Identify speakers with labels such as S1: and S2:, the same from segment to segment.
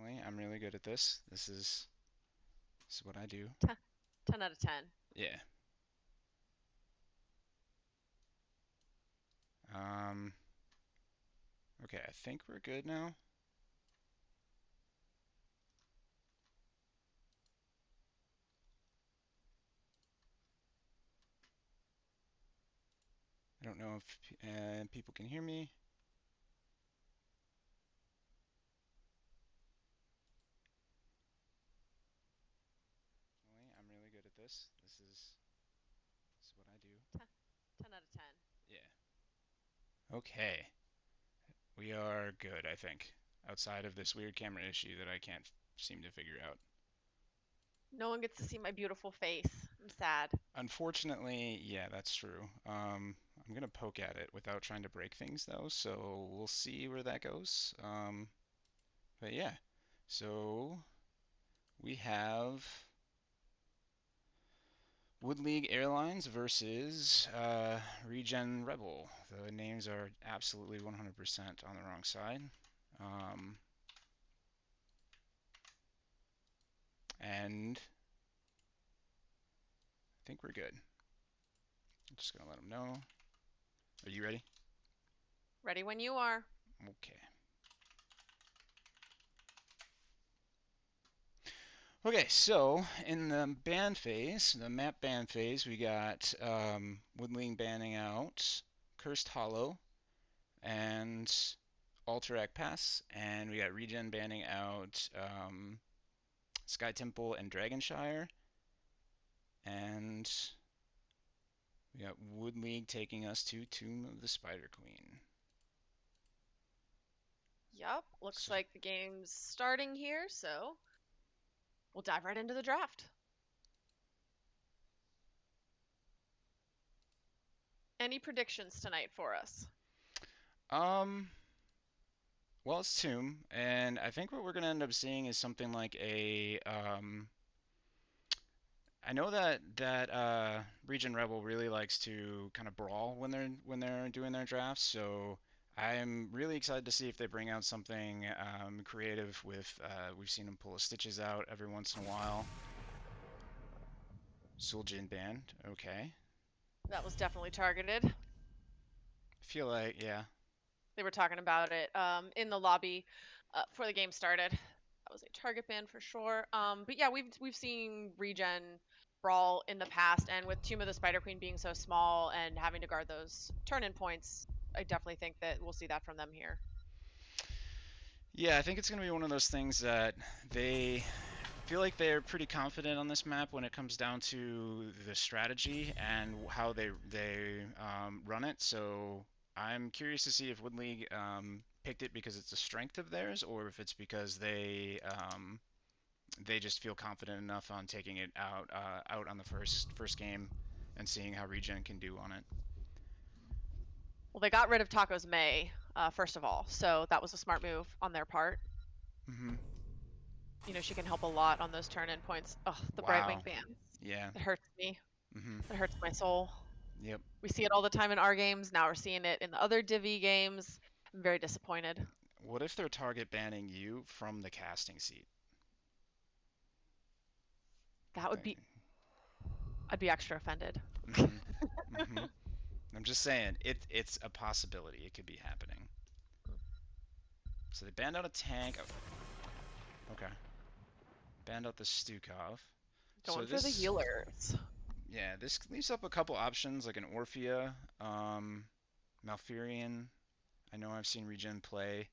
S1: Unfortunately, I'm really good at this. This is what I do.
S2: 10 out of 10.
S1: Yeah. Um, okay, I think we're good now. I don't know if people can hear me. Unfortunately, I'm really good at this. This is what I do.
S2: 10 out of 10.
S1: Yeah. Okay. We are good, I think. Outside of this weird camera issue that I can't seem to figure out.
S2: No one gets to see my beautiful face. I'm sad.
S1: Unfortunately, yeah, that's true. I'm gonna poke at it without trying to break things though, so we'll see where that goes. But yeah, so we have Wood League Airlines versus ReGen Rebel. The names are absolutely 100% on the wrong side. Um, and I think we're good. I'm just gonna let them know. Are you ready?
S2: Ready when you are.
S1: Okay. Okay, so in the ban phase, the map ban phase, we got Woodling banning out Cursed Hollow and Alterac Pass, and we got ReGen banning out Sky Temple and Dragonshire, and we got Wood League taking us to Tomb of the Spider Queen.
S2: Yup, looks
S1: So,
S2: like the game's starting here, so we'll dive right into the draft. Any predictions tonight for us?
S1: um, well, it's Tomb, and I think what we're gonna end up seeing is something like a I know that Region Rebel really likes to kind of brawl when they're doing their drafts, so I'm really excited to see if they bring out something creative with we've seen them pull a Stitches out every once in a while. Suljin band, okay.
S2: That was definitely targeted.
S1: I feel like yeah.
S2: They were talking about it in the lobby before the game started. That was a target ban for sure. But yeah, we've seen regen brawl in the past, and with Tomb of the Spider Queen being so small and having to guard those turn-in points, I definitely think that we'll see that from them here.
S1: Yeah, I think it's going to be one of those things that they feel like they're pretty confident on this map when it comes down to the strategy and how they run it. So I'm curious to see if Wood League picked it because it's a strength of theirs, or if it's because they just feel confident enough on taking it out on the first game and seeing how Regen can do on it.
S2: Well, they got rid of Taco's May first of all, so that was a smart move on their part.
S1: Hmm.
S2: She can help a lot on those turn-in points. Oh, the Brightwing
S1: Wow.
S2: bans.
S1: Yeah.
S2: It hurts me.
S1: Hmm.
S2: It hurts my soul.
S1: Yep.
S2: We see it all the time in our games. Now we're seeing it in the other Divi games. I'm very disappointed.
S1: What if they're target banning you from the casting seat?
S2: That would be, I'd be extra offended.
S1: Mm-hmm. Mm-hmm. I'm just saying, it's a possibility. It could be happening. So they banned out a tank. Oh, okay. Banned out the Stukov. So
S2: Going for the
S1: this,
S2: healers.
S1: yeah, this leaves up a couple options like an Orphea, Malfurion. I know I've seen Regen play.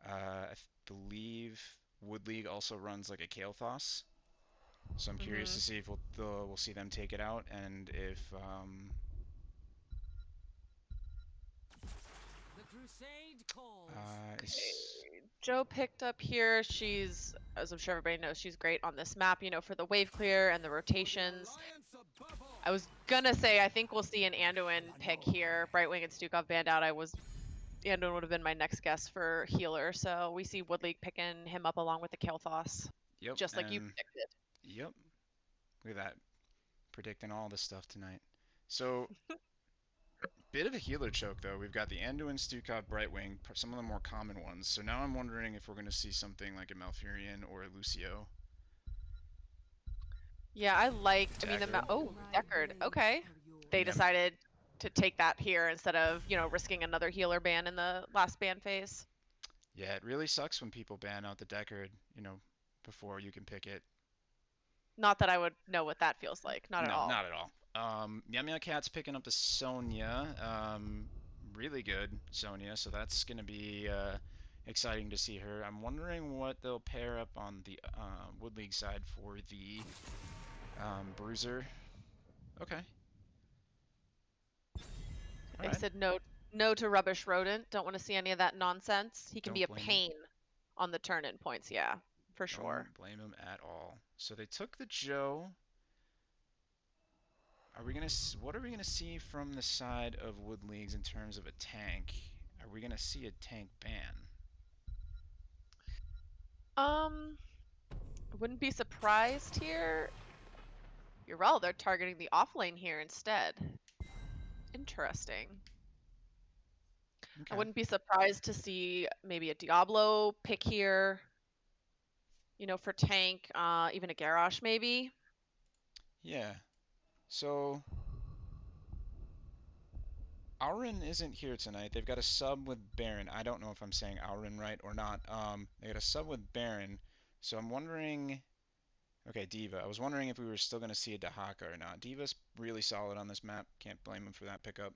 S1: I believe Wood League also runs like a Kael'thas. So I'm curious
S2: Hmm.
S1: to see if we'll see them take it out and if
S3: The crusade calls.
S1: is
S2: Joe picked up here. She's, as I'm sure everybody knows, she's great on this map, for the wave clear and the
S3: For the
S2: rotations.
S3: alliance above
S2: I
S3: all.
S2: was gonna say I think we'll see an Anduin pick here. Brightwing and Stukov banned out. Anduin would have been my next guess for healer. So we see Woodleague picking him up along with the Kael'thas,
S1: yep,
S2: just like you
S1: and
S2: predicted.
S1: yep. Look at that, predicting all this stuff tonight. So bit of a healer choke, though. We've got the Anduin, Stukov, Brightwing, some of the more common ones. So now I'm wondering if we're going to see something like a Malfurion or a Lucio.
S2: Yeah, I mean,
S1: Deckard.
S2: oh, Deckard. Okay. They
S1: Yep.
S2: decided to take that here instead of, risking another healer ban in the last ban phase.
S1: Yeah, it really sucks when people ban out the Deckard, before you can pick it.
S2: Not that I would know what that feels like. Not at
S1: No,
S2: all.
S1: not at all. Meow Cat's picking up the Sonya. Really good Sonya, so that's going to be exciting to see her. I'm wondering what they'll pair up on the Wood League side for the Bruiser. Okay. All
S2: They
S1: right.
S2: said no, no to rubbish rodent. Don't want to see any of that nonsense. He can be
S1: Don't
S2: a
S1: blame him.
S2: pain on the turn-in points. Yeah, for sure.
S1: Don't blame him at all. So they took the Joe. Are we gonna? What are we gonna see from the side of Wood Leagues in terms of a tank? Are we gonna see a tank ban?
S2: I wouldn't be surprised here. You're right, they're targeting the offlane here instead. Interesting. I
S1: Okay.
S2: wouldn't be surprised to see maybe a Diablo pick here, for tank, even a Garrosh maybe.
S1: Yeah. So Auron isn't here tonight. They've got a sub with Baron. I don't know if I'm saying Auron right or not. They got a sub with Baron. So I'm wondering. Okay, Diva. I was wondering if we were still going to see a Dahaka or not. Diva's really solid on this map. Can't blame him for that pickup.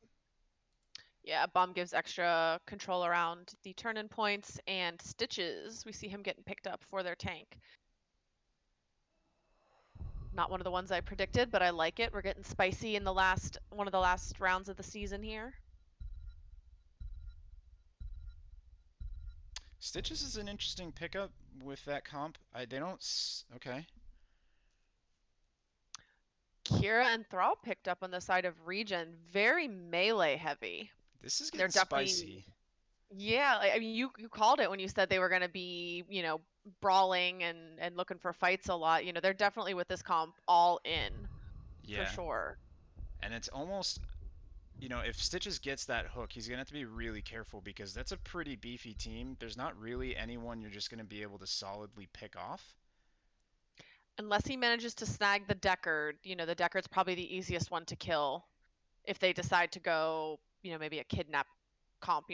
S2: Yeah, Bomb gives extra control around the turn-in points and Stitches. We see him getting picked up for their tank. Not one of the ones I predicted, but I like it. We're getting spicy in one of the last rounds of the season here.
S1: Stitches is an interesting pickup with that comp. They don't. Okay.
S2: Kira and Thrall picked up on the side of ReGen, very melee heavy.
S1: This is
S2: They're
S1: getting
S2: definitely,
S1: spicy.
S2: yeah, I mean, you called it when you said they were going to be, brawling and looking for fights a lot. They're definitely with this comp all in for
S1: Yeah.
S2: sure.
S1: And it's almost, if Stitches gets that hook, he's going to have to be really careful because that's a pretty beefy team. There's not really anyone you're just going to be able to solidly pick off.
S2: Unless he manages to snag the Deckard, the Deckard's probably the easiest one to kill if they decide to go, maybe a kidnap comp,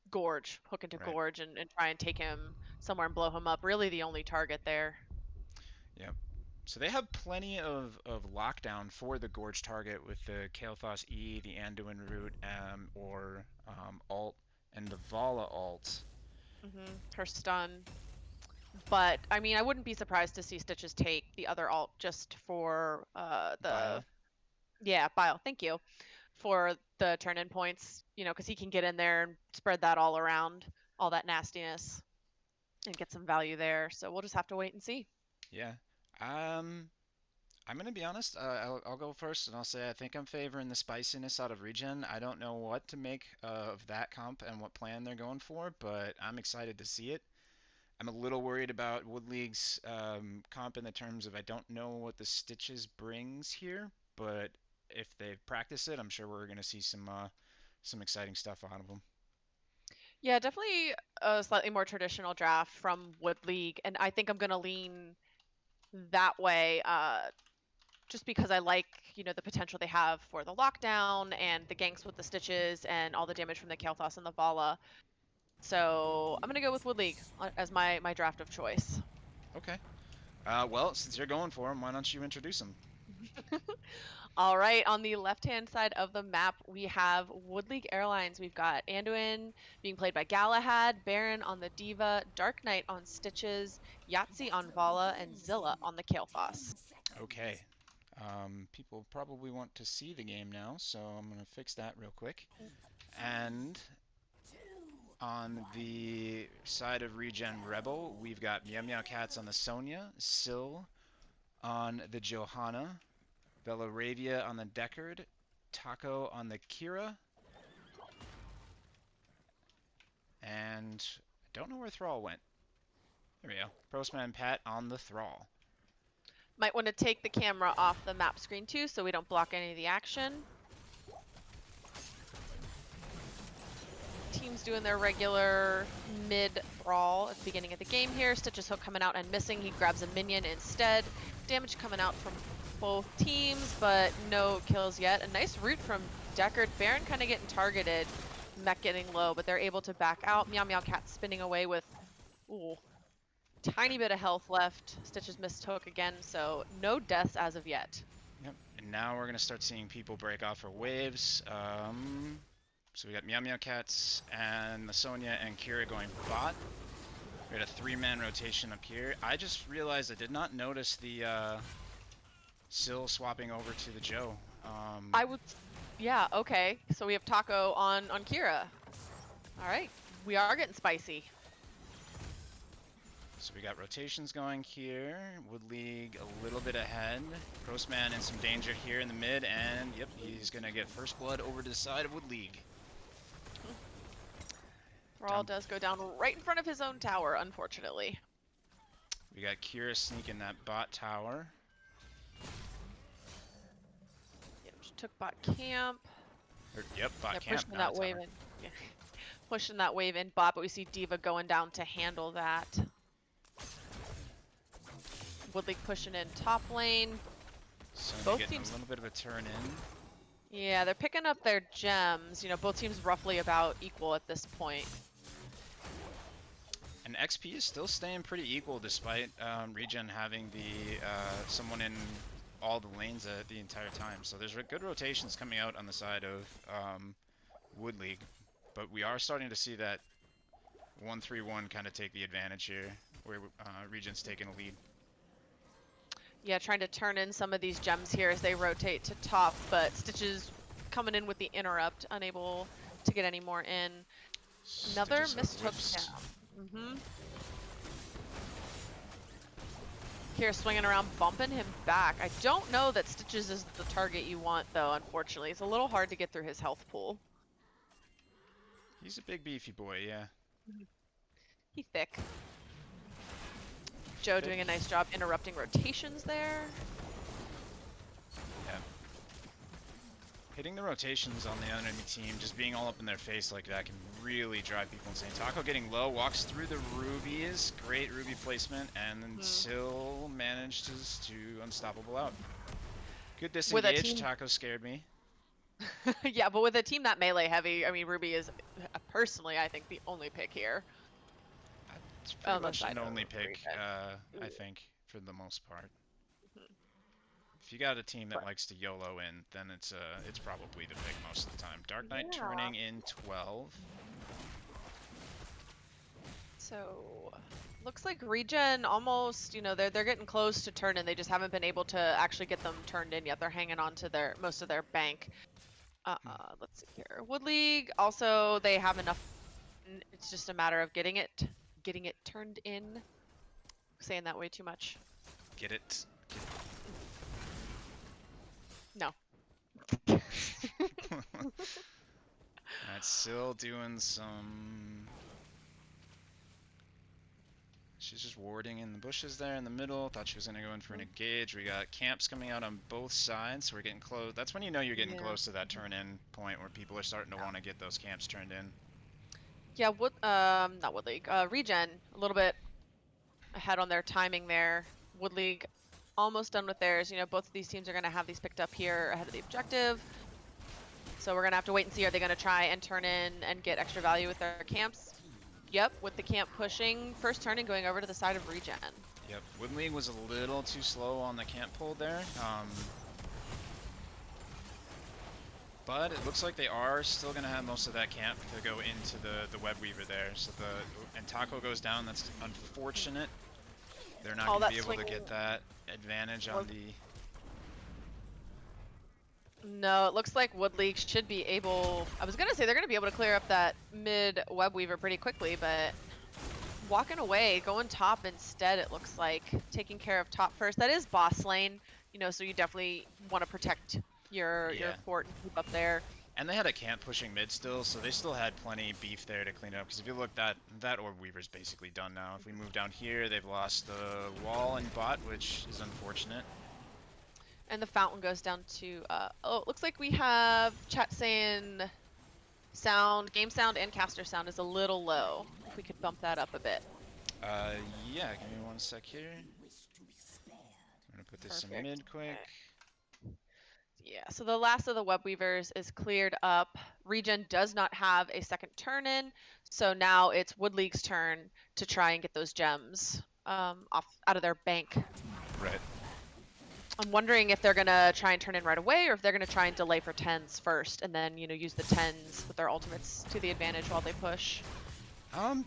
S2: Gorge, hook into
S1: Right.
S2: Gorge and try and take him somewhere and blow him up. Really the only target there.
S1: Yep. So they have plenty of lockdown for the Gorge target with the Kael'thas E, the Anduin root, or alt, and the Vala alt.
S2: Her stun. But I mean, I wouldn't be surprised to see Stitches take the other alt just for the
S1: Bile.
S2: Bile. Thank you for the turn-in points. Because he can get in there and spread that all around, all that nastiness, and get some value there. So we'll just have to wait and see.
S1: Yeah. I'm gonna be honest. I'll go first, and I'll say I think I'm favoring the spiciness out of ReGen. I don't know what to make of that comp and what plan they're going for, but I'm excited to see it. I'm a little worried about Wood League's comp in the terms of I don't know what the Stitches brings here, but if they practice it, I'm sure we're gonna see some exciting stuff out of them.
S2: Yeah, definitely a slightly more traditional draft from Wood League, and I think I'm gonna lean that way. Just because I like, the potential they have for the lockdown and the ganks with the Stitches and all the damage from the Kael'thas and the Vala. So I'm gonna go with Wood League as my draft of choice.
S1: Okay. Well, since you're going for them, why don't you introduce them?
S2: All right, on the left-hand side of the map, we have Wood League Airlines. We've got Anduin being played by Galahad, Baron on the Diva, Dark Knight on Stitches, Yahtzee on Vala, and Zilla on the Kael'thas.
S1: Okay. People probably want to see the game now, so I'm gonna fix that real quick. And on the side of Regen Rebel, we've got Meow Cats on the Sonya, Syl on the Johanna, Belaravia on the Deckard, Taco on the Kira, and I don't know where Thrall went. There we go. Postman Pat on the Thrall.
S2: Might want to take the camera off the map screen too so we don't block any of the action. teams doing their regular mid brawl at the beginning of the game here. Stitch's hook coming out and missing. He grabs a minion instead. Damage coming out from both teams, but no kills yet. A nice root from Deckard. Baron kind of getting targeted. Mech getting low, but they're able to back out. Meow Meow Cat spinning away with, ooh, tiny bit of health left. Stitch's missed hook again, so no deaths as of yet.
S1: Yep. And now we're gonna start seeing people break off for waves. So we got Meow Meow Cats and Sonya and Kira going bot. We had a 3-man rotation up here. I just realized I did not notice the Syl swapping over to the Joe.
S2: I would, yeah, okay. So we have Taco on Kira. All right, we are getting spicy.
S1: So we got rotations going here. Wood League a little bit ahead. Grossman in some danger here in the mid, and yep, he's gonna get first blood over to the side of Wood League.
S2: Thrall does go down right in front of his own tower, unfortunately.
S1: We got Kira sneaking that bot tower.
S2: Yep, she took bot camp.
S1: Yep, bot
S2: Yeah,
S1: camp,
S2: pushing
S1: not
S2: that
S1: a
S2: wave
S1: tower.
S2: in. Yeah. Pushing that wave in bot, but we see D.Va going down to handle that. Wood League pushing in top lane.
S1: Sonya
S2: Both
S1: getting
S2: teams.
S1: a little bit of a turn in.
S2: Yeah, they're picking up their gems. You know, both teams roughly about equal at this point.
S1: And XP is still staying pretty equal despite ReGen having the someone in all the lanes the entire time. So there's good rotations coming out on the side of Wood League, but we are starting to see that 1-3-1 kind of take the advantage here, where ReGen's taking a lead.
S2: Yeah, trying to turn in some of these gems here as they rotate to top, but Stitches coming in with the interrupt, unable to get any more in. Another missed hook down. Here, swinging around, bumping him back. I don't know that Stitches is the target you want, though, unfortunately. It's a little hard to get through his health pool.
S1: He's a big beefy boy, yeah.
S2: He thick. Joe doing a nice job interrupting rotations there.
S1: Yeah. Hitting the rotations on the enemy team, just being all up in their face like that can really drive people insane. Taco getting low, walks through the rubies, great ruby placement, and then still manages to unstoppable out. Good disengage, Taco scared me.
S2: Yeah, but with a team that melee heavy, I mean, Ruby is, personally, I think, the only pick here.
S1: It's pretty much an only pick, I think, for the most part. If you got a team that likes to YOLO in, then it's probably the pick most of the time. Dark Knight turning in 12.
S2: So, looks like ReGen almost, you know, they're getting close to turn in. They just haven't been able to actually get them turned in yet. They're hanging on to their most of their bank. Let's see here. Wood League also, they have enough. It's just a matter of getting it turned in. I'm saying that way too much.
S1: Get it.
S2: No.
S1: That's still doing some. She's just warding in the bushes there in the middle. Thought she was gonna go in for an engage. We got camps coming out on both sides, so we're getting close. That's when you know you're getting close to that turn-in point where people are starting to want to get those camps turned in.
S2: Yeah, not Wood League. ReGen a little bit ahead on their timing there. Wood League almost done with theirs. You know, both of these teams are going to have these picked up here ahead of the objective. So we're going to have to wait and see. Are they going to try and turn in and get extra value with their camps? Yep, with the camp pushing. First turn and going over to the side of ReGen.
S1: Yep, Wood League was a little too slow on the camp pull there. But it looks like they are still going to have most of that camp to go into the Web Weaver there. So and Taco goes down. That's unfortunate. They're not going to be able to get that advantage on the...
S2: No, it looks like Wood League should be able... I was going to say they're going to be able to clear up that mid Web Weaver pretty quickly, but walking away, going top instead, it looks like. Taking care of top first. That is boss lane, you know, so you definitely want to protect your fort and keep up there.
S1: And they had a camp pushing mid still, so they still had plenty of beef there to clean up. Because if you look, that Orb Weaver's basically done now. If we move down here, they've lost the wall and bot, which is unfortunate.
S2: And the fountain goes down to, oh, it looks like we have chat saying Sound, game sound, and caster sound is a little low. If we could bump that up a bit.
S1: Yeah, give me 1 sec here. I'm gonna put this in
S2: Perfect.
S1: mid quick.
S2: Yeah, so the last of the web weavers is cleared up. ReGen does not have a second turn in, so now it's Wood League's turn to try and get those gems off out of their bank.
S1: Right.
S2: I'm wondering if they're gonna try and turn in right away, or if they're gonna try and delay for 10s first, and then use the 10s with their ultimates to the advantage while they push.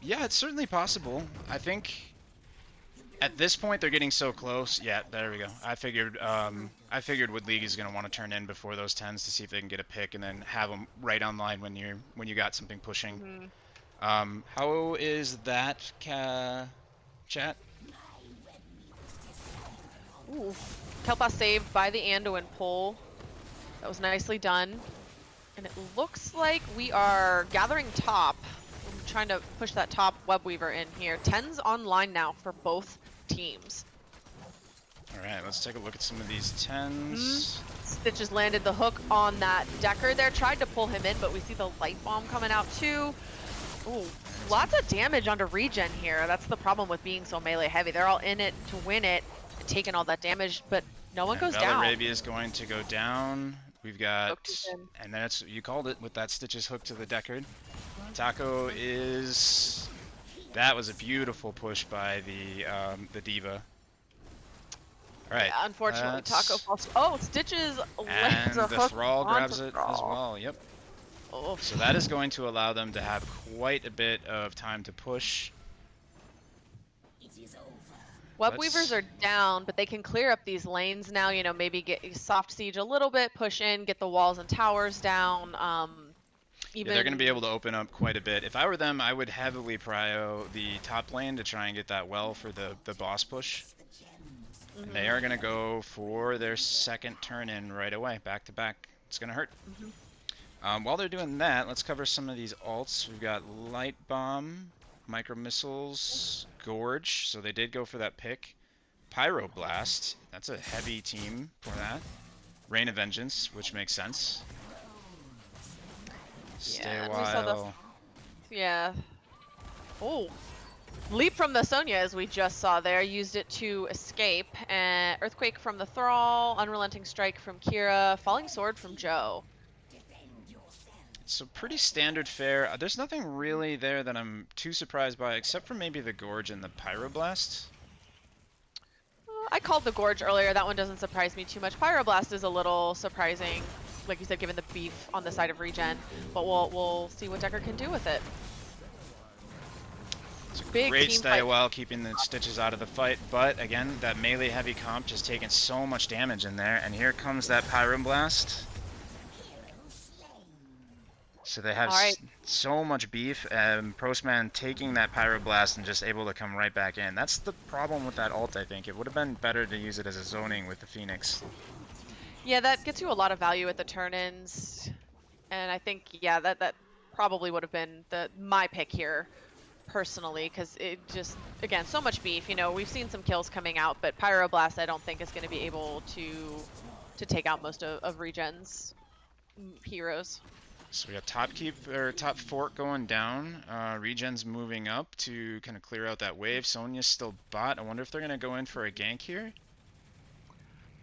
S1: Yeah, it's certainly possible. I think at this point they're getting so close. Yeah, there we go. I figured Wood League is gonna want to turn in before those 10s to see if they can get a pick, and then have them right online when you got something pushing. How is that, chat?
S2: Ooh, Kelpa saved by the Anduin pull. That was nicely done. And it looks like we are gathering top. I'm trying to push that top web weaver in here. 10's online now for both teams.
S1: All right, let's take a look at some of these 10s.
S2: Stitches landed the hook on that Decker there. Tried to pull him in, but we see the light bomb coming out too. Ooh, lots of damage onto ReGen here. That's the problem with being so melee heavy. They're all in it to win it, and taking all that damage, but no one goes down.
S1: Valorabia is going to go down. We've got, and that's, you called it with that Stitches hook to the Deckard. Taco is, that was a beautiful push by the Diva. All right.
S2: Yeah, unfortunately, Taco falls. Oh, Stitches lands a
S1: the
S2: hook
S1: Thrall grabs it
S2: Thrall
S1: as well. Yep.
S2: Oh.
S1: So that is going to allow them to have quite a bit of time to push.
S2: Web weavers are down, but they can clear up these lanes now. Maybe get soft siege a little bit, push in, get the walls and towers down.
S1: Yeah, they're going to be able to open up quite a bit. If I were them, I would heavily prio the top lane to try and get that well for the boss push. And they are going to go for their second turn in right away, back to back. It's going to hurt. While they're doing that, let's cover some of these alts. We've got Light Bomb, Micro Missiles, Gorge, so they did go for that pick. Pyroblast, that's a heavy team for that. Rain of Vengeance, which makes sense. Stay a while.
S2: Yeah. Oh. Leap from the Sonya, as we just saw there, used it to escape. Earthquake from the Thrall, Unrelenting Strike from Kira, Falling Sword from Joe.
S1: So pretty standard fare. There's nothing really there that I'm too surprised by, except for maybe the Gorge and the Pyroblast.
S2: I called the Gorge earlier. That one doesn't surprise me too much. Pyroblast is a little surprising, like you said, given the beef on the side of ReGen. But we'll see what Decker can do with it.
S1: It's a big great stay a while, keeping the Stitches out of the fight. But again, that melee heavy comp just taking so much damage in there. And here comes that Pyroblast. So they have so much beef, and Prostman taking that Pyroblast and just able to come right back in. That's the problem with that ult, I think. It would have been better to use it as a zoning with the Phoenix.
S2: Yeah, that gets you a lot of value at the turn-ins. And I think, yeah, that probably would have been my pick here, personally, because it just, again, so much beef. We've seen some kills coming out, but Pyroblast I don't think is going to be able to take out most of ReGen's heroes.
S1: So we got top fort going down. ReGen's moving up to kind of clear out that wave. Sonya's still bot. I wonder if they're going to go in for a gank here.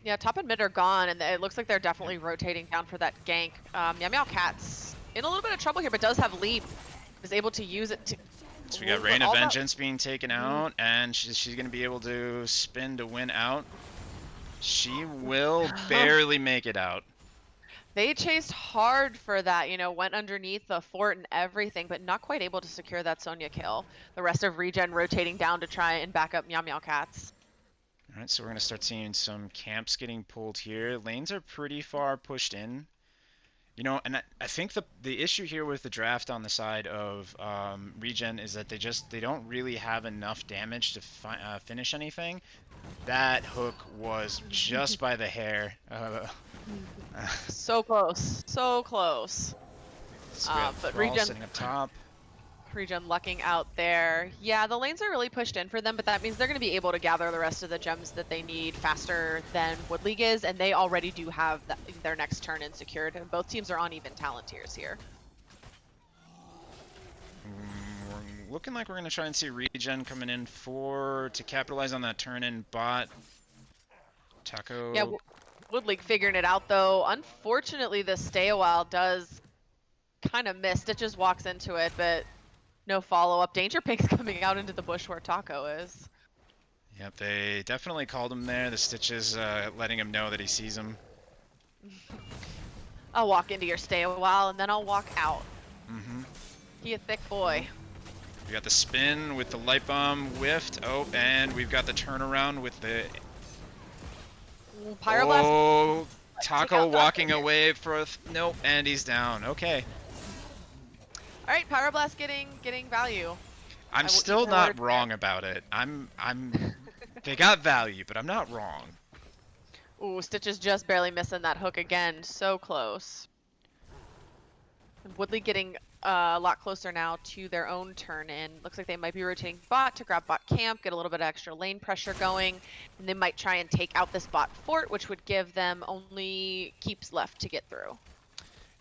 S2: Yeah, top and mid are gone, and it looks like they're definitely rotating down for that gank. Meow Meow Cat's in a little bit of trouble here, but does have leap. Is able to use it to...
S1: So we got Rain of Vengeance being taken out, and she's going to be able to spin to win out. She will barely make it out.
S2: They chased hard for that, went underneath the fort and everything, but not quite able to secure that Sonya kill. The rest of ReGen rotating down to try and back up Meow Meow Cats.
S1: All right, so we're going to start seeing some camps getting pulled here. Lanes are pretty far pushed in. And I think the issue here with the draft on the side of ReGen is that they don't really have enough damage to finish anything. That hook was just by the hair.
S2: So close, so close.
S1: So but ReGen sitting up top.
S2: ReGen lucking out there. Yeah, the lanes are really pushed in for them, but that means they're going to be able to gather the rest of the gems that they need faster than Wood League is, and they already do have their next turn in secured, and both teams are on even talent tiers here.
S1: looking like we're going to try and see ReGen coming in to capitalize on that turn-in bot. Taco.
S2: Yeah, Woodleague figuring it out, though. Unfortunately, the stay a while does kind of miss. Stitches walks into it, but no follow-up. Danger Pink's coming out into the bush where Taco is.
S1: Yep, they definitely called him there. The Stitches letting him know that he sees him.
S2: I'll walk into your stay a while, and then I'll walk out.
S1: Mm-hmm.
S2: He a thick boy.
S1: We got the spin with the light bomb whiffed. Oh, and we've got the turnaround with the...
S2: Ooh, Pyroblast.
S1: Oh, Taco walking away for... Nope, and he's down. Okay.
S2: All right, Pyroblast getting value.
S1: I'm still not wrong about it. They got value, but I'm not wrong.
S2: Ooh, Stitch is just barely missing that hook again. So close. And Woodley getting a lot closer now to their own turn in. Looks like they might be rotating bot to grab bot camp, get a little bit of extra lane pressure going, and they might try and take out this bot fort, which would give them only keeps left to get through.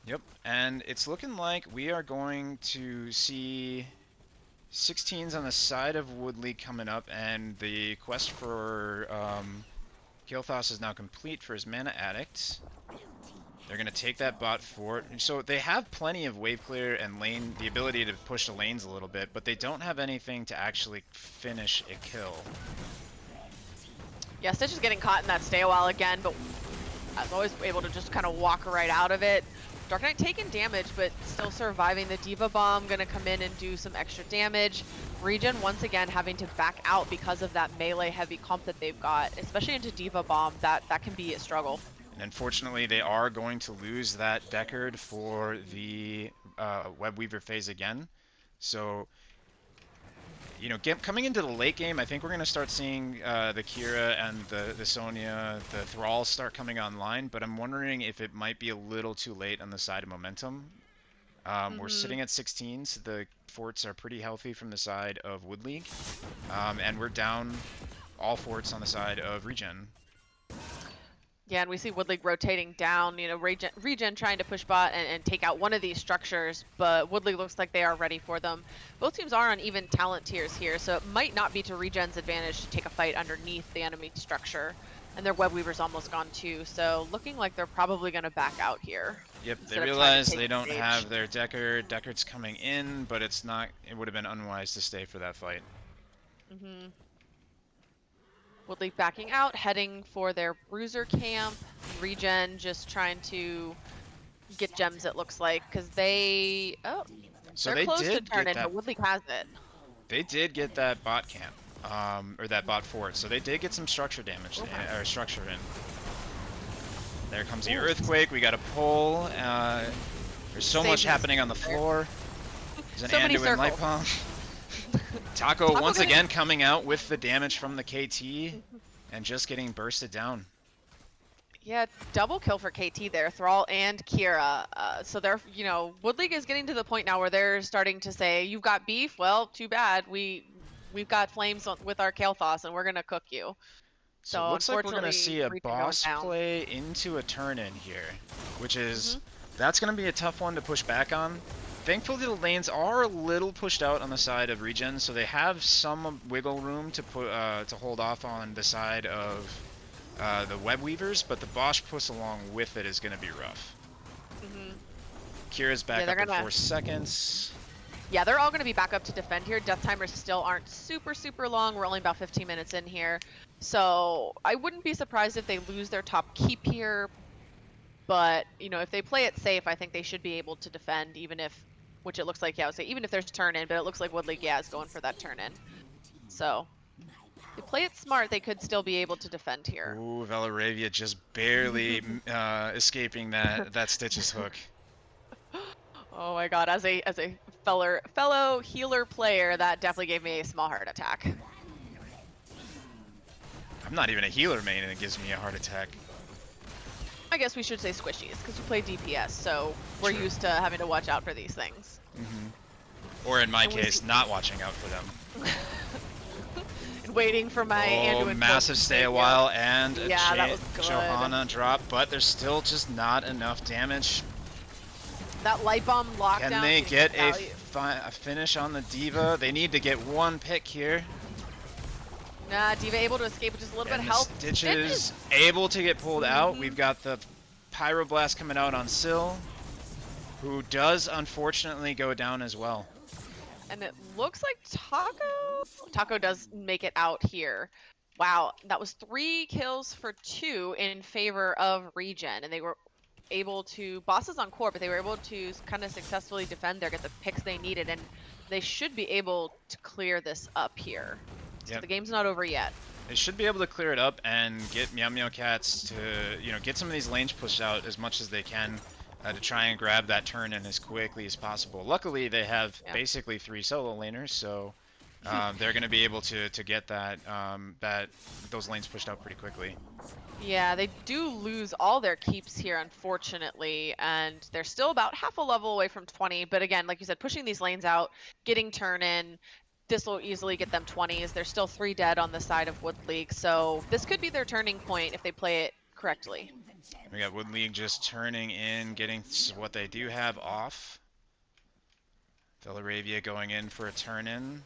S1: Yep, and it's looking like we are going to see 16s on the side of Woodley coming up, and the quest for Gilthos is now complete for his Mana Addict. They're going to take that bot fort. So they have plenty of wave clear and lane, the ability to push the lanes a little bit, but they don't have anything to actually finish a kill.
S2: Yeah, Stitch is getting caught in that stay a while again, but as always able to just kind of walk right out of it. Dark Knight taking damage, but still surviving. The Diva Bomb going to come in and do some extra damage. ReGen once again having to back out because of that melee heavy comp that they've got, especially into Diva Bomb. That can be a struggle.
S1: And unfortunately, they are going to lose that Deckard for the Web Weaver phase again. So, you know, coming into the late game, I think we're going to start seeing the Kira and the Sonya, the Thrall start coming online, but I'm wondering if it might be a little too late on the side of momentum. We're sitting at 16s. The forts are pretty healthy from the side of Wood League, and we're down all forts on the side of ReGen.
S2: Yeah, and we see Wood League rotating down, you know, ReGen trying to push bot and take out one of these structures, but Wood League looks like they are ready for them. Both teams are on even talent tiers here, so it might not be to ReGen's advantage to take a fight underneath the enemy structure. And their Web Weaver's almost gone too, so looking like they're probably going to back out here.
S1: Yep, they realize they don't have their Deckard. Deckard's coming in, but it would have been unwise to stay for that fight.
S2: Wood League backing out, heading for their Bruiser camp. ReGen just trying to get gems, it looks like, because they're close to turn in, but Wood League has it.
S1: They did get that bot camp, or that bot fort, so they did get some structure damage, or structure in. There comes the earthquake, we got a pull, there's so much happening on the floor. There's an Anduin light bomb. Taco once again coming out with the damage from the KT and just getting bursted down.
S2: Yeah, double kill for KT there, Thrall and Kira. So they're, you know, Wood League is getting to the point now where they're starting to say, you've got beef? Well, too bad. We've got flames with our Kael'thas and we're going to cook you.
S1: So it looks like we're going to see a boss play into a turn-in here, which is, that's going to be a tough one to push back on. Thankfully, the lanes are a little pushed out on the side of ReGen, so they have some wiggle room to hold off on the side of the Web Weavers, but the Bosch push along with it is going to be rough. Kira's back up in 4 seconds.
S2: Yeah, they're all going to be back up to defend here. Death timers still aren't super long. We're only about 15 minutes in here. So I wouldn't be surprised if they lose their top keep here. But, you know, if they play it safe, I think they should be able to defend, even if, which it looks like, yeah, I would say, even if there's turn-in, but it looks like Wood League, yeah, is going for that turn-in. So, if they play it smart, they could still be able to defend here.
S1: Ooh, Velaravia just barely escaping that Stitch's hook.
S2: Oh my god, as a fellow healer player, that definitely gave me a small heart attack.
S1: I'm not even a healer main and it gives me a heart attack.
S2: I guess we should say squishies, because we play DPS, so we're used to having to watch out for these things.
S1: Or in my case, not watching out for them.
S2: And waiting for my Anduin
S1: massive stay a while, and a
S2: that was good.
S1: Johanna drop, but there's still just not enough damage.
S2: That light bomb lockdown.
S1: Can they get a a finish on the Diva. They need to get one pick here.
S2: Nah, Diva able to escape with just a little bit of
S1: And the
S2: help.
S1: Stitches able to get pulled out. We've got the Pyroblast coming out on Syl, who does unfortunately go down as well.
S2: And it looks like Taco does make it out here. Wow, that was 3 kills for 2 in favor of ReGen, and they were able to, bosses on core, but they were able to kind of successfully defend there, get the picks they needed, and they should be able to clear this up here. So
S1: Yep.
S2: the game's not over yet.
S1: They should be able to clear it up and get Meow Meow Cats to, get some of these lanes pushed out as much as they can to try and grab that turn in as quickly as possible. Luckily, they have basically 3 solo laners, so they're going to be able to get those lanes pushed out pretty quickly.
S2: Yeah, they do lose all their keeps here, unfortunately, and they're still about half a level away from 20. But again, like you said, pushing these lanes out, getting turn in, this will easily get them 20s. There's still 3 dead on the side of Wood League, so this could be their turning point if they play it correctly.
S1: We got Wood League just turning in, getting what they do have off. Villaravia going in for a turn in.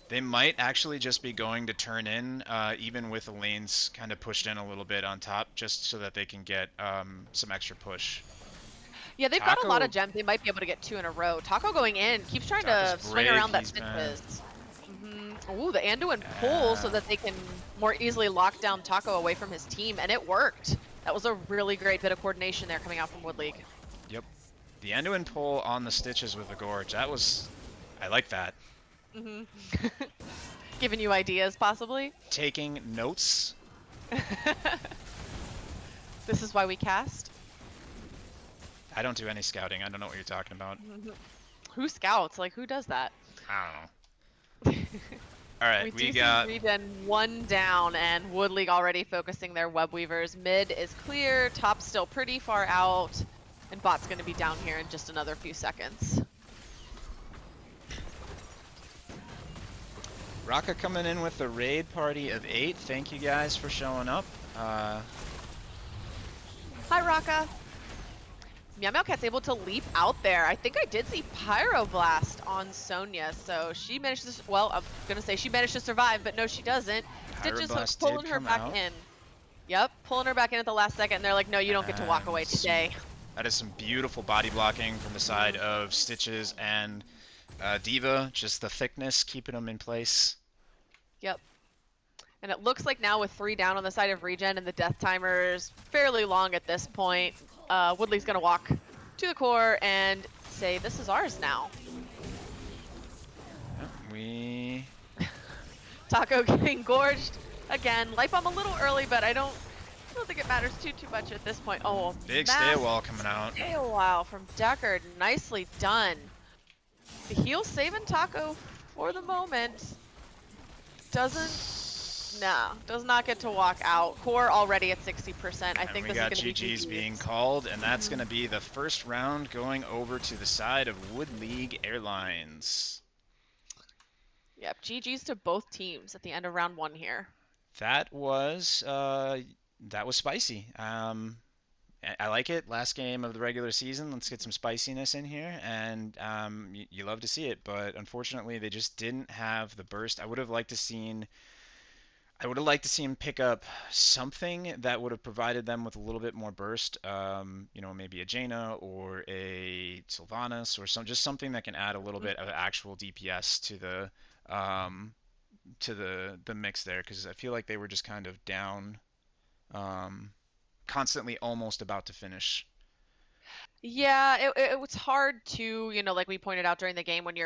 S1: They might actually just be going to turn in, even with the lanes kind of pushed in a little bit on top, just so that they can get some extra push.
S2: Yeah, they've got a lot of gems. They might be able to get 2 in a row. Taco going in, keeps trying to swing around that Stitches. Ooh, the Anduin pull so that they can more easily lock down Taco away from his team, and it worked. That was a really great bit of coordination there coming out from Wood League.
S1: Yep. The Anduin pull on the Stitches with the Gorge, I like that.
S2: Giving you ideas, possibly?
S1: Taking notes.
S2: This is why we cast?
S1: I don't do any scouting. I don't know what you're talking about.
S2: Who scouts? Like, who does that?
S1: I don't know. All right, we got
S2: ReGen 1 down, and Wood League already focusing their web weavers. Mid is clear, top's still pretty far out, and bot's going to be down here in just another few seconds.
S1: Raka coming in with the raid party of 8. Thank you guys for showing up.
S2: Hi, Raka. Meow Meow Cat's able to leap out there. I think I did see Pyroblast on Sonya, so she managed to, well, I'm going to say she managed to survive, but no, she doesn't. Stitches pulling her back in. Yep, pulling her back in at the last second, and they're like, no, you don't get to walk away today.
S1: That is some beautiful body blocking from the side of Stitches and Diva. Just the thickness, keeping them in place.
S2: Yep. And it looks like now with 3 down on the side of ReGen and the death timer's fairly long at this point, Wood League's going to walk to the core and say, this is ours now.
S1: Yep,
S2: Taco getting gorged again. Light bomb a little early, but I don't think it matters too much at this point. Oh,
S1: big stay wall coming out.
S2: Stay wall from Deckard. Nicely done. The heal saving Taco for the moment. Does not get to walk out. Core already at 60%. I think this is going to be
S1: GG's being called, and that's going to be the first round going over to the side of Wood League Airlines.
S2: Yep, GG's to both teams at the end of round 1 here.
S1: That was spicy. I like it. Last game of the regular season. Let's get some spiciness in here, and you love to see it. But unfortunately, they just didn't have the burst. I would have liked to seen pick up something that would have provided them with a little bit more burst. Maybe a Jaina or a Sylvanas or just something that can add a little bit of actual DPS to the mix there, because I feel like they were just kind of down, constantly almost about to finish.
S2: Yeah, it was hard to, like we pointed out during the game, when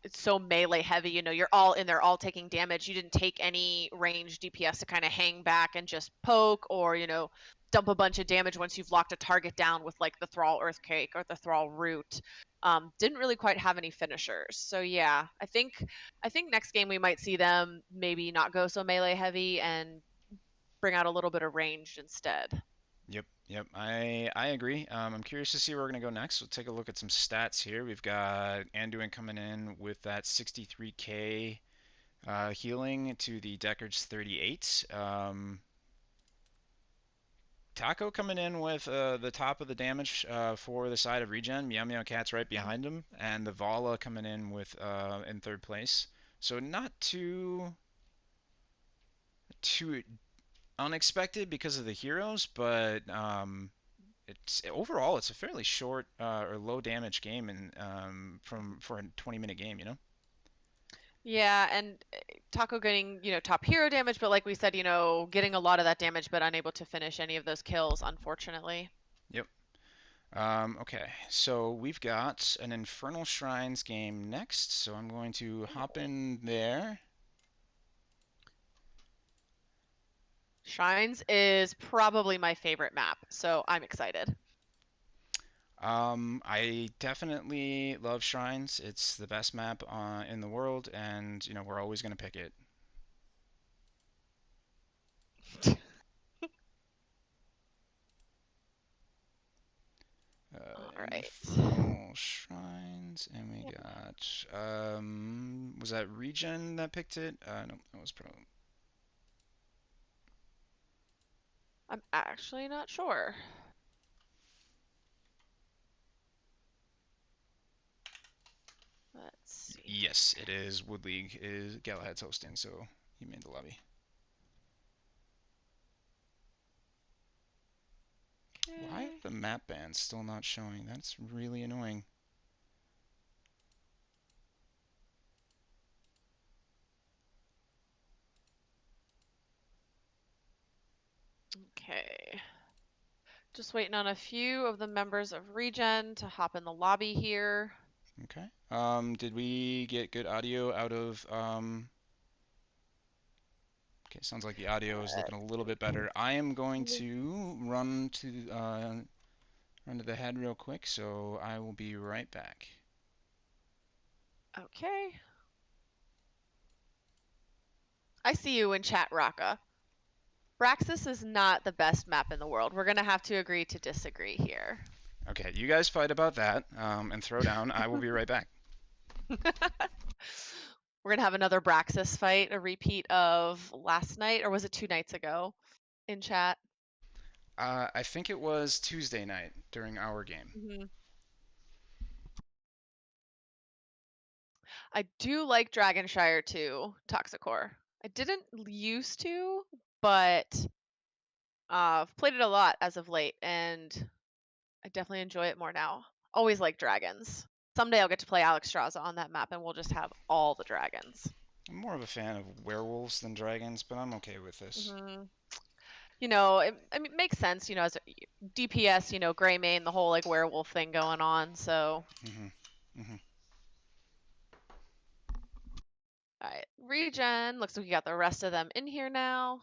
S2: it's so melee heavy, you're all in there, all taking damage. You didn't take any range DPS to kind of hang back and just poke or, dump a bunch of damage once you've locked a target down with like the Thrall Earthquake or the Thrall Root. Didn't really quite have any finishers. So yeah, I think next game we might see them maybe not go so melee heavy and bring out a little bit of range instead.
S1: Yep, I agree. I'm curious to see where we're going to go next. We'll take a look at some stats here. We've got Anduin coming in with that 63k healing to the Deckard's 38. Taco coming in with the top of the damage for the side of ReGen. Meow Meow Cat's right behind him, and the Vala coming in with in third place. So not too unexpected because of the heroes, but it's overall it's a fairly short or low damage game, and from for a 20-minute game, you know.
S2: Yeah, and Taco getting, top hero damage, but like we said, getting a lot of that damage, but unable to finish any of those kills, unfortunately.
S1: Yep. Okay, so we've got an Infernal Shrines game next, so I'm going to hop in there.
S2: Shrines is probably my favorite map, so I'm excited.
S1: I definitely love Shrines. It's the best map in the world, and we're always going to pick it.
S2: All right.
S1: Infernal Shrines, and we got was that ReGen that picked it? No, that was Pro.
S2: I'm actually not sure. Let's see.
S1: Yes, it is. Wood League is Galahad's hosting, so he made the lobby. Why are
S2: Okay.
S1: the map bands still not showing? That's really annoying.
S2: Okay. Just waiting on a few of the members of ReGen to hop in the lobby here.
S1: Okay. Did we get good audio out of Okay, sounds like the audio is looking a little bit better. I am going to run to the head real quick, so I will be right back.
S2: Okay. I see you in chat, Raka. Braxis is not the best map in the world. We're going to have to agree to disagree here.
S1: Okay, you guys fight about that and throw down. I will be right back.
S2: We're going to have another Braxis fight, a repeat of last night, or was it 2 nights ago in chat?
S1: I think it was Tuesday night during our game.
S2: I do like Dragonshire too, Toxicor. I didn't used to, but I've played it a lot as of late, and I definitely enjoy it more now. Always like dragons. Someday I'll get to play Alex Straza on that map, and we'll just have all the dragons.
S1: I'm more of a fan of werewolves than dragons, but I'm okay with this.
S2: It makes sense, as a DPS, Greymane, the whole like werewolf thing going on. So, all right, ReGen. Looks like we got the rest of them in here now.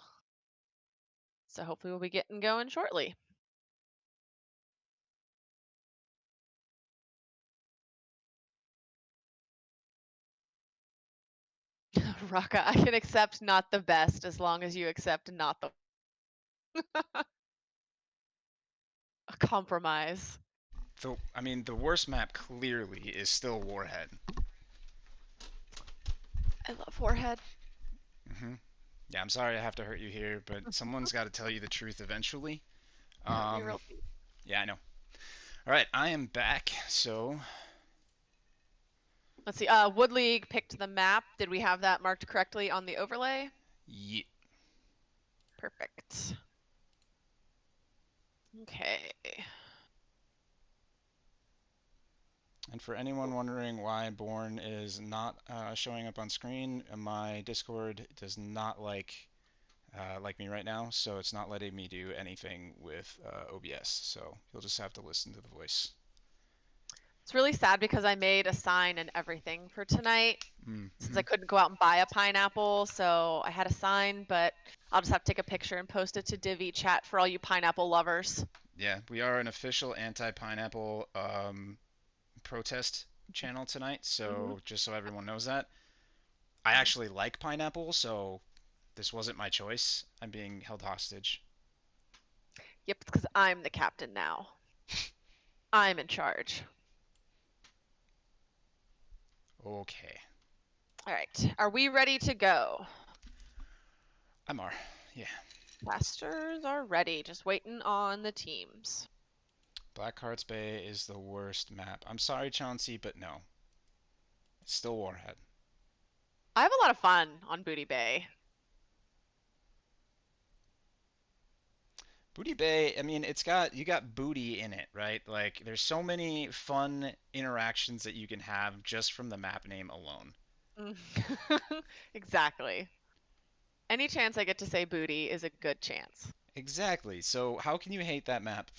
S2: So hopefully we'll be getting going shortly. Raka, I can accept not the best as long as you accept not the a compromise.
S1: The worst map clearly is still Warhead.
S2: I love Warhead.
S1: Yeah, I'm sorry I have to hurt you here, but someone's got to tell you the truth eventually.
S2: Hurt me real deep.
S1: Yeah, I know. All right, I am back. So
S2: Let's see. Wood League picked the map. Did we have that marked correctly on the overlay?
S1: yeah.
S2: Perfect. Okay.
S1: And for anyone wondering why Born is not showing up on screen, my Discord does not like me right now, so it's not letting me do anything with OBS. So you'll just have to listen to the voice.
S2: It's really sad because I made a sign and everything for tonight since I couldn't go out and buy a pineapple. So I had a sign, but I'll just have to take a picture and post it to Divi chat for all you pineapple lovers.
S1: Yeah, we are an official anti-pineapple protest channel tonight, so just so everyone knows that. I actually like pineapple, so this wasn't my choice. I'm being held hostage.
S2: Yep, because I'm the captain now. I'm in charge.
S1: Okay.
S2: All right. Are we ready to go?
S1: I'm R. Yeah.
S2: Casters are ready, just waiting on the teams.
S1: Blackheart's Bay is the worst map. I'm sorry, Chauncey, but no. It's still Warhead.
S2: I have a lot of fun on Booty Bay.
S1: Booty Bay, I mean, you got booty in it, right? Like there's so many fun interactions that you can have just from the map name alone.
S2: Exactly. Any chance I get to say booty is a good chance.
S1: Exactly. So how can you hate that map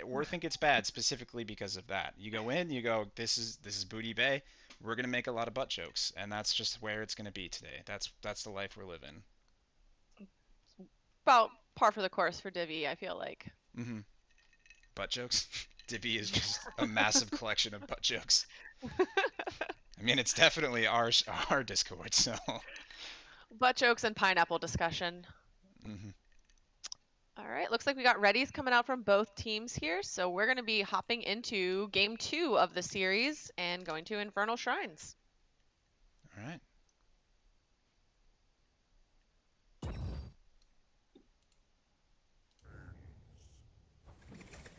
S1: or think it's bad specifically because of that? You go in, you go, this is Booty Bay. We're gonna make a lot of butt jokes, and that's just where it's gonna be today. That's the life we're living.
S2: About par for the course for Divi, I feel like.
S1: Mm-hmm. Butt jokes. Divi is just a massive collection of butt jokes. I mean, it's definitely our Discord, so.
S2: Butt jokes and pineapple discussion.
S1: Mm-hmm.
S2: All right, looks like we got readies coming out from both teams here. So we're going to be hopping into game 2 of the series and going to Infernal Shrines.
S1: All right.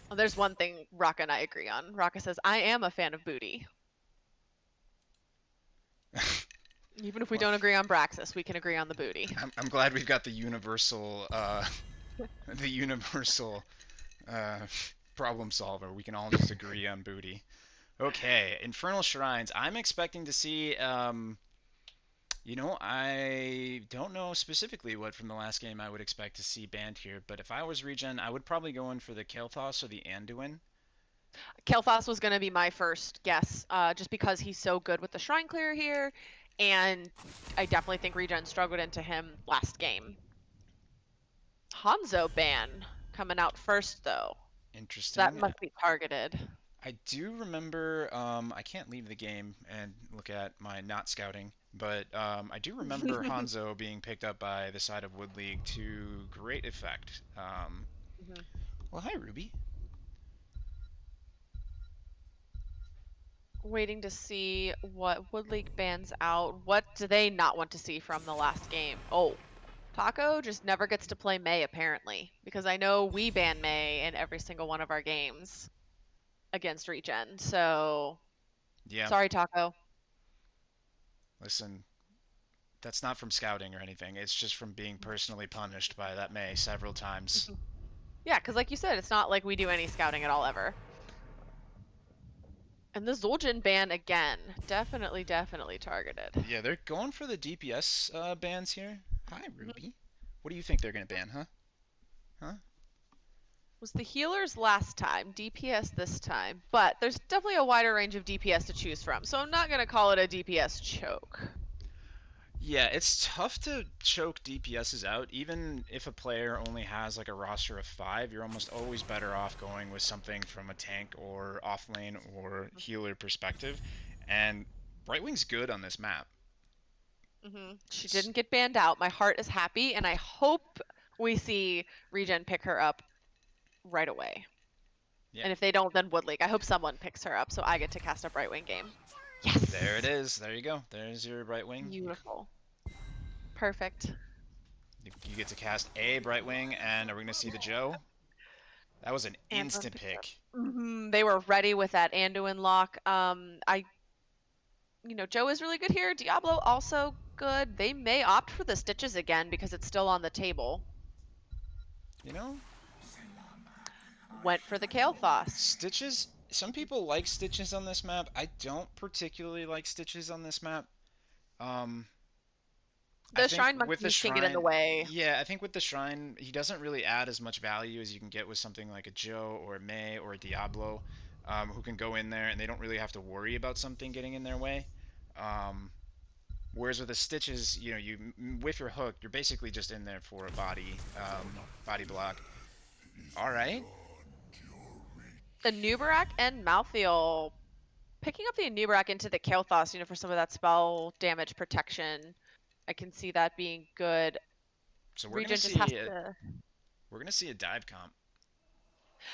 S2: Well, there's one thing Raka and I agree on. Raka says, I am a fan of booty. Even if we
S1: Well,
S2: don't agree on Braxis, we can agree on the booty.
S1: I'm glad we've got the universal the universal uh, problem solver. We can all just agree on booty. Okay, Infernal Shrines. I'm expecting to see. I don't know specifically what from the last game I would expect to see banned here, but if I was ReGen, I would probably go in for the Kael'thas or the Anduin.
S2: Kael'thas was going to be my first guess, just because he's so good with the Shrine Clear here, and I definitely think Regen struggled into him last game. Hanzo ban coming out first, though. That
S1: Interesting.
S2: must be targeted.
S1: I do remember, I can't leave the game and look at my not scouting, but I do remember Hanzo being picked up by the side of Wood League to great effect. Well, hi, Ruby.
S2: Waiting to see what Wood League bans out. What do they not want to see from the last game? Oh, Taco just never gets to play Mei, apparently, because I know we ban Mei in every single one of our games against Regen. So,
S1: Yeah,
S2: sorry, Taco.
S1: listen, that's not from scouting or anything. It's just from being personally punished by that May several times.
S2: Yeah, because like you said, it's not like we do any scouting at all ever. And the Zul'jin ban again, definitely targeted.
S1: Yeah, they're going for the DPS bans here. Hi, Ruby. What do you think they're gonna ban, huh? Huh?
S2: Was the healers last time, DPS this time, but there's definitely a wider range of DPS to choose from, so I'm not going to call it a DPS choke.
S1: Yeah, it's tough to choke DPSs out. Even if a player only has like a roster of 5, you're almost always better off going with something from a tank or off lane or healer perspective. And Brightwing's good on this map.
S2: She didn't get banned out. My heart is happy, and I hope we see Regen pick her up right away.
S1: Yeah.
S2: And if they don't, then Wood League. I hope someone picks her up so I get to cast a Brightwing game. Yes!
S1: There it is. There you go. There's your Brightwing.
S2: Beautiful. Perfect.
S1: You get to cast a Brightwing, and are we going to see the Joe? That was an instant pick.
S2: They were ready with that Anduin lock. Joe is really good here. Diablo also good. They may opt for the Stitches again because it's still on the table.
S1: You know?
S2: Went for the Kael'thas.
S1: Stitches, some people like Stitches on this map. I don't particularly like Stitches on this map.
S2: The Shrine Monkeys can get in the way.
S1: Yeah, I think with the Shrine, he doesn't really add as much value as you can get with something like a Joe or a Mei or a Diablo, who can go in there and they don't really have to worry about something getting in their way. Whereas with the Stitches, you with your hook, you're basically just in there for a body block. All right.
S2: The Nubarak and Malthael picking up the Nubarak into the Kael'thas, for some of that spell damage protection. I can see that being good.
S1: So we're gonna see a dive comp.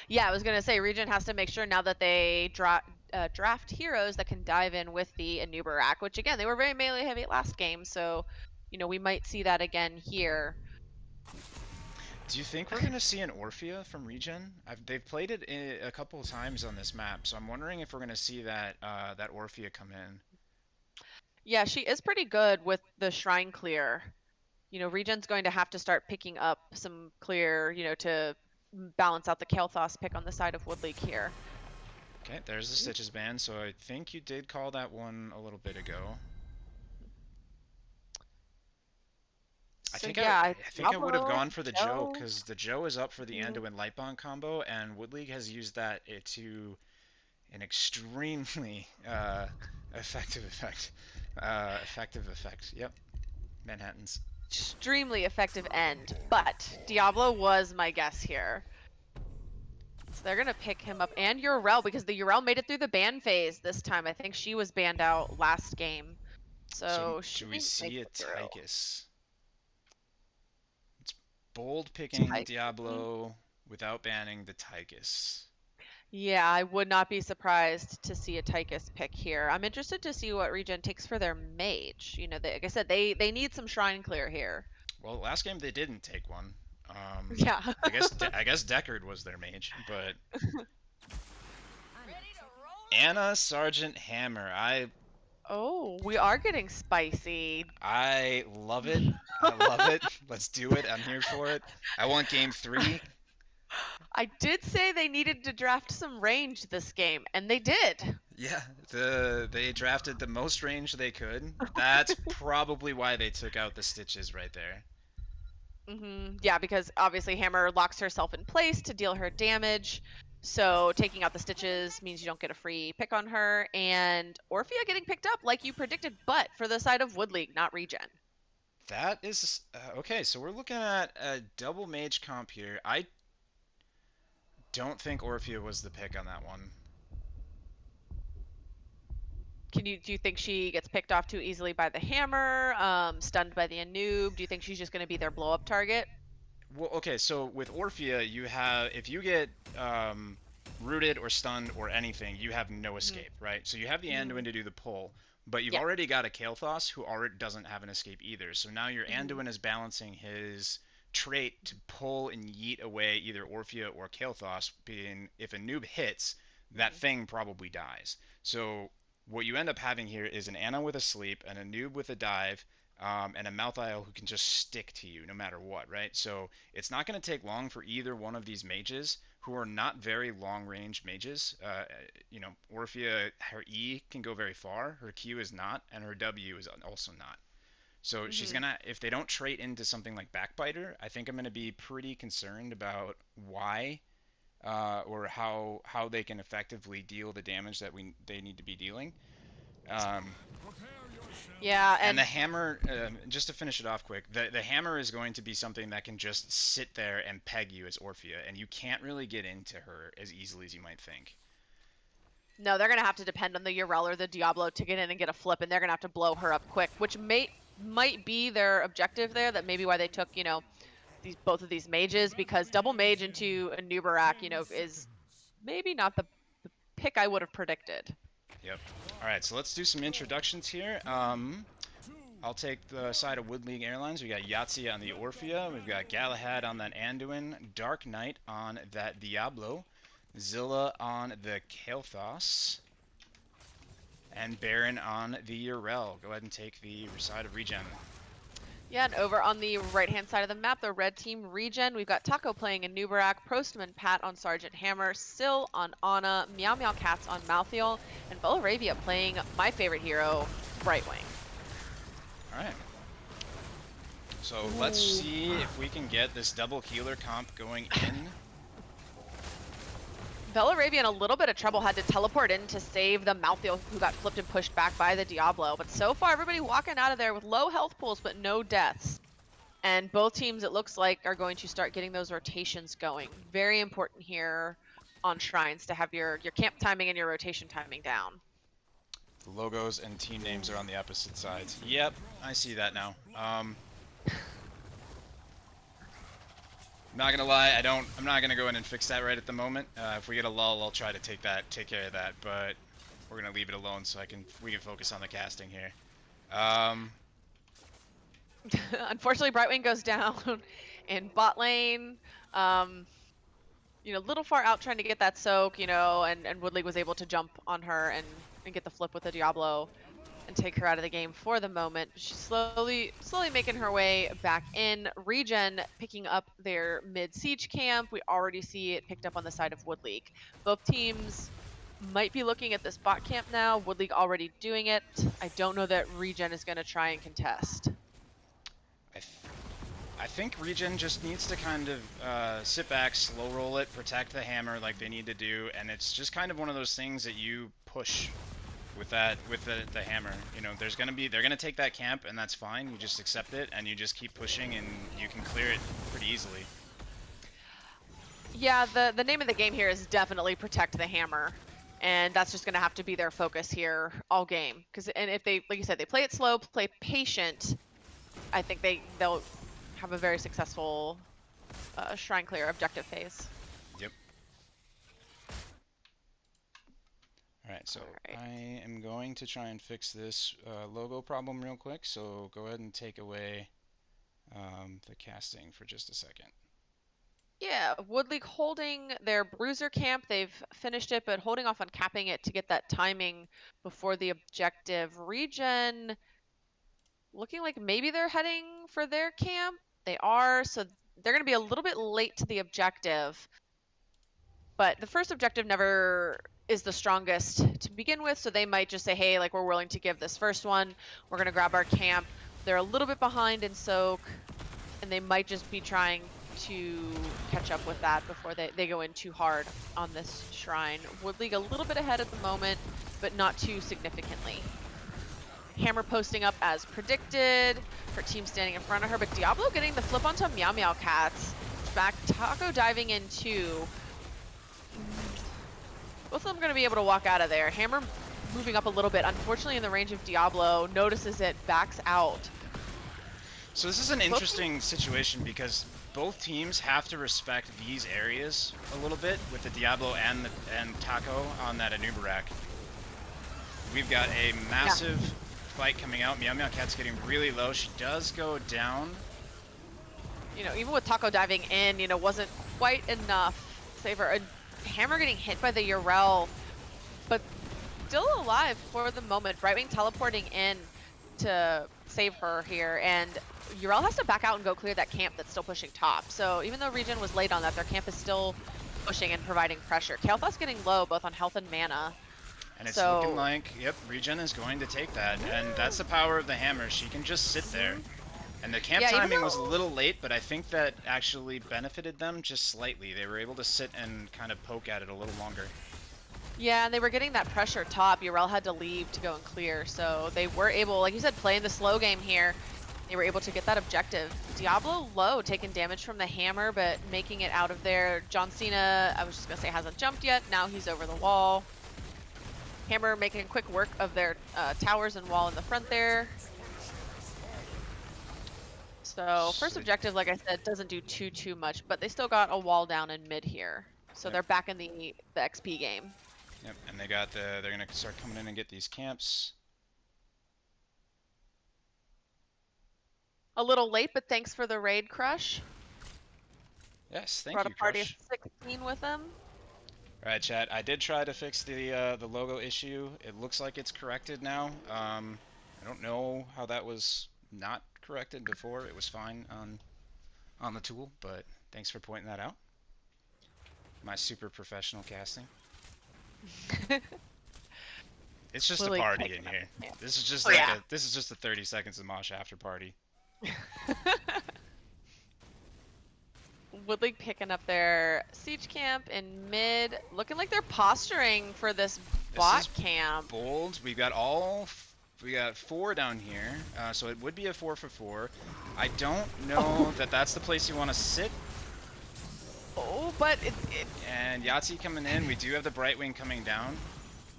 S2: Yeah, I was gonna say Regen has to make sure now that they draft heroes that can dive in with the Anubarak, which again they were very melee heavy last game, so we might see that again here.
S1: Do you think we're gonna see an Orphea from ReGen? They've played it a couple of times on this map, so I'm wondering if we're gonna see that that Orphea come in.
S2: Yeah, she is pretty good with the shrine clear. You know, ReGen's going to have to start picking up some clear, you know, to balance out the Kael'thas pick on the side of Wood League here.
S1: Okay, there's the Stitches ban, so I think you did call that one a little bit ago.
S2: So
S1: I
S2: yeah,
S1: think I would have
S2: Diablo,
S1: gone for the Joe
S2: Joe.
S1: because the Joe is up for the Anduin Lightbond combo, and Wood League has used that to an extremely effective effect. Effective effect. Yep, Manhattans.
S2: Extremely effective end, but Diablo was my guess here. So they're gonna pick him up, and Urel, because the Urel made it through the ban phase this time. I think she was banned out last game,
S1: So
S2: so
S1: do
S2: she
S1: we
S2: makes
S1: see a
S2: it through.
S1: Tychus? It's bold picking
S2: Tyche.
S1: Diablo without banning the Tychus.
S2: Yeah, I would not be surprised to see a Tychus pick here. I'm interested to see what ReGen takes for their mage. You know, like I said, they need some shrine clear here.
S1: Well, last game they didn't take one.
S2: Yeah.
S1: I guess Deckard was their mage, but Anna Sergeant Hammer.
S2: Oh, we are getting spicy.
S1: I love it. I love it. Let's do it. I'm here for it. I want game 3.
S2: I did say they needed to draft some range this game, and they did.
S1: Yeah, they drafted the most range they could. That's probably why they took out the Stitches right there.
S2: Yeah, because obviously Hammer locks herself in place to deal her damage. So taking out the stitches means you don't get a free pick on her. And Orphea getting picked up like you predicted, but for the side of Wood League, not ReGen.
S1: That is okay. So we're looking at a double mage comp here. I don't think Orphea was the pick on that one.
S2: Do you think she gets picked off too easily by the Hammer, stunned by the Anub? Do you think she's just going to be their blow up target?
S1: Well, okay, so with Orphea, you have if you get rooted or stunned or anything, you have no
S2: Mm-hmm.
S1: escape, right? So you have the Anduin to do the pull, but you've
S2: Yeah.
S1: already got a Kael'thas who already doesn't have an escape either. So now your
S2: Mm-hmm.
S1: Anduin is balancing his trait to pull and yeet away either Orphea or Kael'thas, being if a noob hits, that
S2: Mm-hmm.
S1: thing probably dies. So what you end up having here is an Anna with a sleep, and a noob with a dive, and a Malthael who can just stick to you no matter what, right? So it's not going to take long for either one of these mages, who are not very long range mages. Orphea, her E can go very far, her Q is not, and her W is also not. So she's
S2: Mm-hmm.
S1: gonna, if they don't trait into something like Backbiter, I think I'm gonna be pretty concerned about why or how they can effectively deal the damage that they need to be dealing. Um,
S2: Yeah,
S1: and
S2: and
S1: the hammer, just to finish it off quick, the hammer is going to be something that can just sit there and peg you as Orphea, and you can't really get into her as easily as you might think.
S2: no, they're gonna have to depend on the Urel or the Diablo to get in and get a flip, and they're gonna have to blow her up quick, which might be their objective there. That may be why they took, you know, both of these mages, because double mage into a Nubarak, you know, is maybe not the pick I would have predicted.
S1: Yep. All right, so let's do some introductions here. I'll take the side of Wood League Airlines. We got Yahtzee on the Orphea. We've got Galahad on that Anduin. Dark Knight on that Diablo. Zilla on the Kael'thas. And Baron on the Urel. Go ahead and take the side of ReGen.
S2: Yeah, and over on the right-hand side of the map, the red team ReGen, we've got Taco playing in Nubarak, Prostman Pat on Sergeant Hammer, Syl on Ana, Meow Meow Cats on Malthael, and Belaravia playing my favorite hero, Brightwing.
S1: All right. So let's see if we can get this double healer comp going in.
S2: Belaravia in a little bit of trouble, had to teleport in to save the Malthael, who got flipped and pushed back by the Diablo. But so far, everybody walking out of there with low health pools, but no deaths. And both teams, it looks like, are going to start getting those rotations going. Very important here on Shrines to have your camp timing and your rotation timing down.
S1: The logos and team names are on the opposite sides. Yep, I see that now. Not gonna lie, I'm not gonna go in and fix that right at the moment. If we get a lull, I'll try to take care of that. But we're gonna leave it alone so we can focus on the casting here.
S2: Unfortunately, Brightwing goes down. in bot lane. You know, a little far out trying to get that soak, you know, and Woodley was able to jump on her and get the flip with the Diablo and take her out of the game for the moment. She's slowly making her way back in. ReGen picking up their mid siege camp. We already see it picked up on the side of Wood League. Both teams might be looking at this bot camp now. Wood League already doing it. I don't know that ReGen is going to try and contest.
S1: I think ReGen just needs to kind of sit back, slow roll it, protect the hammer like they need to do, and it's just kind of one of those things that you push with the hammer. You know, they're gonna take that camp, and that's fine. You just accept it, and you just keep pushing, and you can clear it pretty easily.
S2: Yeah, the name of the game here is definitely protect the hammer. And that's just going to have to be their focus here all game. And if they, like you said, they play it slow, play patient, I think they'll have a very successful Shrine Clear objective phase.
S1: Yep. Alright, so
S2: right.
S1: I am going to try and fix this logo problem real quick, so go ahead and take away the casting for just a second.
S2: Yeah, Wood League holding their bruiser camp. They've finished it, but holding off on capping it to get that timing before the objective. ReGen looking like maybe they're heading for their camp. They are, so they're going to be a little bit late to the objective. But the first objective never is the strongest to begin with, so they might just say, hey, like, we're willing to give this first one. We're going to grab our camp. They're a little bit behind in soak, and they might just be trying to catch up with that before they go in too hard on this shrine. Wood League a little bit ahead at the moment, but not too significantly. Hammer posting up as predicted. Her team standing in front of her, but Diablo getting the flip onto Meow Meow Cats. Back Taco diving in too. Both of them going to be able to walk out of there. Hammer moving up a little bit. Unfortunately, in the range of Diablo, notices it, backs out.
S1: So this is an interesting situation because both teams have to respect these areas a little bit with the Diablo and Taco on that Anubarak. We've got a massive fight coming out. Meow Meow Cat's getting really low. She does go down.
S2: You know, even with Taco diving in, you know, wasn't quite enough. Save her. Hammer getting hit by the Urel, but still alive for the moment. Brightwing teleporting in to save her here, and Urel has to back out and go clear that camp that's still pushing top. So even though ReGen was late on that, their camp is still pushing and providing pressure. Kael'thas getting low, both on health and mana.
S1: And it's looking like, yep, ReGen is going to take that. And that's the power of the hammer. She can just sit there. And the camp timing was a little late, but I think that actually benefited them just slightly. They were able to sit and kind of poke at it a little longer.
S2: Yeah, and they were getting that pressure top. Urel had to leave to go and clear, so they were able, like you said, playing the slow game here. They were able to get that objective. Diablo low, taking damage from the hammer, but making it out of there. John Cena, I was just going to say, hasn't jumped yet. Now he's over the wall. Hammer making quick work of their towers and wall in the front there. So first objective, like I said, doesn't do too much, but they still got a wall down in mid here. So they're back in the XP game.
S1: Yep, and they're gonna start coming in and get these camps.
S2: A little late, but thanks for the raid, Crush.
S1: Yes, thank
S2: Brought
S1: you,
S2: a party
S1: Crush.
S2: of 16 with them.
S1: All right, chat. I did try to fix the logo issue. It looks like it's corrected now. I don't know how that was not corrected before. It was fine on the tool, but thanks for pointing that out. My super professional casting. It's just a party in here. This is just this is just a 30 seconds of Mosh after party.
S2: Wood League picking up their siege camp in mid, looking like they're posturing for this bot camp.
S1: Bold. We got 4 down here, so it would be a 4 for 4. I don't know that that's the place you want to sit.
S2: Oh, but
S1: and Yahtzee coming in. We do have the Brightwing coming down.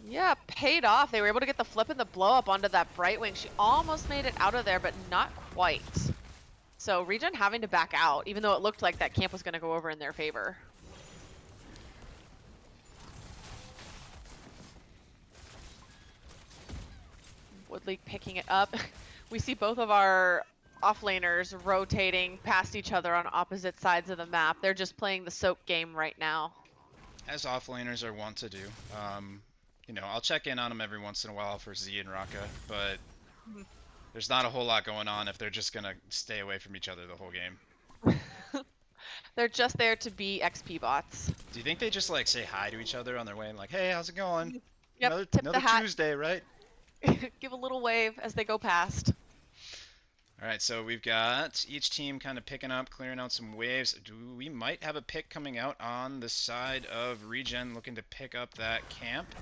S2: Yeah, paid off. They were able to get the flip and the blow up onto that Brightwing. She almost made it out of there, but not quite. So ReGen having to back out, even though it looked like that camp was going to go over in their favor. Wood League picking it up. We see both of our offlaners rotating past each other on opposite sides of the map. They're just playing the soak game right now.
S1: As offlaners are wont to do. You know, I'll check in on them every once in a while for Z and Raka, but there's not a whole lot going on if they're just gonna stay away from each other the whole game.
S2: They're just there to be XP bots.
S1: Do you think they just like say hi to each other on their way and like, hey, how's it going?
S2: Yep, tip
S1: Another
S2: the hat.
S1: Tuesday, right?
S2: Give a little wave as they go past.
S1: All right, so we've got each team kind of picking up, clearing out some waves. We might have a pick coming out on the side of ReGen looking to pick up that camp.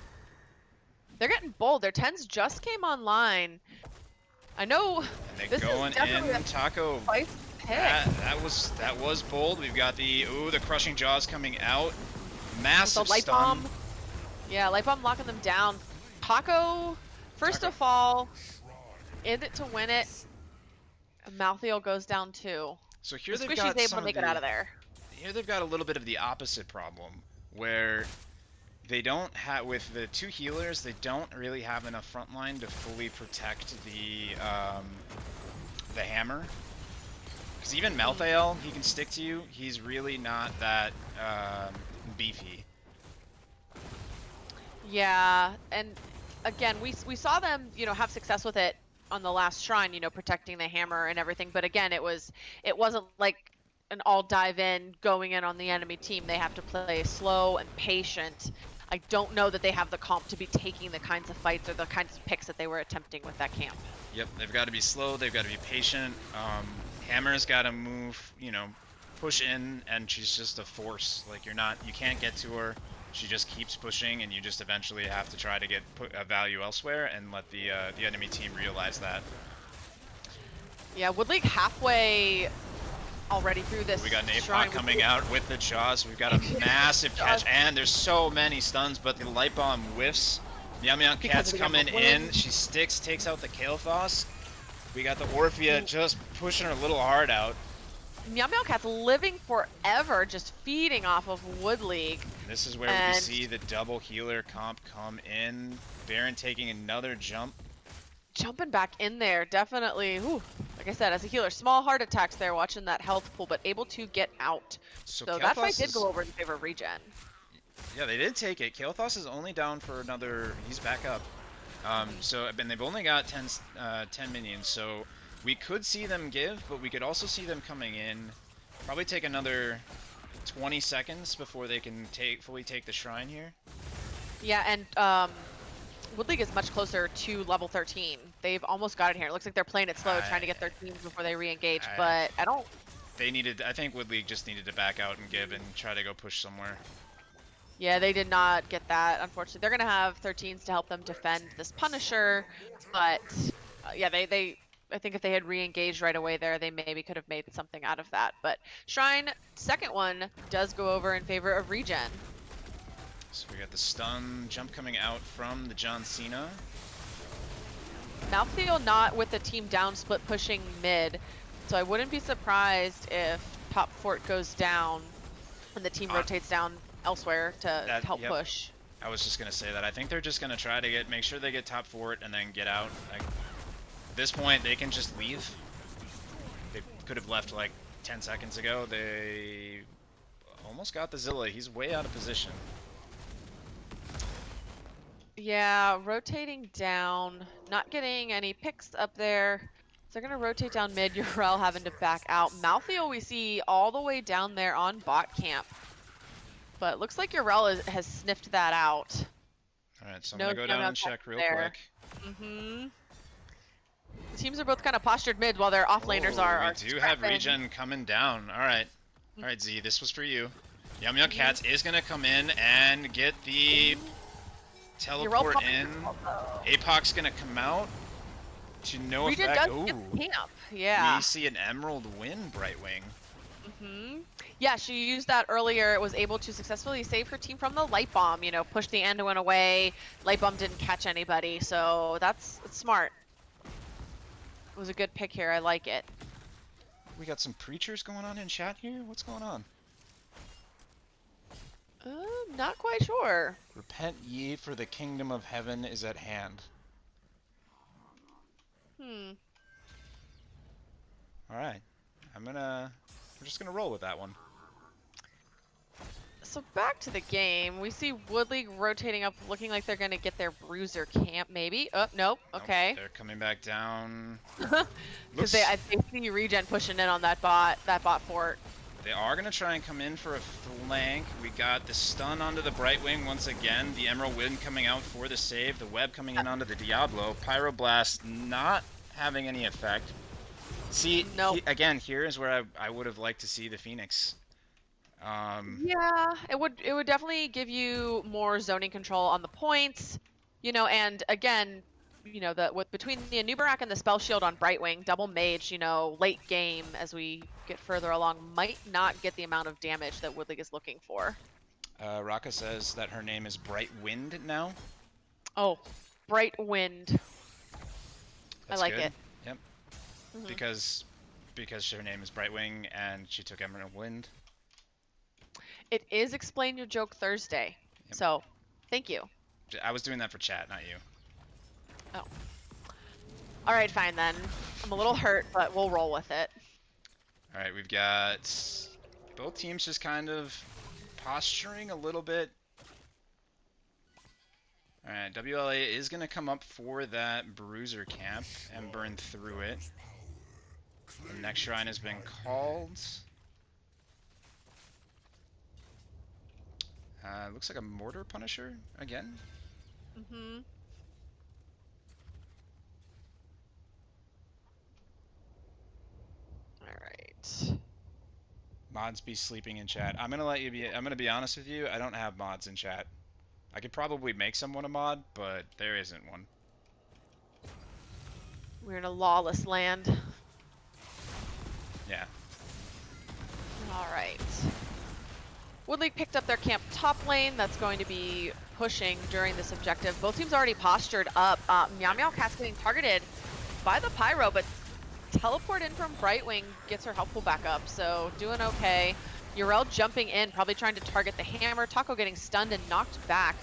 S2: They're getting bold. Their 10s just came online. I know.
S1: And they're
S2: this
S1: going
S2: is definitely
S1: in. Taco.
S2: a spicy pick.
S1: That was bold. We've got the crushing jaws coming out. Massive
S2: The light
S1: stun.
S2: bomb. Yeah, light bomb locking them down. Taco, first of all, in it to win it. Malthiel goes down too.
S1: So here they've
S2: Squishy's
S1: got
S2: able
S1: some
S2: to
S1: of
S2: make
S1: the,
S2: it out of there.
S1: Here they've got a little bit of the opposite problem, where they don't have, with the two healers, they don't really have enough front line to fully protect the hammer. Because even Malthael, he can stick to you. He's really not that beefy.
S2: Yeah, and again, we saw them, you know, have success with it on the last shrine, you know, protecting the hammer and everything. But again, it wasn't like an all dive in going in on the enemy team. They have to play slow and patient. I don't know that they have the comp to be taking the kinds of fights or the kinds of picks that they were attempting with that camp.
S1: Yep, they've got to be slow. They've got to be patient. Hammer's got to move, you know, push in, and she's just a force. Like you can't get to her. She just keeps pushing, and you just eventually have to try to get value elsewhere and let the enemy team realize that.
S2: Yeah, Wood League halfway already through this.
S1: We got an
S2: shrine
S1: APOC coming out with the jaws. We've got a massive catch, and there's so many stuns, but the light bomb whiffs. Yum Cat's coming in. She sticks, takes out the Kael'thas. We got the Orphea just pushing her a little hard out.
S2: Meow Cat's living forever, just feeding off of Wood League.
S1: This is where we see the double healer comp come in. Baron taking another jump.
S2: Jumping back in there, definitely. Whew, like I said, as a healer, small heart attacks there, watching that health pool, but able to get out. So that fight did go over in favor of ReGen.
S1: Yeah, they did take it. Kael'thas is only down for another. He's back up. And they've only got 10 minions, so we could see them give, but we could also see them coming in. Probably take another 20 seconds before they can fully take the shrine here.
S2: Yeah, and Wood League is much closer to level 13. They've almost got it here. It looks like they're playing it slow, trying to get their teams before they re-engage, but I don't...
S1: I think Wood League just needed to back out and give and try to go push somewhere.
S2: Yeah, they did not get that, unfortunately. They're going to have 13s to help them defend this Punisher, but yeah, I think if they had re-engaged right away there, they maybe could have made something out of that. But Shrine, second one, does go over in favor of ReGen.
S1: So we got the stun jump coming out from the John Cena.
S2: Malthael not with the team down split pushing mid, so I wouldn't be surprised if top fort goes down and the team rotates down elsewhere to help push.
S1: I was just gonna say that. I think they're just gonna try to make sure they get top fort and then get out. Like, at this point, they can just leave. They could have left like 10 seconds ago. They almost got the Zilla. He's way out of position.
S2: Yeah, rotating down, not getting any picks up there. So they're gonna rotate down mid. Urel having to back out. Malthael we see all the way down there on bot camp. But looks like Urel has sniffed that out.
S1: Alright, so I'm gonna go down and check real quick.
S2: The teams are both kind of postured mid while their offlaners are
S1: We do have ReGen coming down. Alright. Alright, Z, this was for you. Yum Cats is gonna come in and get the teleport in. APOC's gonna come out. To no effect.
S2: Does get camp. Yeah.
S1: We see an Emerald win, Brightwing.
S2: Yeah, she used that earlier. It was able to successfully save her team from the light bomb. You know, push the Anduin away. Light bomb didn't catch anybody, so that's smart. It was a good pick here. I like it.
S1: We got some preachers going on in chat here. What's going on?
S2: Not quite sure.
S1: Repent ye, for the kingdom of heaven is at hand. All right. We're just gonna roll with that one.
S2: So back to the game, we see Wood League rotating up, looking like they're going to get their bruiser camp, maybe. Oh, nope.
S1: Nope,
S2: Okay.
S1: they're coming back down.
S2: Because they
S1: Looks
S2: see ReGen pushing in on that bot fort.
S1: They are going to try and come in for a flank. We got the stun onto the Brightwing once again. The Emerald Wind coming out for the save. The web coming in onto the Diablo. Pyroblast not having any effect. See,
S2: Nope.
S1: again, here is where I would have liked to see the Phoenix.
S2: Yeah, it would definitely give you more zoning control on the points, and again, between the Anubarak and the Spell Shield on Brightwing, double mage, late game as we get further along might not get the amount of damage that Wood League is looking for.
S1: Raka says that her name is Bright Wind now.
S2: Oh, Bright Wind.
S1: That's
S2: I like
S1: good.
S2: it.
S1: Yep.
S2: Mm-hmm.
S1: Because her name is Brightwing and she took Emerald Wind.
S2: It is Explain Your Joke Thursday.
S1: Yep.
S2: So, thank you.
S1: I was doing that for chat, not you.
S2: Oh. All right, fine then. I'm a little hurt, but we'll roll with it.
S1: All right, we've got both teams just kind of posturing a little bit. All right, WLA is going to come up for that bruiser camp and burn through it. The next shrine has been called. Looks like a Mortar Punisher again.
S2: Mm-hmm. All right.
S1: Mods be sleeping in chat. I'm gonna be honest with you. I don't have mods in chat. I could probably make someone a mod, but there isn't one.
S2: We're in a lawless land.
S1: Yeah.
S2: All right. Wood League picked up their camp top lane. That's going to be pushing during this objective. Both teams already postured up. Meow Meow Cat's getting targeted by the Pyro, but teleport in from Brightwing gets her health pool back up, so doing okay. Urel jumping in, probably trying to target the hammer. Taco getting stunned and knocked back.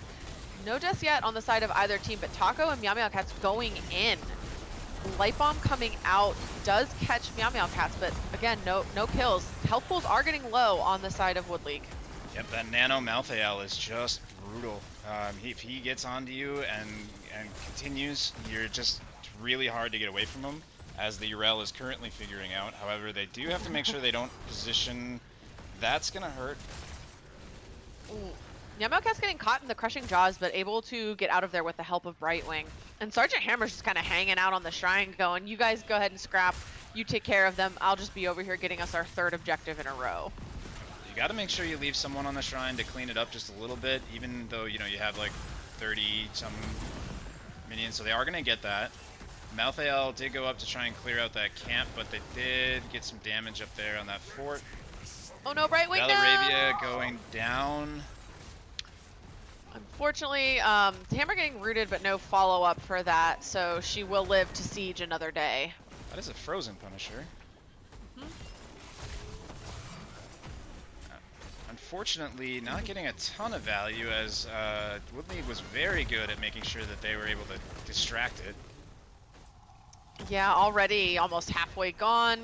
S2: No deaths yet on the side of either team, but Taco and Meow Meow Cat's going in. Light Bomb coming out does catch Meow Meow Cats, but again, no kills. Health pools are getting low on the side of Wood League.
S1: Yep, that Nano Malthael is just brutal. If he gets onto you and continues, you're just really hard to get away from him, as the Urel is currently figuring out. However, they do have to make sure they don't position. That's gonna hurt.
S2: Meow Meow Cat's getting caught in the crushing jaws, but able to get out of there with the help of Brightwing. And Sergeant Hammer's just kind of hanging out on the shrine going, you guys go ahead and scrap. You take care of them. I'll just be over here getting us our third objective in a row.
S1: You got to make sure you leave someone on the shrine to clean it up just a little bit, even though, you have like 30-some minions, so they are going to get that. Malthael did go up to try and clear out that camp, but they did get some damage up there on that fort.
S2: Oh no, Brightwing, no!
S1: Valarabia going down.
S2: Unfortunately, Hammer getting rooted, but no follow-up for that, so she will live to siege another day.
S1: That is a frozen Punisher. Unfortunately, not getting a ton of value, as Wood League was very good at making sure that they were able to distract it.
S2: Yeah, already almost halfway gone.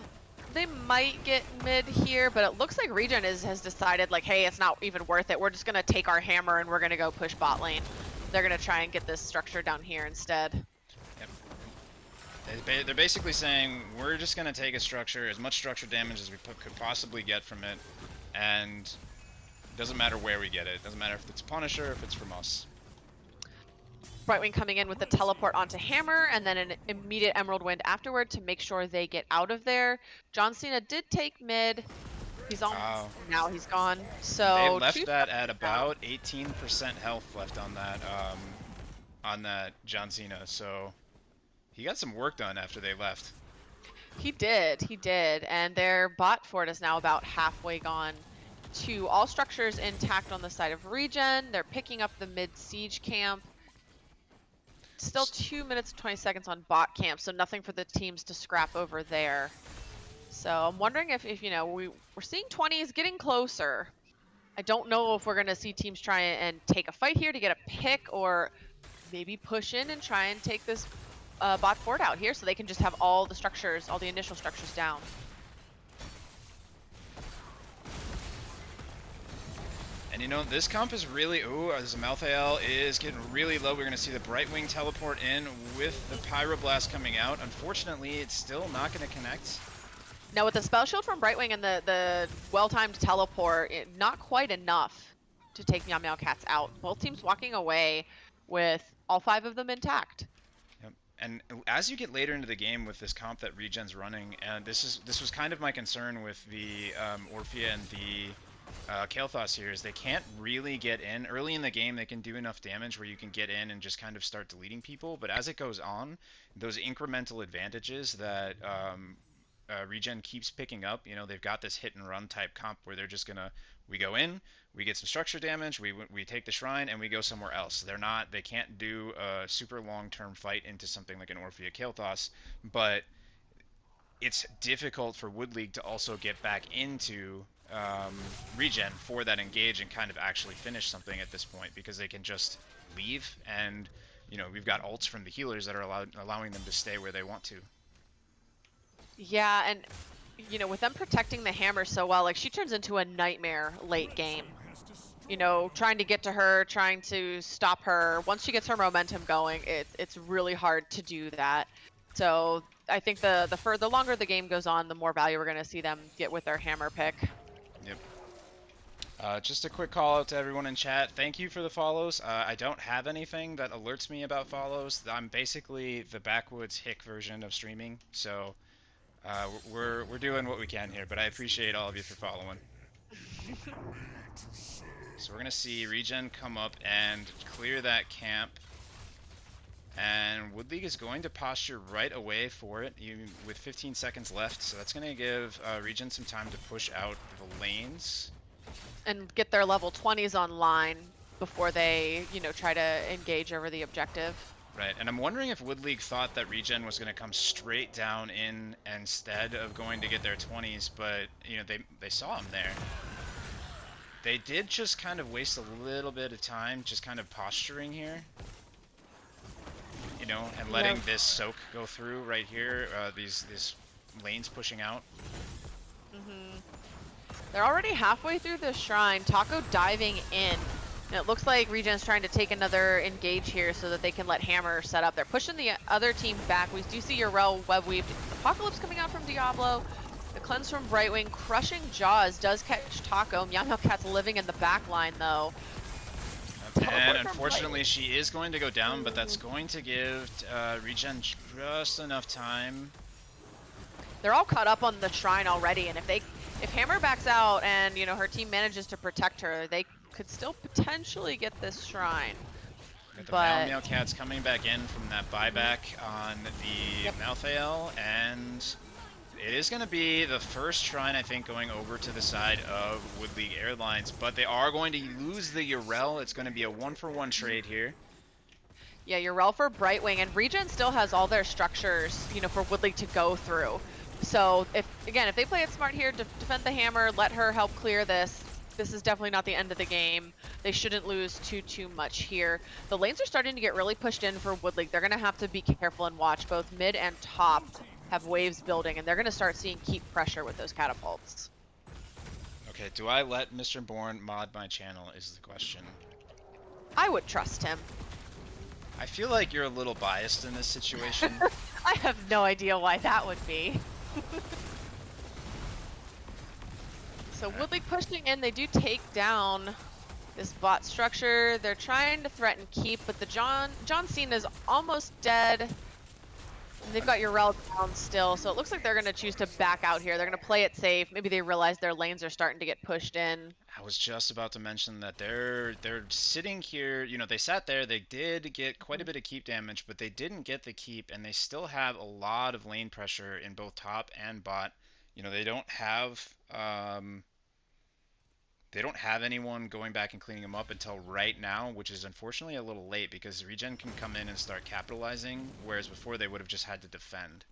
S2: They might get mid here, but it looks like ReGen has decided, like, hey, it's not even worth it. We're just going to take our hammer and we're going to go push bot lane. They're going to try and get this structure down here instead.
S1: Yep. They're basically saying, we're just going to take a structure, as much structure damage as we could possibly get from it, and it doesn't matter where we get it. It doesn't matter if it's Punisher or if it's from us.
S2: Brightwing coming in with the teleport onto Hammer, and then an immediate Emerald Wind afterward to make sure they get out of there. John Cena did take mid. He's on. Now he's gone. So
S1: they left that at about 18% health left on that John Cena. So he got some work done after they left.
S2: He did, and their bot fort is now about halfway gone. To all structures intact on the side of ReGen. They're picking up the mid siege camp. Still 2 minutes 20 seconds on bot camp, so nothing for the teams to scrap over there. So I'm wondering if we're seeing 20s getting closer. I don't know if we're going to see teams try and take a fight here to get a pick, or maybe push in and try and take this bot fort out here so they can just have all the structures, all the initial structures down.
S1: And you know, this comp is really, ooh, as Malthael is getting really low. We're going to see the Brightwing teleport in with the Pyroblast coming out. Unfortunately, it's still not going to connect.
S2: Now with the spell shield from Brightwing and the well-timed teleport, not quite enough to take Meow Meow Cats out. Both teams walking away with all 5 of them intact.
S1: Yep. And as you get later into the game with this comp that ReGen's running, and this was kind of my concern with the Orphea and the Kael'thas here, is they can't really get in. Early in the game, they can do enough damage where you can get in and just kind of start deleting people, but as it goes on, those incremental advantages that ReGen keeps picking up, you know, they've got this hit and run type comp where they're just gonna, we go in, we get some structure damage, we take the shrine, and we go somewhere else. They can't do a super long-term fight into something like an Orphea Kael'thas, but it's difficult for Wood League to also get back into ReGen for that engage and kind of actually finish something at this point, because they can just leave, and you know, we've got ults from the healers that are allowing them to stay where they want to.
S2: Yeah, and you know, with them protecting the hammer so well, like she turns into a nightmare late game. You know, trying to get to her, trying to stop her. Once she gets her momentum going, it's really hard to do that. So I think the longer the game goes on, the more value we're going to see them get with their hammer pick.
S1: Yep. Just a quick call out to everyone in chat. Thank you for the follows. I don't have anything that alerts me about follows. I'm basically the backwoods hick version of streaming, so we're doing what we can here. But I appreciate all of you for following. So we're gonna see ReGen come up and clear that camp, and Wood League is going to posture right away for it, even with 15 seconds left. So that's gonna give ReGen some time to push out the lanes
S2: and get their level 20s online before they, you know, try to engage over the objective.
S1: Right, and I'm wondering if Wood League thought that ReGen was going to come straight down in instead of going to get their 20s, but you know, they saw him there. They did just kind of waste a little bit of time just kind of posturing here. You know, and letting this soak go through right here, these lanes pushing out.
S2: They're already halfway through the shrine. Taco diving in. And it looks like ReGen's trying to take another engage here so that they can let Hammer set up. They're pushing the other team back. We do see Urel web weaved. Apocalypse coming out from Diablo. The cleanse from Brightwing. Crushing Jaws does catch Taco. Meow Meow Cat's living in the back line though.
S1: And unfortunately she is going to go down, but that's going to give ReGen just enough time.
S2: They're all caught up on the shrine already, and if Hammer backs out and, you know, her team manages to protect her, they could still potentially get this shrine.
S1: Got the Meow Meow Cats coming back in from that buyback on the Malthael, and it is going to be the first shrine, I think, going over to the side of Wood League Airlines, but they are going to lose the Urel. It's going to be a 1-for-1 trade here.
S2: Yeah, Urel for Brightwing, and ReGen still has all their structures, you know, for Wood League to go through. So if they play it smart here, defend the hammer, let her help clear this. This is definitely not the end of the game. They shouldn't lose too much here. The lanes are starting to get really pushed in for Wood League. They're going to have to be careful and watch. Both mid and top have waves building, and they're going to start seeing keep pressure with those catapults.
S1: Okay, do I let Mr. Bourne mod my channel is the question.
S2: I would trust him.
S1: I feel like you're a little biased in this situation.
S2: I have no idea why that would be. So Wood League pushing in, they do take down this bot structure. They're trying to threaten keep, but the John Cena is almost dead. And they've got Urel down still, so it looks like they're going to choose to back out here. They're going to play it safe. Maybe they realize their lanes are starting to get pushed in.
S1: I was just about to mention that they're sitting here. You know, they sat there. They did get quite a bit of keep damage, but they didn't get the keep, and they still have a lot of lane pressure in both top and bot. You know, they don't have anyone going back and cleaning them up until right now, which is unfortunately a little late because ReGen can come in and start capitalizing, whereas before they would have just had to defend.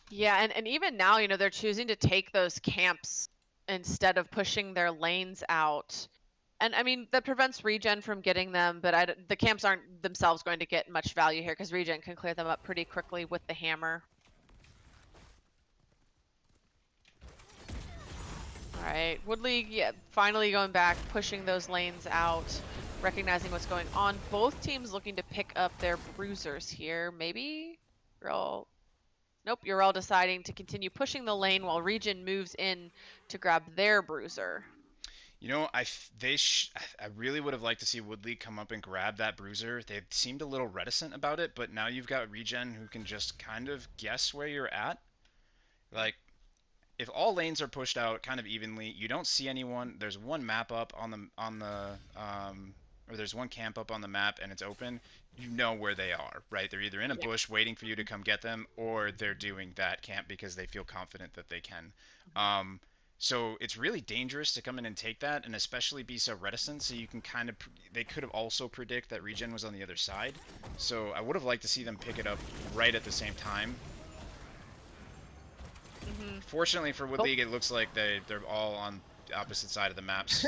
S2: Yeah, and even now, you know, they're choosing to take those camps instead of pushing their lanes out. And I mean, that prevents ReGen from getting them, but the camps aren't themselves going to get much value here because ReGen can clear them up pretty quickly with the hammer. All right, Woodley, yeah, finally going back, pushing those lanes out, recognizing what's going on. Both teams looking to pick up their bruisers here. Maybe you're all, nope, you're all deciding to continue pushing the lane while ReGen moves in to grab their bruiser.
S1: You know, I really would have liked to see Woodley come up and grab that bruiser. They seemed a little reticent about it, but now you've got ReGen who can just kind of guess where you're at. Like, if all lanes are pushed out kind of evenly, you don't see anyone. There's one map up or there's one camp up on the map and it's open. You know where they are, right? They're either in a bush waiting for you to come get them, or they're doing that camp because they feel confident that they can. So it's really dangerous to come in and take that, and especially be so reticent. So you can kind of, they could have also predict that ReGen was on the other side. So I would have liked to see them pick it up right at the same time. Fortunately for Wood League, it looks like they're all on the opposite side of the maps.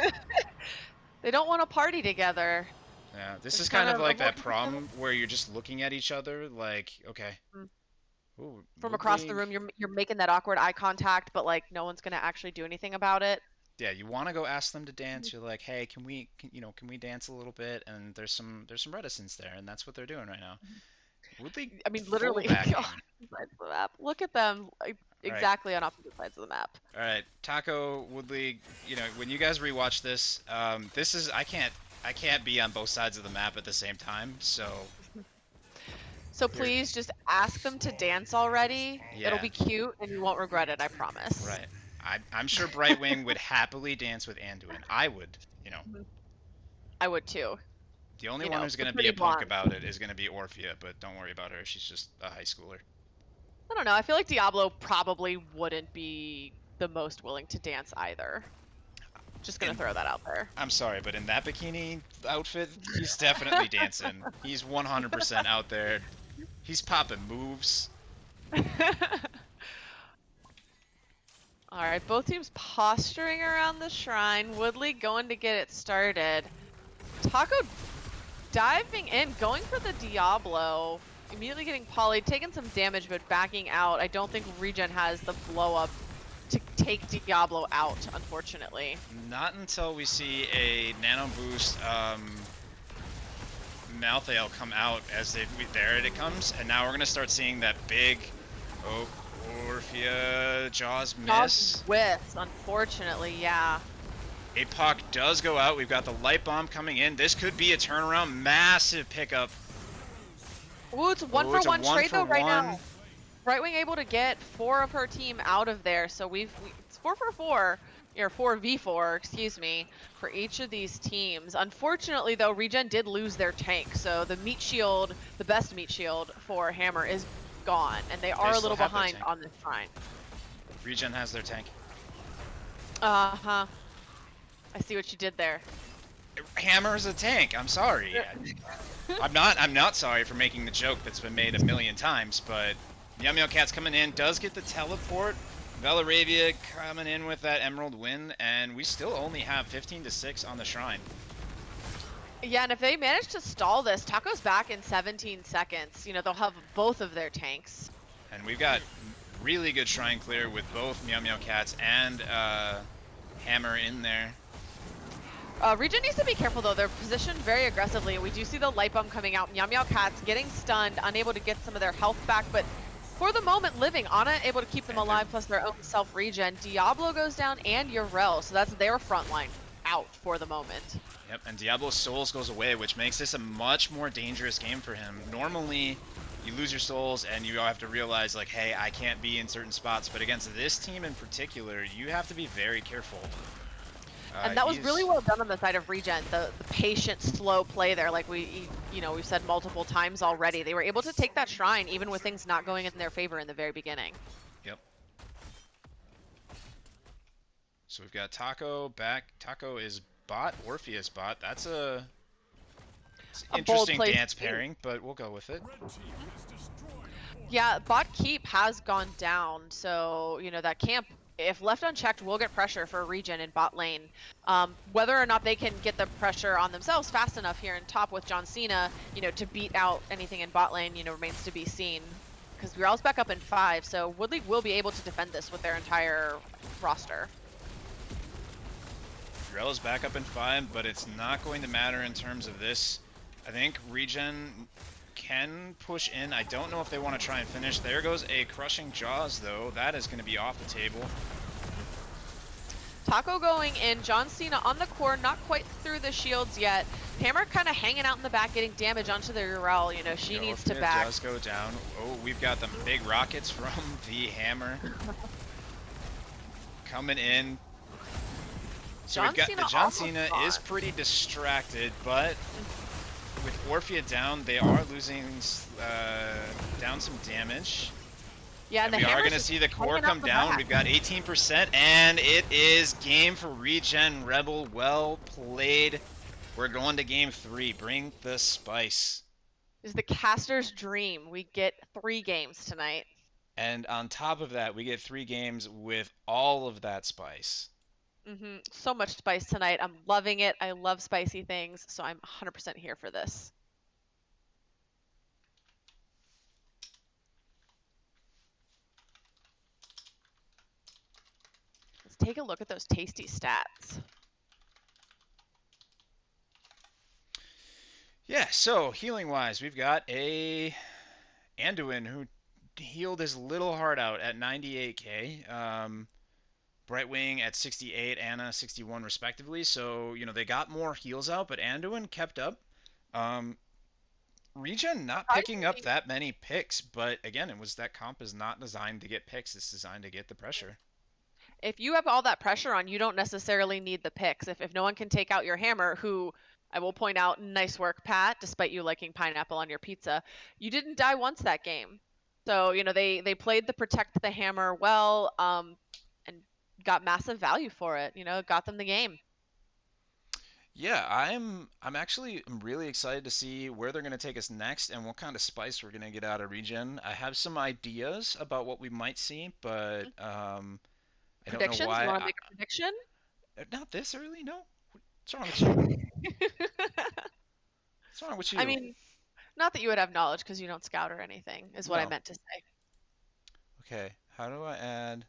S2: They don't want to party together.
S1: Yeah, this is kind of like that problem where you're just looking at each other like, okay. Ooh,
S2: from across the room, you're making that awkward eye contact, but like no one's gonna actually do anything about it.
S1: Yeah, you want to go ask them to dance. You're like, hey, can we dance a little bit? And there's some reticence there, and that's what they're doing right now. Woodley,
S2: I mean, literally, look at them, like, exactly on opposite sides of the map.
S1: All right, Taco, Woodley, when you guys rewatch this, this is I can't be on both sides of the map at the same time, so.
S2: So please just ask them to dance already.
S1: Yeah.
S2: It'll be cute, and you won't regret it. I promise.
S1: Right. I'm sure Brightwing would happily dance with Anduin. I would,
S2: I would too.
S1: The only one who's going to be a punk about it is going to be Orphea, but don't worry about her. She's just a high schooler.
S2: I don't know. I feel like Diablo probably wouldn't be the most willing to dance either. Just going to throw that out there.
S1: I'm sorry, but in that bikini outfit, he's definitely dancing. He's 100% out there. He's popping moves.
S2: Alright, both teams posturing around the shrine. Woodley going to get it started. Taco diving in, going for the Diablo. Immediately getting polyed, taking some damage, but backing out. I don't think ReGen has the blow up to take Diablo out, unfortunately.
S1: Not until we see a nano boost Malthael come out as there it comes, and now we're gonna start seeing that big Orphea Jaws miss.
S2: Jaws whiffs, unfortunately, yeah.
S1: APOC does go out. We've got the light bomb coming in. This could be a turnaround, massive pickup.
S2: Ooh, it's a one-for-one trade though right now. Brightwing able to get 4 of her team out of there, so it's 4-for-4, or 4v4, excuse me, for each of these teams. Unfortunately though, ReGen did lose their tank, so the meat shield, the best meat shield for Hammer is gone, and they are a little behind on this shrine.
S1: ReGen has their tank.
S2: Uh-huh. I see what you did there.
S1: Hammer's a tank. I'm sorry. I'm not sorry for making the joke that's been made a million times, but Meow Meow Cat's coming in, does get the teleport. Valaravia coming in with that Emerald win, and we still only have 15-6 on the shrine.
S2: Yeah, and if they manage to stall this, Taco's back in 17 seconds. They'll have both of their tanks.
S1: And we've got really good shrine clear with both Meow Meow Cats and Hammer in there.
S2: ReGen needs to be careful though. They're positioned very aggressively. We do see the light bomb coming out. Meow Meow Cats getting stunned, unable to get some of their health back, but for the moment living. Ana able to keep them alive, plus their own self-regen. Diablo goes down and Urel, so that's their front line out for the moment.
S1: Yep, and Diablo's souls goes away, which makes this a much more dangerous game for him. Normally, you lose your souls and you have to realize, like, hey, I can't be in certain spots, but against this team in particular, you have to be very careful.
S2: And that was really well done on the side of ReGen, the patient, slow play there, like we've said multiple times already. They were able to take that shrine even with things not going in their favor in the very beginning.
S1: Yep. So we've got Taco back. Taco is bot, Orpheus bot. That's an interesting dance pairing, but we'll go with it.
S2: Yeah, bot keep has gone down, so that camp, if left unchecked, will get pressure for ReGen in bot lane. Whether or not they can get the pressure on themselves fast enough here in top with John Cena, to beat out anything in bot lane, remains to be seen. Because Urel's back up in 5, so Woodley will be able to defend this with their entire roster.
S1: Drell's back up in 5, but it's not going to matter in terms of this. I think ReGen can push in. I don't know if they want to try and finish. There goes a Crushing Jaws, though. That is going to be off the table.
S2: Taco going in, John Cena on the core, not quite through the shields yet. Hammer kind of hanging out in the back, getting damage onto the Urel. You know, she needs to back.
S1: Does go down. Oh, we've got the big rockets from the Hammer coming in. So we've got the John Cena is pretty distracted, but with Orphea down, they are losing down some damage.
S2: Yeah,
S1: and we are going to see the core come down. We've got 18%, and it is game for ReGen Rebel. Well played. We're going to game 3. Bring the spice.
S2: This is the caster's dream. We get 3 games tonight.
S1: And on top of that, we get 3 games with all of that spice.
S2: So much spice tonight. I'm loving it. I love spicy things, so I'm 100% here for this. Let's take a look at those tasty stats.
S1: Yeah, so healing-wise, we've got a Anduin who healed his little heart out at 98k. Brightwing at 68, Anna 61 respectively. So, you know, they got more heals out, but Anduin kept up. ReGen not picking up that many picks, but again, it was that comp is not designed to get picks. It's designed to get the pressure.
S2: If you have all that pressure on, you don't necessarily need the picks. If no one can take out your Hammer, who I will point out, nice work, Pat, despite you liking pineapple on your pizza, you didn't die once that game. So, you know, they played the protect the Hammer well, and got massive value for it. You know, got them the game.
S1: Yeah, I'm actually really excited to see where they're going to take us next and what kind of spice we're going to get out of ReGen. I have some ideas about what we might see, but I don't know why.
S2: You want to make a prediction?
S1: Not this early, no. What's wrong with you? What's wrong with you?
S2: I mean, not that you would have knowledge because you don't scout or anything, is what I meant to say.
S1: Okay, how do I add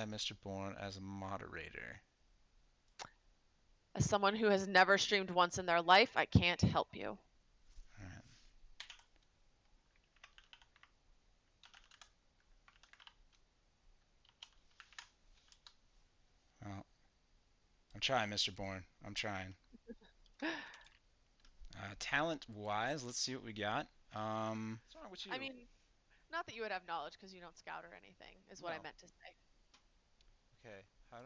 S1: Mr. Bourne as a moderator?
S2: As someone who has never streamed once in their life, I can't help you.
S1: All right. Well, I'm trying, Mr. Bourne. I'm trying. Talent-wise, let's see what we got. What's wrong with you?
S2: I mean, not that you would have knowledge because you don't scout or anything, is what I meant to say.
S1: Okay, how do...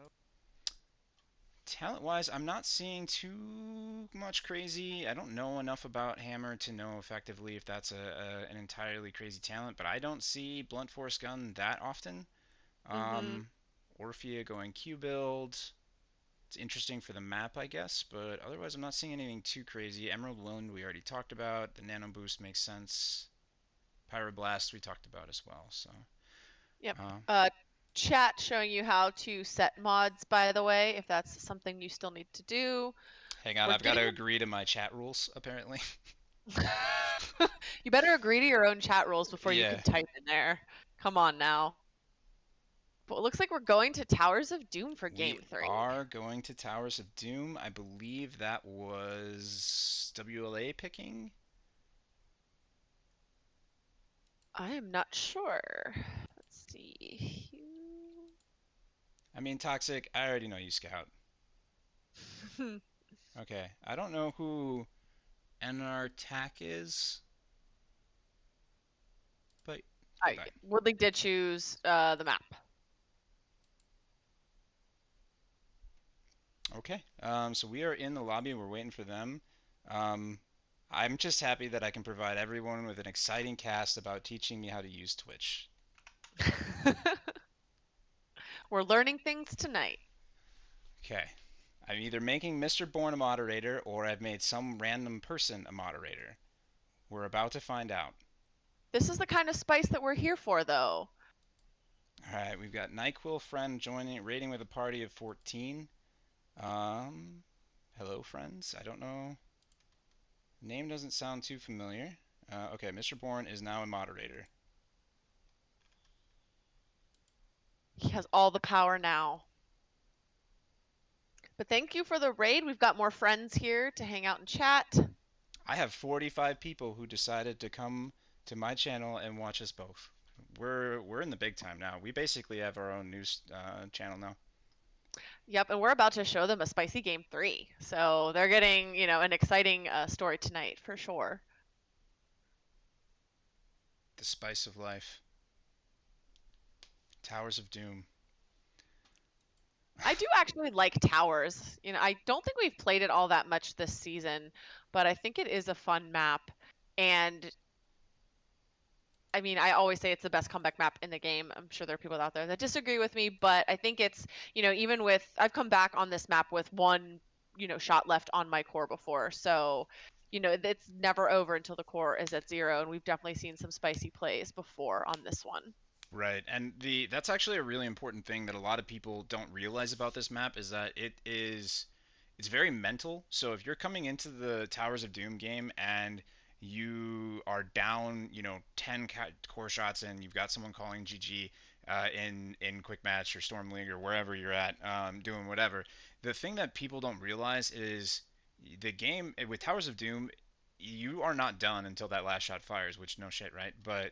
S1: Talent-wise, I'm not seeing too much crazy. I don't know enough about Hammer to know effectively if that's an entirely crazy talent, but I don't see Blunt Force Gun that often. Orphea going Q build. It's interesting for the map, I guess, but otherwise I'm not seeing anything too crazy. Emerald Wind we already talked about. The Nano Boost makes sense. Pyroblast we talked about as well. So.
S2: Yep. Chat showing you how to set mods, by the way, if that's something you still need to do.
S1: Hang on, I've got to agree to my chat rules, apparently.
S2: You better agree to your own chat rules before you can type in there. Come on now. But it looks like we're going to Towers of Doom for Game 3.
S1: We are going to Towers of Doom. I believe that was WLA picking.
S2: I am not sure. Let's see.
S1: I mean, Toxic, I already know you scout. Okay, I don't know who NRTAC is, but
S2: Woodley did choose the map.
S1: Okay, so we are in the lobby. We're waiting for them. I'm just happy that I can provide everyone with an exciting cast about teaching me how to use Twitch.
S2: We're learning things tonight.
S1: Okay. I'm either making Mr. Bourne a moderator or I've made some random person a moderator. We're about to find out.
S2: This is the kind of spice that we're here for, though.
S1: Alright, we've got NyQuil friend joining, raiding with a party of 14. Hello, friends. I don't know. Name doesn't sound too familiar. Okay, Mr. Bourne is now a moderator.
S2: He has all the power now. But thank you for the raid. We've got more friends here to hang out and chat.
S1: I have 45 people who decided to come to my channel and watch us both. We're in the big time now. We basically have our own news channel now.
S2: Yep, and we're about to show them a spicy game 3. So they're getting, an exciting story tonight for sure.
S1: The spice of life. Towers of Doom.
S2: I do actually like Towers. I don't think we've played it all that much this season, but I think it is a fun map. And I mean, I always say it's the best comeback map in the game. I'm sure there are people out there that disagree with me, but I think it's, even with I've come back on this map with one, shot left on my core before. So, it's never over until the core is at 0, and we've definitely seen some spicy plays before on this one.
S1: Right, and that's actually a really important thing that a lot of people don't realize about this map is that it's very mental. So if you're coming into the Towers of Doom game and you are down, 10 core shots and you've got someone calling GG in quick match or Storm League or wherever you're at, doing whatever. The thing that people don't realize is the game with Towers of Doom, you are not done until that last shot fires, which no shit, right? But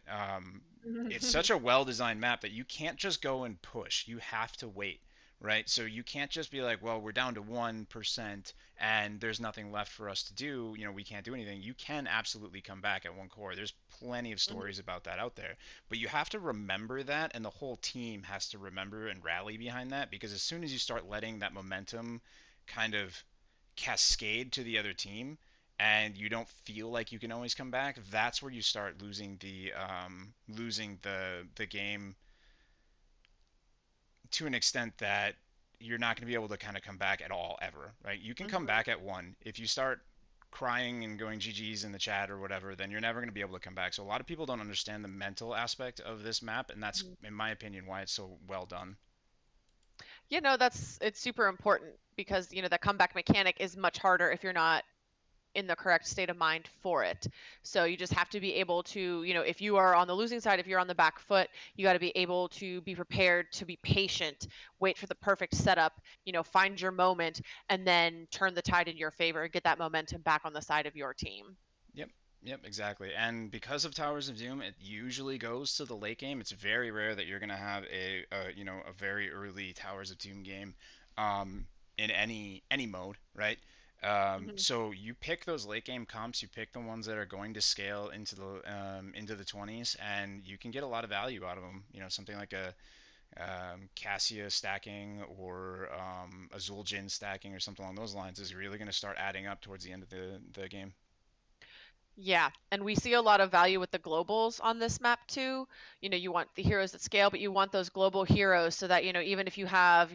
S1: it's such a well-designed map that you can't just go and push. You have to wait, right? So you can't just be like, well, we're down to 1% and there's nothing left for us to do. We can't do anything. You can absolutely come back at one core. There's plenty of stories about that out there. But you have to remember that, and the whole team has to remember and rally behind that, because as soon as you start letting that momentum kind of cascade to the other team, and you don't feel like you can always come back, that's where you start losing the game to an extent that you're not going to be able to kind of come back at all ever, right? You can come back at one. If you start crying and going GG's in the chat or whatever, then you're never going to be able to come back. So a lot of people don't understand the mental aspect of this map, and that's, in my opinion, why it's so well done.
S2: It's super important because, the comeback mechanic is much harder if you're not in the correct state of mind for it. So you just have to be able to, if you are on the losing side, if you're on the back foot, you got to be able to be prepared, to be patient, wait for the perfect setup, find your moment, and then turn the tide in your favor and get that momentum back on the side of your team.
S1: Yep. Yep, exactly. And because of Towers of Doom, it usually goes to the late game. It's very rare that you're going to have a very early Towers of Doom game in any mode, right? So you pick those late game comps, you pick the ones that are going to scale into the 20s, and you can get a lot of value out of them. Something like a Cassia stacking or a Zul'jin stacking or something along those lines is really going to start adding up towards the end of the game.
S2: Yeah, and we see a lot of value with the globals on this map too. You want the heroes that scale, but you want those global heroes so that, even if you have,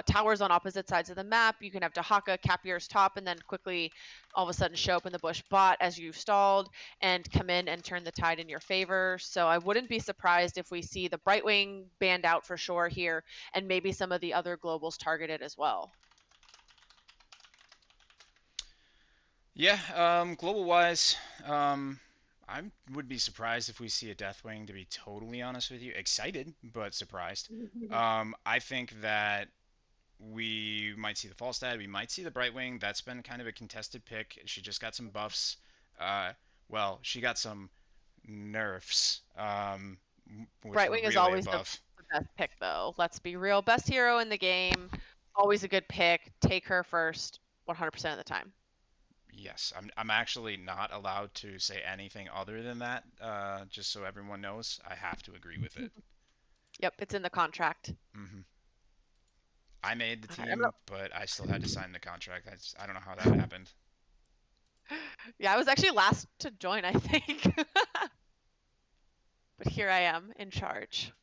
S2: towers on opposite sides of the map, you can have Dahaka cap yours top and then quickly all of a sudden show up in the bush bot as you've stalled and come in and turn the tide in your favor. So I wouldn't be surprised if we see the Brightwing banned out for sure here and maybe some of the other globals targeted as well.
S1: Yeah, global wise, I would be surprised if we see a Deathwing, to be totally honest with you. Excited, but surprised. I think that we might see the Falstad, we might see the Brightwing. That's been kind of a contested pick. She just got some buffs. Well, she got some nerfs with
S2: Brightwing is
S1: Relay
S2: always the
S1: buff.
S2: best pick, though. Let's be real. Best hero in the game. Always a good pick. Take her first 100% of the time.
S1: Yes, I'm actually not allowed to say anything other than that. Just so everyone knows, I have to agree with it.
S2: Yep, it's in the contract.
S1: hmm I made the
S2: All right,
S1: team, but I still had to sign the contract. I don't know how that happened.
S2: yeah, I was actually last to join, I think. But here I am in charge.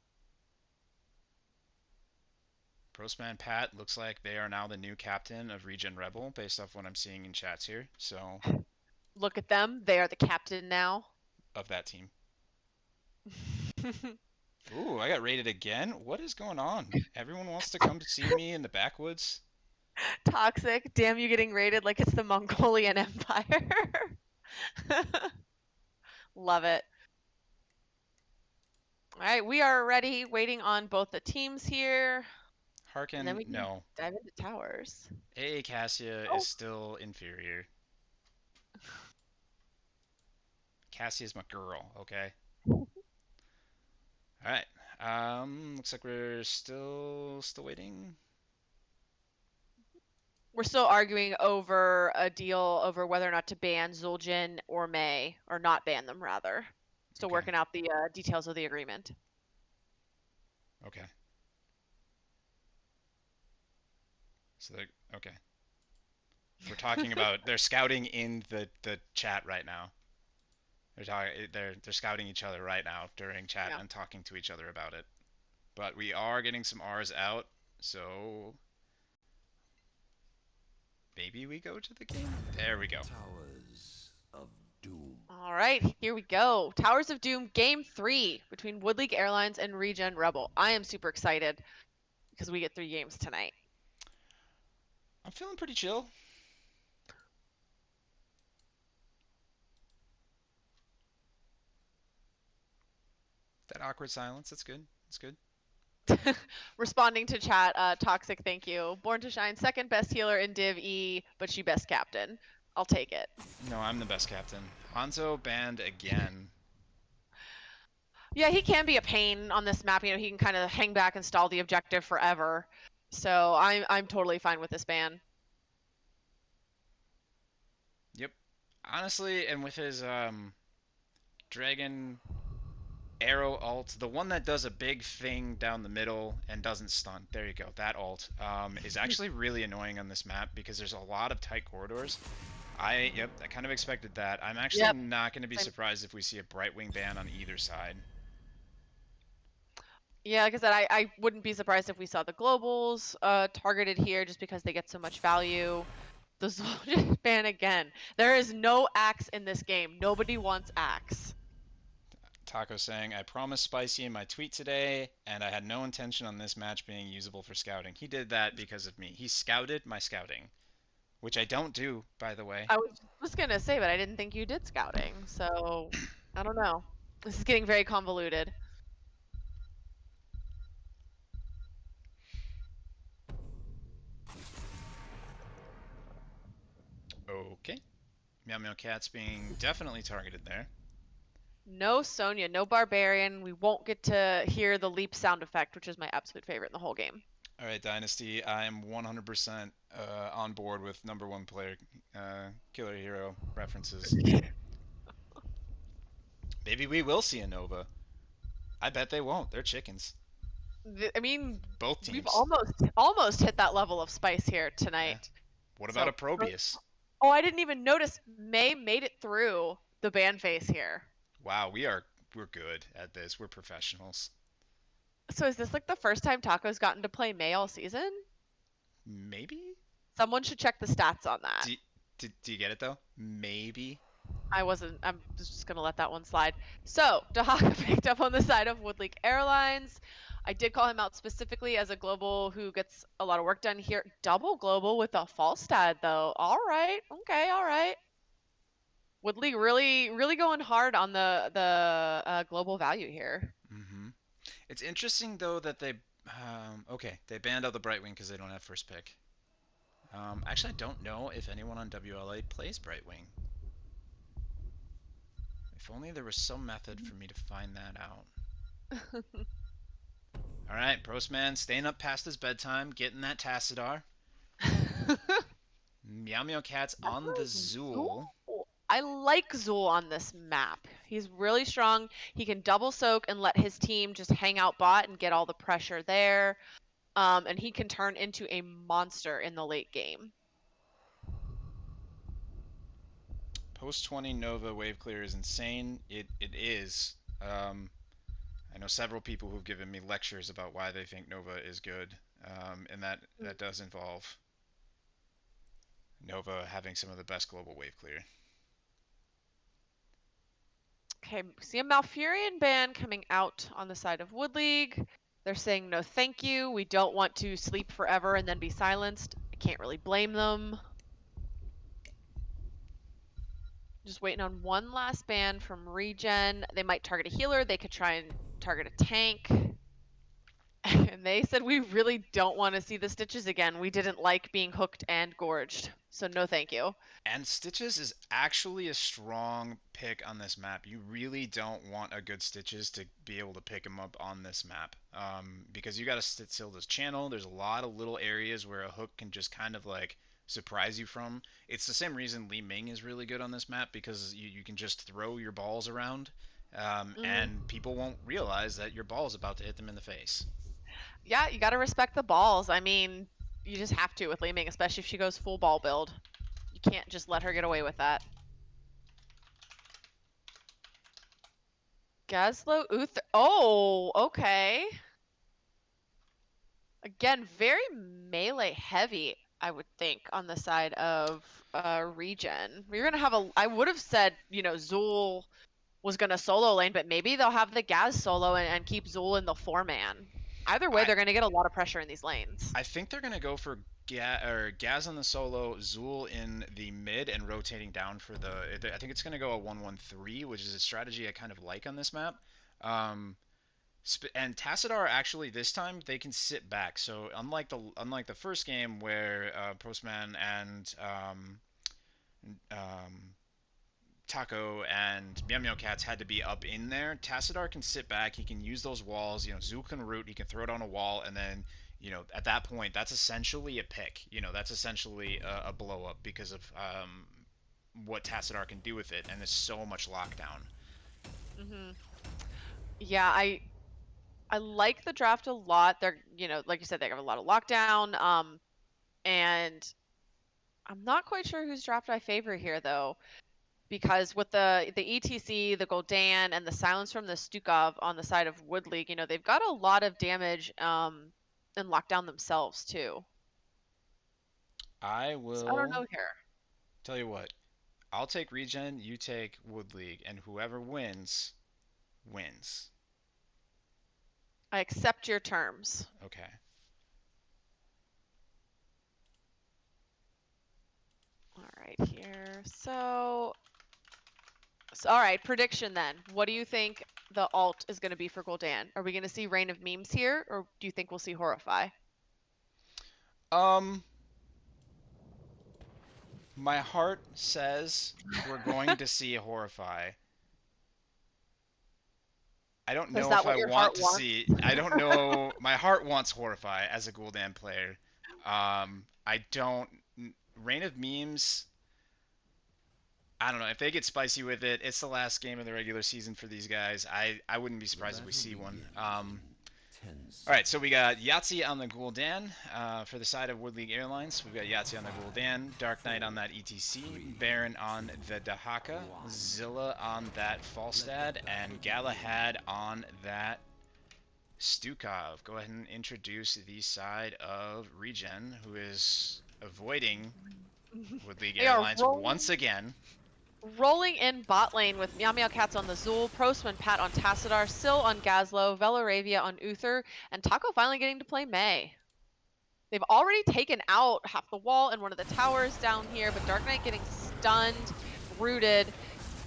S1: Prostman Pat looks like they are now the new captain of ReGen Rebel, based off what I'm seeing in chats here. So,
S2: Look at them. They are the captain now.
S1: of that team. Ooh, I got raided again. What is going on? Everyone wants to come see me in the backwoods.
S2: Toxic. Damn you getting raided like it's the Mongolian Empire. Love it. All right, we are ready, waiting on both the teams here. And then
S1: Harkin,
S2: we can
S1: no.
S2: dive into towers.
S1: AA Cassia is
S2: Oh,
S1: still inferior. Cassia's my girl, okay? Alright. Looks like we're still waiting.
S2: we're still arguing over a deal over whether or not to ban Zul'jin or Mei, or not ban them rather. Still
S1: Okay.
S2: working out the details of the agreement.
S1: Okay. So they're okay. We're talking about they're scouting in the chat right now. They're scouting each other right now during chat
S2: Yeah.
S1: and talking to each other about it. But we are getting some R's out, so maybe we go to the game. There we go.
S3: Towers of Doom.
S2: All right, here we go. Towers of Doom Game 3 between Wood League Airlines and ReGen Rebel. I am super excited because we get 3 games tonight.
S1: I'm feeling pretty chill. That awkward silence, that's good. That's good.
S2: Responding to chat, Toxic, thank you. Born to Shine, second best healer in Div E, but she best captain. I'll take it.
S1: No, I'm the best captain. Hanzo banned again.
S2: Yeah, he can be a pain on this map. You know, he can kind of hang back and stall the objective forever. So I'm totally fine with this ban.
S1: Yep. Honestly, and with his dragon arrow ult, the one that does a big thing down the middle and doesn't stun. There you go. That ult is actually really annoying on this map because there's a lot of tight corridors. Yep, I kind of expected that. I'm actually
S2: Yep.
S1: not going to be
S2: Same.
S1: surprised if we see a Brightwing ban on either side.
S2: Yeah, like I said, I wouldn't be surprised if we saw the globals targeted here just because they get so much value. The Zul'jin ban again. There is no axe in this game. Nobody wants axe.
S1: Taco saying, I promised Spicy in my tweet today, and I had no intention on this match being usable for scouting. He did that because of me. He scouted my scouting, which I don't do, by the way.
S2: I was just gonna say, but I didn't think you did scouting. So I don't know. This is getting very convoluted.
S1: Okay. Meow Meow Cat's being definitely targeted there.
S2: No Sonya, no Barbarian. We won't get to hear the leap sound effect, which is my absolute favorite in the whole game.
S1: All right, Dynasty, I am 100% on board with number one player killer hero references. Maybe we will see a Nova. I bet they won't. They're chickens.
S2: I mean,
S1: Both
S2: we've
S1: teams.
S2: almost hit that level of spice here
S1: Yeah.
S2: tonight.
S1: What about
S2: So,
S1: a Probius?
S2: oh, I didn't even notice May made it through the ban phase here.
S1: Wow, we're good at this. We're professionals.
S2: So is this like the first time Taco's gotten to play May all season?
S1: Maybe?
S2: Someone should check the stats on that.
S1: Do you get it though? Maybe.
S2: I'm just gonna let that one slide. So, Dahaka picked up on the side of Wood League Airlines. I did call him out specifically as a global who gets a lot of work done here. Double global with a false stat though. All right, okay, all right. Wood League really going hard on the global value here.
S1: Mm-hmm. It's interesting though that they okay, they banned out the Brightwing because they don't have first pick. Actually, I don't know if anyone on WLA plays Brightwing. If only there was some method for me to find that out. Alright, Prostman staying up past his bedtime, getting that Tassadar. Meow Meow Cat's on the Zool.
S2: I like Zool on this map. He's really strong. He can double soak and let his team just hang out bot and get all the pressure there. And he can turn into a monster in the late game.
S1: Post 20 Nova wave clear is insane. It is. I know several people who've given me lectures about why they think Nova is good, and that does involve Nova having some of the best global wave clear.
S2: Okay, see a Malfurion ban coming out on the side of Wood League. They're saying no thank you. We don't want to sleep forever and then be silenced. I can't really blame them. Just waiting on one last ban from ReGen. They might target a healer. They could try and target a tank. And they said we really don't want to see the Stitches again. We didn't like being hooked and gorged. So no thank you.
S1: And Stitches is actually a strong pick on this map. You really don't want a good Stitches to be able to pick him up on this map. Because you got to sit still this channel. There's a lot of little areas where a hook can just kind of like surprise you from. It's the same reason Li Ming is really good on this map because you can just throw your balls around
S2: Hmm.
S1: and people won't realize that your ball is about to hit them in the face.
S2: Yeah, you got to respect the balls. I mean, you just have to with Li Ming, especially if she goes full ball build. You can't just let her get away with that. Gaslow Uther. Oh, okay. Again, very melee heavy, I would think, on the side of Regen. We're gonna have a. I would have said, Zool was gonna solo lane, but maybe they'll have the Gaz solo and keep Zool in the 4-man. Either way,
S1: I
S2: they're gonna get a lot of pressure in these lanes.
S1: I think they're gonna go for Gaz on the solo, Zool in the mid, and rotating down for the. I think it's gonna go a 1-1-3, which is a strategy I kind of like on this map. Um, and Tassadar actually this time they can sit back. So unlike the first game where Postman and um, Taco and Meow Meow Cats had to be up in there. Tassadar can sit back. He can use those walls. Zool can root. He can throw it on a wall, and then at that point, that's essentially a pick. That's essentially a blow up because of what Tassadar can do with it, and there's so much lockdown.
S2: Hmm. Yeah, I like the draft a lot. They're, like you said, they have a lot of lockdown. And I'm not quite sure whose draft I favor here though, because with the ETC, the Goldan, and the silence from the Stukov on the side of Wood League, they've got a lot of damage and lockdown themselves too.
S1: I
S2: So I don't
S1: will
S2: know here.
S1: tell you what. I'll take Regen. You take Wood League, and whoever wins wins.
S2: I accept your terms.
S1: Okay.
S2: All right, here. So all right, prediction then. What do you think the alt is going to be for Goldan? Are we going to see Reign of Memes here, or do you think we'll see Horrify?
S1: Um, my heart says we're going to see Horrify. I don't
S2: Is
S1: know
S2: that
S1: if I
S2: what your
S1: want
S2: heart
S1: to
S2: wants?
S1: see. I don't know. My heart wants Horrify as a Gul'dan player. I don't. Reign of Memes. I don't know if they get spicy with it. It's the last game of the regular season for these guys. I wouldn't be
S3: The
S1: surprised if we
S3: battle
S1: see one.
S3: begins in 10
S1: All right, so
S3: seconds.
S1: we got Yahtzee on the Gul'dan for the side of Wood League Airlines. We've got Yahtzee on the Gul'dan, Dark Knight on
S3: 4,
S1: that ETC,
S3: 3,
S1: Baron on
S3: 2,
S1: the Dahaka,
S3: 1.
S1: Zilla on that
S3: Let the
S1: Falstad,
S3: battle
S1: and
S3: begin.
S1: Galahad on that Stukov. Go ahead and introduce the side of Regen, who is avoiding Wood League
S2: They are
S1: Airlines once again.
S2: rolling in bot lane with Meow Meow Cats on the Zool, Prostman Pat on Tassadar, Syl on Gazlo, Velaravia on Uther, and Taco finally getting to play Mei. They've already taken out half the wall and one of the towers down here, but Dark Knight getting stunned, rooted.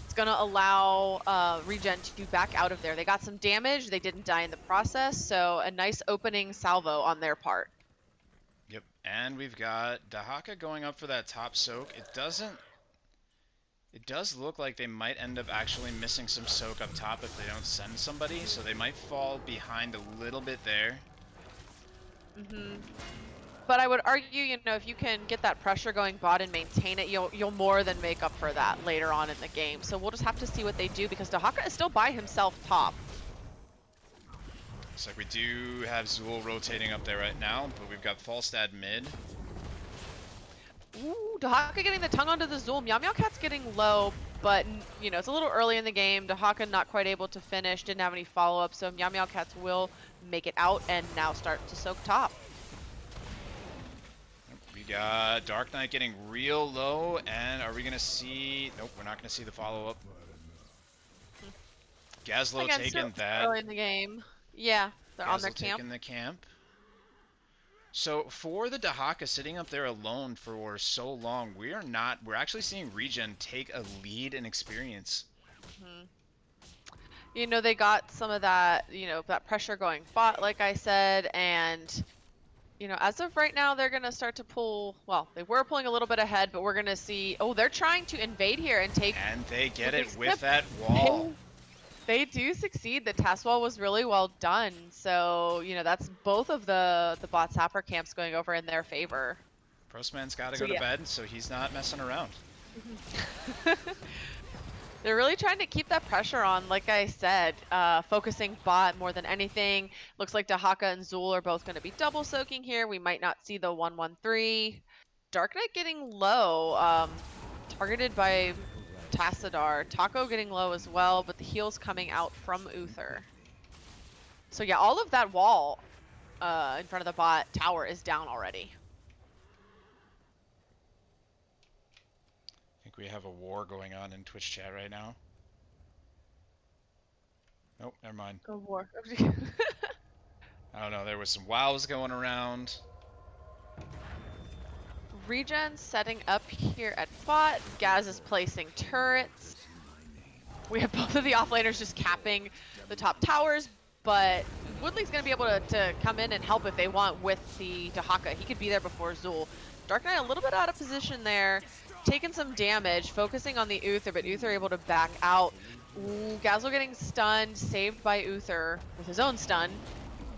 S2: It's going to allow Regen to back out of there. They got some damage. They didn't die in the process, so a nice opening salvo on their part.
S1: Yep, and we've got Dahaka going up for that top soak. It does look like they might end up actually missing some soak up top if they don't send somebody, so they might fall behind a little bit there.
S2: Hmm. But I would argue, if you can get that pressure going bot and maintain it, you'll more than make up for that later on in the game. So we'll just have to see what they do because Dahaka is still by himself top.
S1: Looks like we do have Zool rotating up there right now, but we've got Falstad mid.
S2: Ooh, Dahaka getting the tongue onto the Zool. Meow Meow Cat's getting low, but it's a little early in the game. Dahaka not quite able to finish, didn't have any follow-up, so Meow Meow Cats will make it out and now start to soak top.
S1: We got Dark Knight getting real low, and are we going to see... Nope, we're not going to see the follow-up. Gazlo
S2: Again, still
S1: taking that.
S2: early in the game. Yeah, they're on their
S1: Gazlo
S2: camp.
S1: taking the camp. So for the Dahaka sitting up there alone for so long, we're actually seeing Regen take a lead in experience.
S2: Hmm. You know, they got some of that, that pressure going bot, like I said, and as of right now, they're gonna start to pull. Well, they were pulling a little bit ahead, but we're gonna see. Oh, they're trying to invade here and take
S1: And they get it
S2: Woodley's
S1: with
S2: tip.
S1: that
S2: They
S1: wall.
S2: they do succeed. The task wall was really well done. So that's both of the bot sapper camps going over in their favor.
S1: Postman's got to
S2: So
S1: go to
S2: yeah.
S1: bed, so he's not messing around.
S2: They're really trying to keep that pressure on, like I said, focusing bot more than anything. Looks like Dahaka and Zool are both going to be double soaking here. We might not see the 1-1-3. Dark Knight getting low, targeted by Tassadar. Taco getting low as well, but the heal's coming out from Uther. So yeah, all of that wall in front of the bot tower is down already.
S1: I think we have a war going on in Twitch chat right now. Nope, never mind.
S2: A war.
S1: I don't know, there was some wows going around.
S2: ReGen setting up here at bot. Gaz is placing turrets. We have both of the offlaners just capping the top towers, but Woodley's going to be able to come in and help if they want with the Dahaka. He could be there before Zool. Dark Knight a little bit out of position there, taking some damage, focusing on the Uther, but Uther able to back out. Ooh, Gazlo getting stunned, saved by Uther with his own stun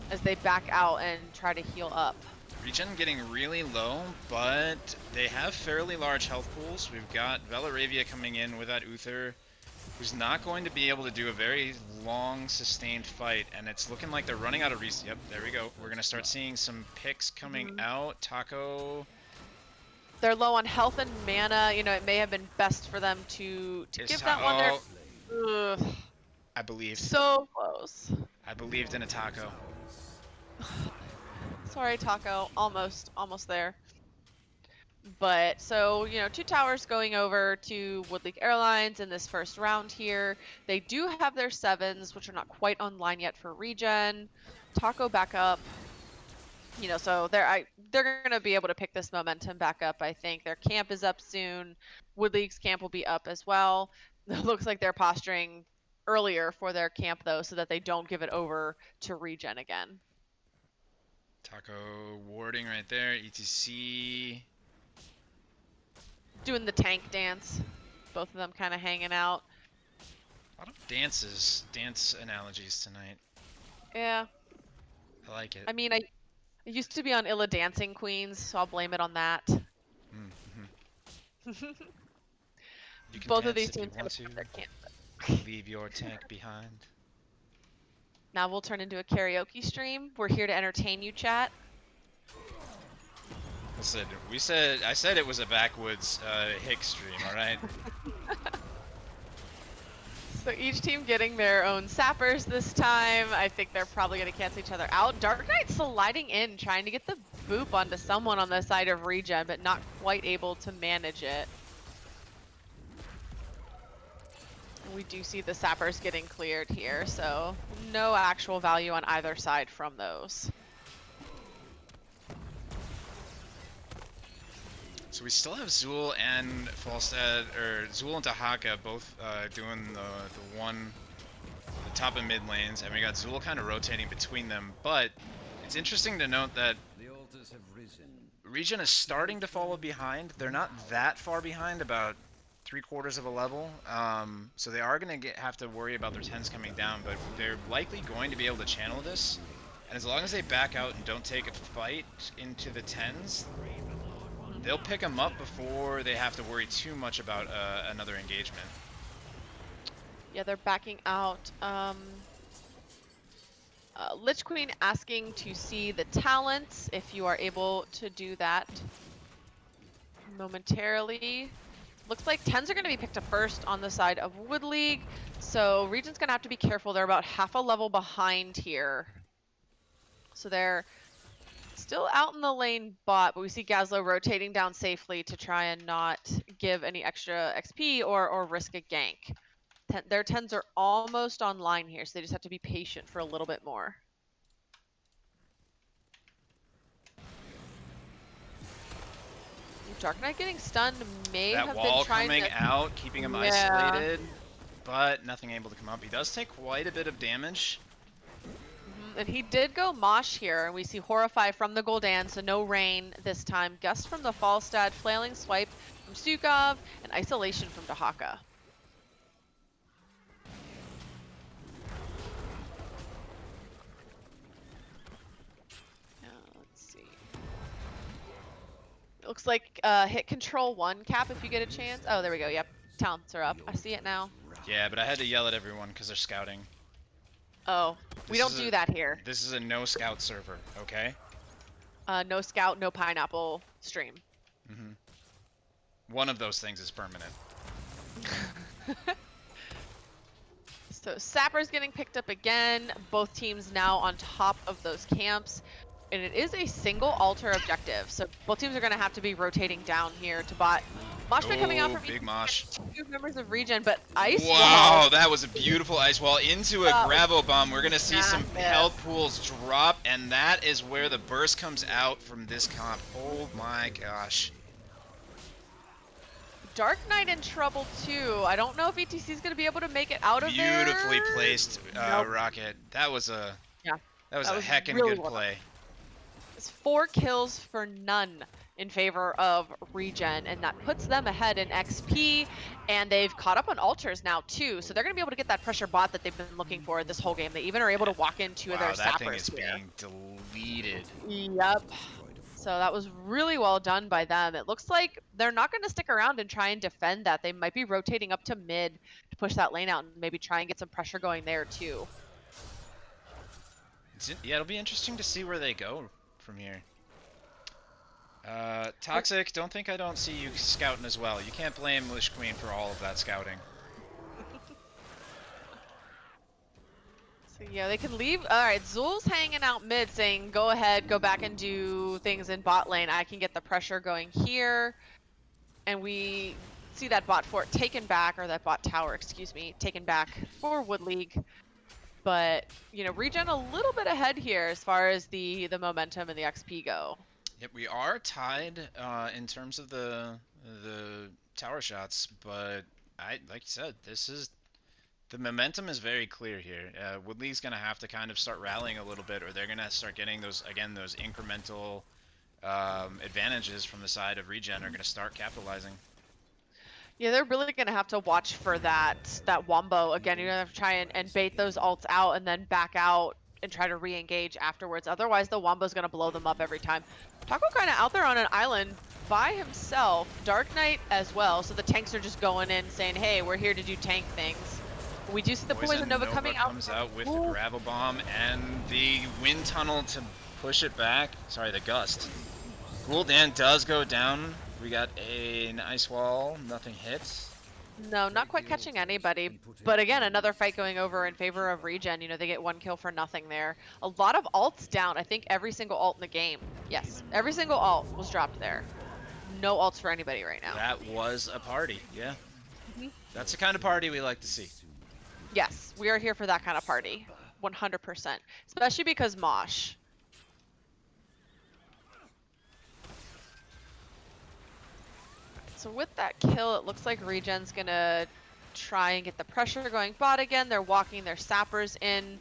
S2: as they back out and try to heal up.
S1: ReGen getting really low, but they have fairly large health pools. We've got Velaravia coming in with that Uther, who's not going to be able to do a very long, sustained fight, and it's looking like they're running out of res. Yep, there we go. We're going to start seeing some picks coming out. Taco.
S2: They're low on health and mana. It may have been best for them to give that one there. Ugh,
S1: I believed.
S2: so close.
S1: I believed in a Taco.
S2: Sorry, Taco. Almost there. But so, 2 towers going over to Woodleague Airlines in this first round here. They do have their 7s, which are not quite online yet for ReGen. Taco back up. So they're going to be able to pick this momentum back up, I think. Their camp is up soon. Woodleague's camp will be up as well. It looks like they're posturing earlier for their camp, though, so that they don't give it over to ReGen again.
S1: Taco warding right there. ETC.
S2: Doing the tank dance. Both of them kind of hanging out.
S1: A lot of dance analogies tonight.
S2: Yeah.
S1: I like it.
S2: I mean, I used to be on Illa Dancing Queens, so I'll blame it on that.
S1: You can
S2: Both
S1: dance
S2: of these
S1: if you
S2: teams
S1: want
S2: have their camp.
S1: to. Leave your tank behind.
S2: Now we'll turn into a karaoke stream. We're here to entertain you, chat.
S1: Listen, I said it was a backwoods hick stream, alright?
S2: So each team getting their own sappers this time. I think they're probably going to cancel each other out. Dark Knight sliding in, trying to get the boop onto someone on the side of ReGen, but not quite able to manage it. We do see the sappers getting cleared here, so no actual value on either side from those.
S1: So we still have Zool and Falstad, or Zool and Dahaka both doing the top and mid lanes, and we got Zool kind of rotating between them, but it's interesting to note that ReGen is starting to follow behind. They're not that far behind, about 3/4 of a level, so they are going to have to worry about their 10s coming down, but they're likely going to be able to channel this, and as long as they back out and don't take a fight into the 10s, they'll pick them up before they have to worry too much about another engagement.
S2: Yeah, they're backing out. Lich Queen asking to see the talents, if you are able to do that momentarily. Looks like 10s are going to be picked up first on the side of Wood League, so ReGen's going to have to be careful. They're about half a level behind here. So they're still out in the lane bot, but we see Gazlo rotating down safely to try and not give any extra XP or risk a gank. Their 10s are almost online here, so they just have to be patient for a little bit more. Dark Knight getting stunned may
S1: That
S2: have
S1: wall
S2: been trying
S1: coming
S2: to...
S1: out, keeping him isolated. but nothing able to come up. He does take quite a bit of damage.
S2: And he did go Mosh here, and we see Horrify from the Gul'dan, so no rain this time. Gust from the Falstad, Flailing Swipe from Sukov, and Isolation from Dahaka. Let's see. It looks like hit control 1 cap if you get a chance. Oh, there we go. Yep, talents are up. I see it now.
S1: Yeah, but I had to yell at everyone because they're scouting.
S2: Oh, we don't do that here.
S1: This is a no scout server, okay?
S2: No scout, no pineapple stream.
S1: One of those things is permanent.
S2: So Sapper's getting picked up again. Both teams now on top of those camps. And it is a single altar objective. So both teams are going to have to be rotating down here to bot. Mosh pit coming out from
S1: big mosh.
S2: 2 members of ReGen, but Ice
S1: Wow,
S2: Wall.
S1: that was a beautiful ice wall into a gravel bomb. We're going to see some health pools drop, and that is where the burst comes out from this comp. Oh my gosh.
S2: Dark Knight in trouble too. I don't know if ETC is going to be able to make it out of there.
S1: Beautifully placed rocket. That was a heckin'
S2: really
S1: good play.
S2: It's 4 kills for none in favor of ReGen, and that puts them ahead in XP, and they've caught up on altars now too, so they're going to be able to get that pressure bot that they've been looking for this whole game. They even are able to walk in 2 of their
S1: that
S2: sappers
S1: thing is
S2: here.
S1: being deleted.
S2: Yep. So that was really well done by them. It looks like they're not going to stick around and try and defend that. They might be rotating up to mid to push that lane out and maybe try and get some pressure going there too.
S1: Yeah, it'll be interesting to see where they go from here. Toxic, don't think I don't see you scouting as well. You can't blame Wish Queen for all of that scouting.
S2: So yeah, they can leave. Alright, Zul's hanging out mid saying, go ahead, go back and do things in bot lane. I can get the pressure going here. And we see that bot fort taken back, or that bot tower, excuse me, taken back for Wood League. But, you know, ReGen a little bit ahead here as far as the momentum and the XP go.
S1: Yep, we are tied in terms of the tower shots, but like you said, the momentum is very clear here. Woodley's gonna have to kind of start rallying a little bit, or they're gonna start getting those incremental advantages from the side of ReGen are gonna start capitalizing.
S2: Yeah, they're really going to have to watch for that wombo. Again, you're going to have to try and bait those ults out and then back out and try to re-engage afterwards. Otherwise, the wombo's going to blow them up every time. Taco kind of out there on an island by himself. Dark Knight as well. So the tanks are just going in saying, hey, we're here to do tank things. We do see the Poison Nova coming out.
S1: Comes out with the gravel bomb and the wind tunnel to push it back. Sorry, the gust. Gul'dan does go down. We got an ice wall, nothing hits.
S2: No, not quite catching anybody. But again, another fight going over in favor of ReGen. You know, they get 1 kill for nothing there. A lot of ults down. I think every single ult in the game. Yes, every single ult was dropped there. No ults for anybody right now.
S1: That was a party, yeah. That's the kind of party we like to see.
S2: Yes, we are here for that kind of party. 100%. Especially because Mosh. So with that kill, it looks like ReGen's gonna try and get the pressure going bot again. They're walking their sappers in.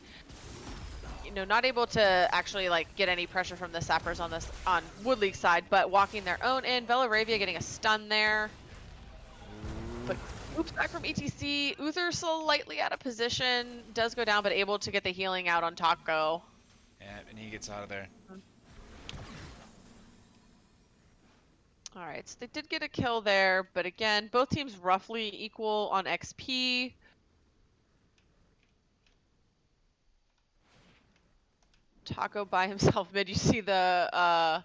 S2: You know, not able to actually like get any pressure from the sappers on Wood League side, but walking their own in. Velaravia getting a stun there. But oops, back from ETC. Uther slightly out of position. Does go down, but able to get the healing out on Taco.
S1: Yeah, and he gets out of there.
S2: Alright, so they did get a kill there, but again, both teams roughly equal on XP. Taco by himself mid. You see the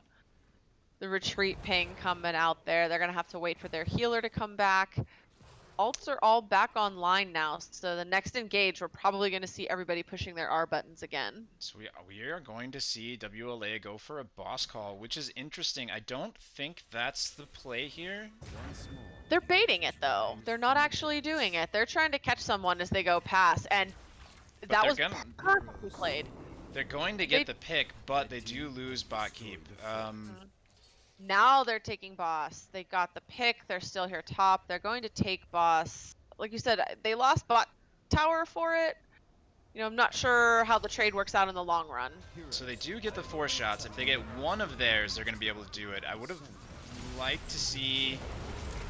S2: retreat ping coming out there. They're gonna have to wait for their healer to come back. Ults are all back online now, so the next engage, we're probably gonna see everybody pushing their R buttons again.
S1: So we are going to see WLA go for a boss call, which is interesting. I don't think that's the play here.
S2: They're baiting it though. They're not actually doing it. They're trying to catch someone as they go past, and that was perfectly played.
S1: They're going to get the pick, but they do lose bot keep.
S2: Now they're taking boss. They got the pick. They're still here top. They're going to take boss. like you said, they lost bot tower for it. You know, I'm not sure how the trade works out in the long run.
S1: So they do get the 4 shots. If they get one of theirs, they're going to be able to do it. I would have liked to see...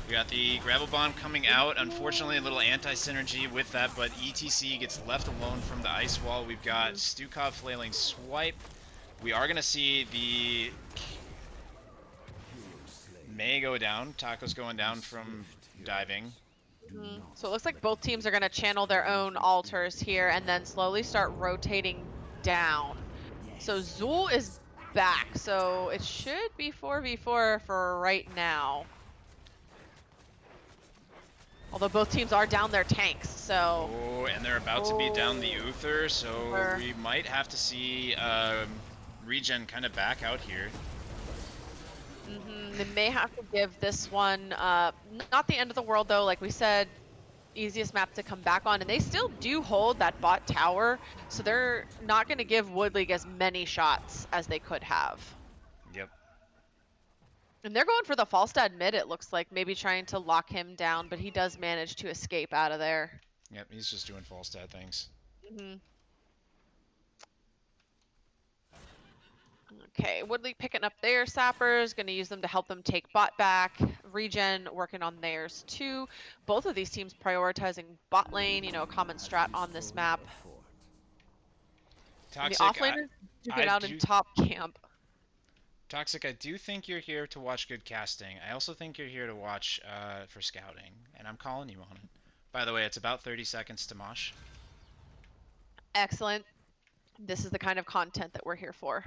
S1: We got the gravel bomb coming out. Unfortunately, a little anti-synergy with that, but ETC gets left alone from the ice wall. We've got Stukov flailing swipe. We are going to see the May go down. Taco's going down from diving.
S2: So it looks like both teams are going to channel their own altars here and then slowly start rotating down. So Zool is back, so it should be 4v4 for right now. Although both teams are down their tanks, so...
S1: Oh, and they're about to be down the Uther, so we might have to see ReGen kind of back out here.
S2: They may have to give this one, not the end of the world though, like we said, easiest map to come back on, and they still do hold that bot tower, so they're not going to give Woodleague as many shots as they could have.
S1: Yep.
S2: And they're going for the Falstad mid, it looks like, maybe trying to lock him down, but he does manage to escape out of there.
S1: Yep, he's just doing Falstad things.
S2: Okay, Woodleague picking up their sappers, going to use them to help them take bot back. ReGen working on theirs too. Both of these teams prioritizing bot lane, you know, a common strat on this map.
S1: Toxic,
S2: and the offlaners duking out in top camp.
S1: Toxic, I do think you're here to watch good casting. I also think you're here to watch for scouting, and I'm calling you on it. By the way, it's about 30 seconds to Mosh.
S2: Excellent. This is the kind of content that we're here for.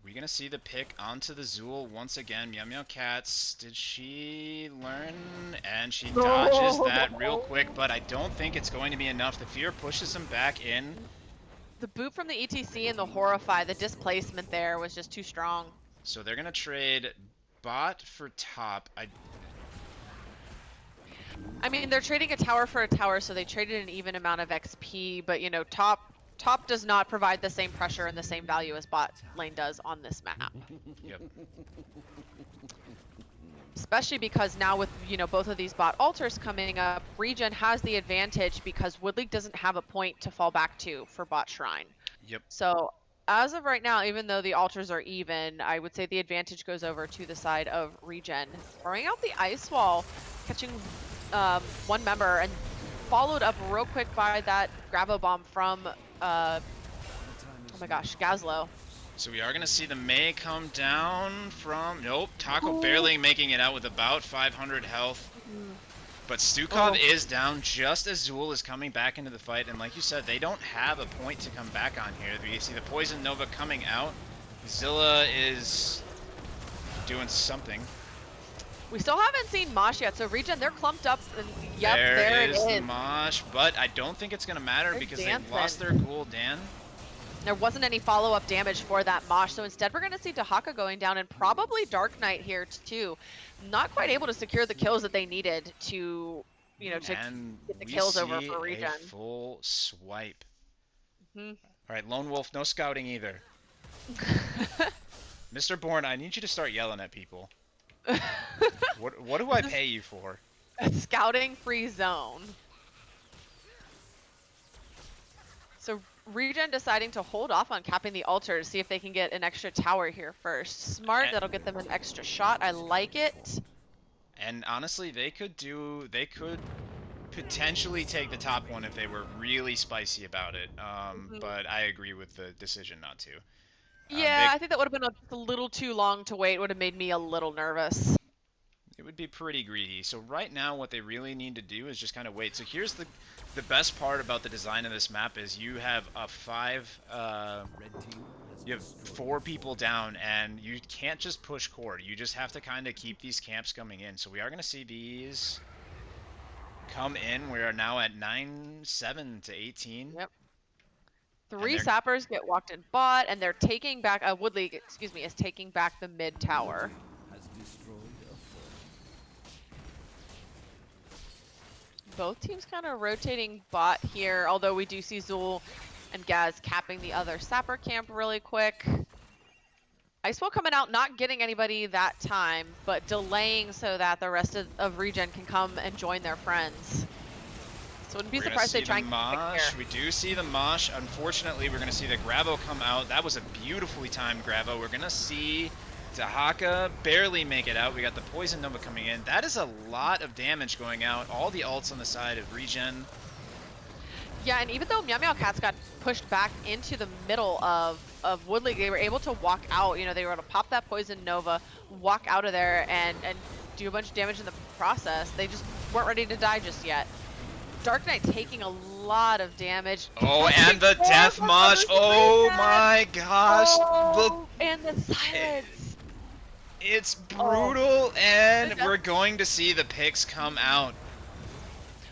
S1: We're going to see the pick onto the Zool once again. Meow Meow Cats, did she learn? And she dodges that real quick, but I don't think it's going to be enough. The fear pushes him back in.
S2: The boot from the ETC and the Horrify, the displacement there was just too strong.
S1: So they're going to trade bot for top.
S2: I mean, they're trading a tower for a tower, so they traded an even amount of XP, but, you know, top does not provide the same pressure and the same value as bot lane does on this map.
S1: Yep.
S2: Especially because now with, you know, both of these bot altars coming up, ReGen has the advantage because Woodleague doesn't have a point to fall back to for bot shrine.
S1: Yep.
S2: So as of right now, even though the altars are even, I would say the advantage goes over to the side of ReGen. Throwing out the ice wall, catching one member, and followed up real quick by that gravo bomb from, oh my gosh, Gazlo.
S1: So we are going to see the May come down from... Nope, Taco barely making it out with about 500 health. But Stukov is down just as Zool is coming back into the fight. And like you said, they don't have a point to come back on here. You see the Poison Nova coming out. Zilla is doing something.
S2: We still haven't seen Mosh yet, so ReGen, they're clumped up. And yep, there it is.
S1: The Mosh, but I don't think it's going to matter because they lost their ghoul, Dan.
S2: There wasn't any follow-up damage for that Mosh, so instead we're going to see Dahaka going down and probably Dark Knight here too. Not quite able to secure the kills that they needed to, you know, to get the kills over for ReGen.
S1: A full swipe. All right, Lone Wolf, no scouting either. Mr. Bourne, I need you to start yelling at people. What do I pay you for?
S2: A scouting free zone. So ReGen deciding to hold off on capping the altar to see if they can get an extra tower here first. Smart, that'll get them an extra shot. I like it.
S1: And honestly, they could potentially take the top one if they were really spicy about it. But I agree with the decision not to.
S2: Yeah, I think that would have been a little too long to wait. Would have made me a little nervous.
S1: It would be pretty greedy. So right now what they really need to do is just kind of wait. So here's the best part about the design of this map is you have you have 4 people down and you can't just push core. You just have to kind of keep these camps coming in. So we are going to see these come in. We are now at 9-7 to 18.
S2: Yep. 3 sappers get walked in bot, and they're taking back, Woodleague, excuse me, is taking back the mid tower. Both teams kind of rotating bot here, although we do see Zool and Gaz capping the other sapper camp really quick. Icewall coming out, not getting anybody that time, but delaying so that the rest of ReGen can come and join their friends. So wouldn't be
S1: We're going to
S2: surprised if
S1: see
S2: they
S1: the
S2: try and pick here.
S1: Mosh. We do see the Mosh. Unfortunately, we're going to see the Gravo come out. That was a beautifully timed Gravo. We're going to see Dahaka barely make it out. We got the Poison Nova coming in. That is a lot of damage going out. All the ults on the side of ReGen.
S2: Yeah, and even though Meow Meow Cats got pushed back into the middle of Woodley, they were able to walk out. They were able to pop that Poison Nova, walk out of there, and do a bunch of damage in the process. They just weren't ready to die just yet. Dark Knight taking a lot of damage.
S1: Oh,
S2: Catching
S1: and the
S2: more
S1: Death Mosh.
S2: brothers
S1: Oh
S2: ReGen!
S1: my gosh. Look,
S2: Oh, and the silence.
S1: it's
S2: Oh,
S1: brutal,
S2: the
S1: and
S2: death.
S1: we're going to see the picks come out.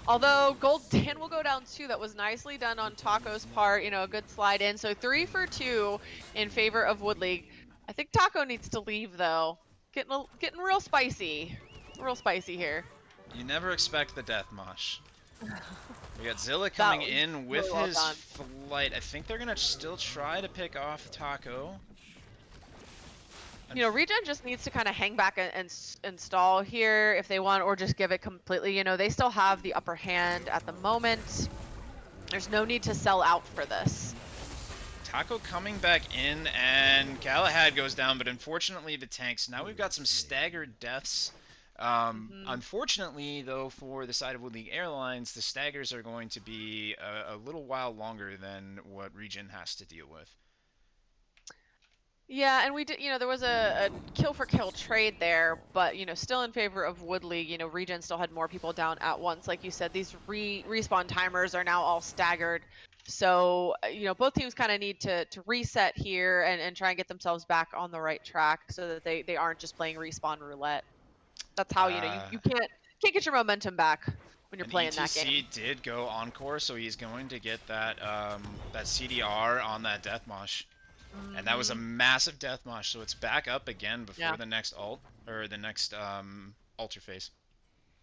S2: Although Gold Dan will go down too. That was nicely done on Taco's part. A good slide in. So 3 for 2 in favor of Wood League. I think Taco needs to leave though. Getting real spicy. Real spicy here.
S1: You never expect the Death Mosh. We got Zilla
S2: That
S1: coming
S2: was
S1: in with
S2: really well
S1: his
S2: done.
S1: flight. I think they're going to still try to pick off Taco.
S2: ReGen just needs to kind of hang back and stall here if they want, or just give it completely. They still have the upper hand at the moment. There's no need to sell out for this.
S1: Taco coming back in, and Galahad goes down, but unfortunately the tanks. Now we've got some staggered deaths. Unfortunately, though, for the side of Wood League Airlines, the staggers are going to be a little while longer than what ReGen has to deal with.
S2: Yeah, and we did, there was a kill for kill trade there, but still in favor of Wood League. ReGen still had more people down at once. Like you said, these respawn timers are now all staggered. So, both teams kind of need to reset here and try and get themselves back on the right track so that they aren't just playing respawn roulette. That's how, you can't get your momentum back when you're
S1: And
S2: playing that game.
S1: ETC did go encore, so he's going to get that that CDR on that Death Mosh. And that was a massive Death Mosh, so it's back up again before the next ult, or the next altar phase.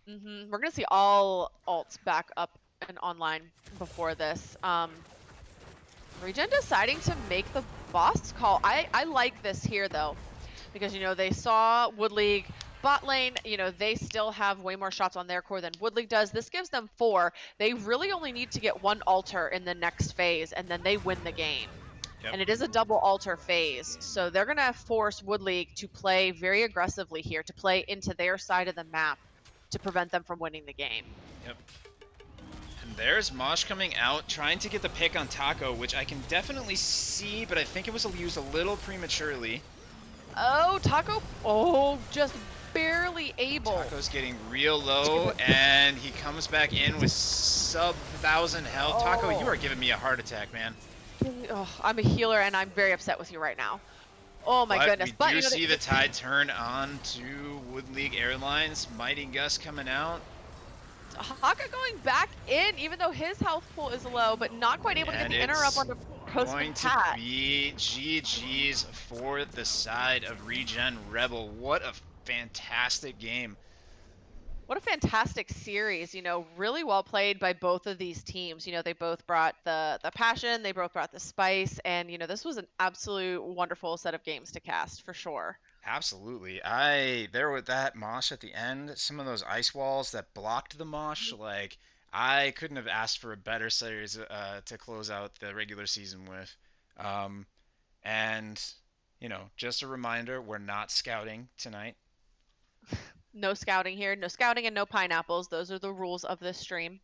S2: We're going to see all alts back up and online before this. ReGen deciding to make the boss call. I like this here, though, because, they saw Wood League bot lane. They still have way more shots on their core than Wood League does. This gives them 4. They really only need to get 1 altar in the next phase, and then they win the game.
S1: Yep.
S2: And it is a double altar phase, so they're going to force Wood League to play very aggressively here, to play into their side of the map to prevent them from winning the game.
S1: Yep. And there's Mosh coming out, trying to get the pick on Taco, which I can definitely see, but I think it was used a little prematurely.
S2: Oh, Taco, just barely able.
S1: Taco's getting real low, and he comes back in with sub 1,000 health. Taco, you are giving me a heart attack, man.
S2: I'm a healer, and I'm very upset with you right now. Oh my goodness.
S1: But we do see the tide turn on to Wood League Airlines. Mighty Gus coming out.
S2: Haka going back in, even though his health pool is low, but not quite able to get the interrupt on the post
S1: going to be GG's for the side of ReGen Rebel. What a fantastic game.
S2: What a fantastic series, really well played by both of these teams. They both brought the passion, they both brought the spice, and, this was an absolute wonderful set of games to cast, for sure.
S1: Absolutely. There with that Mosh at the end, some of those ice walls that blocked the Mosh, like, I couldn't have asked for a better series to close out the regular season with. And, just a reminder, we're not scouting tonight.
S2: No scouting here. No scouting and no pineapples. Those are the rules of this stream.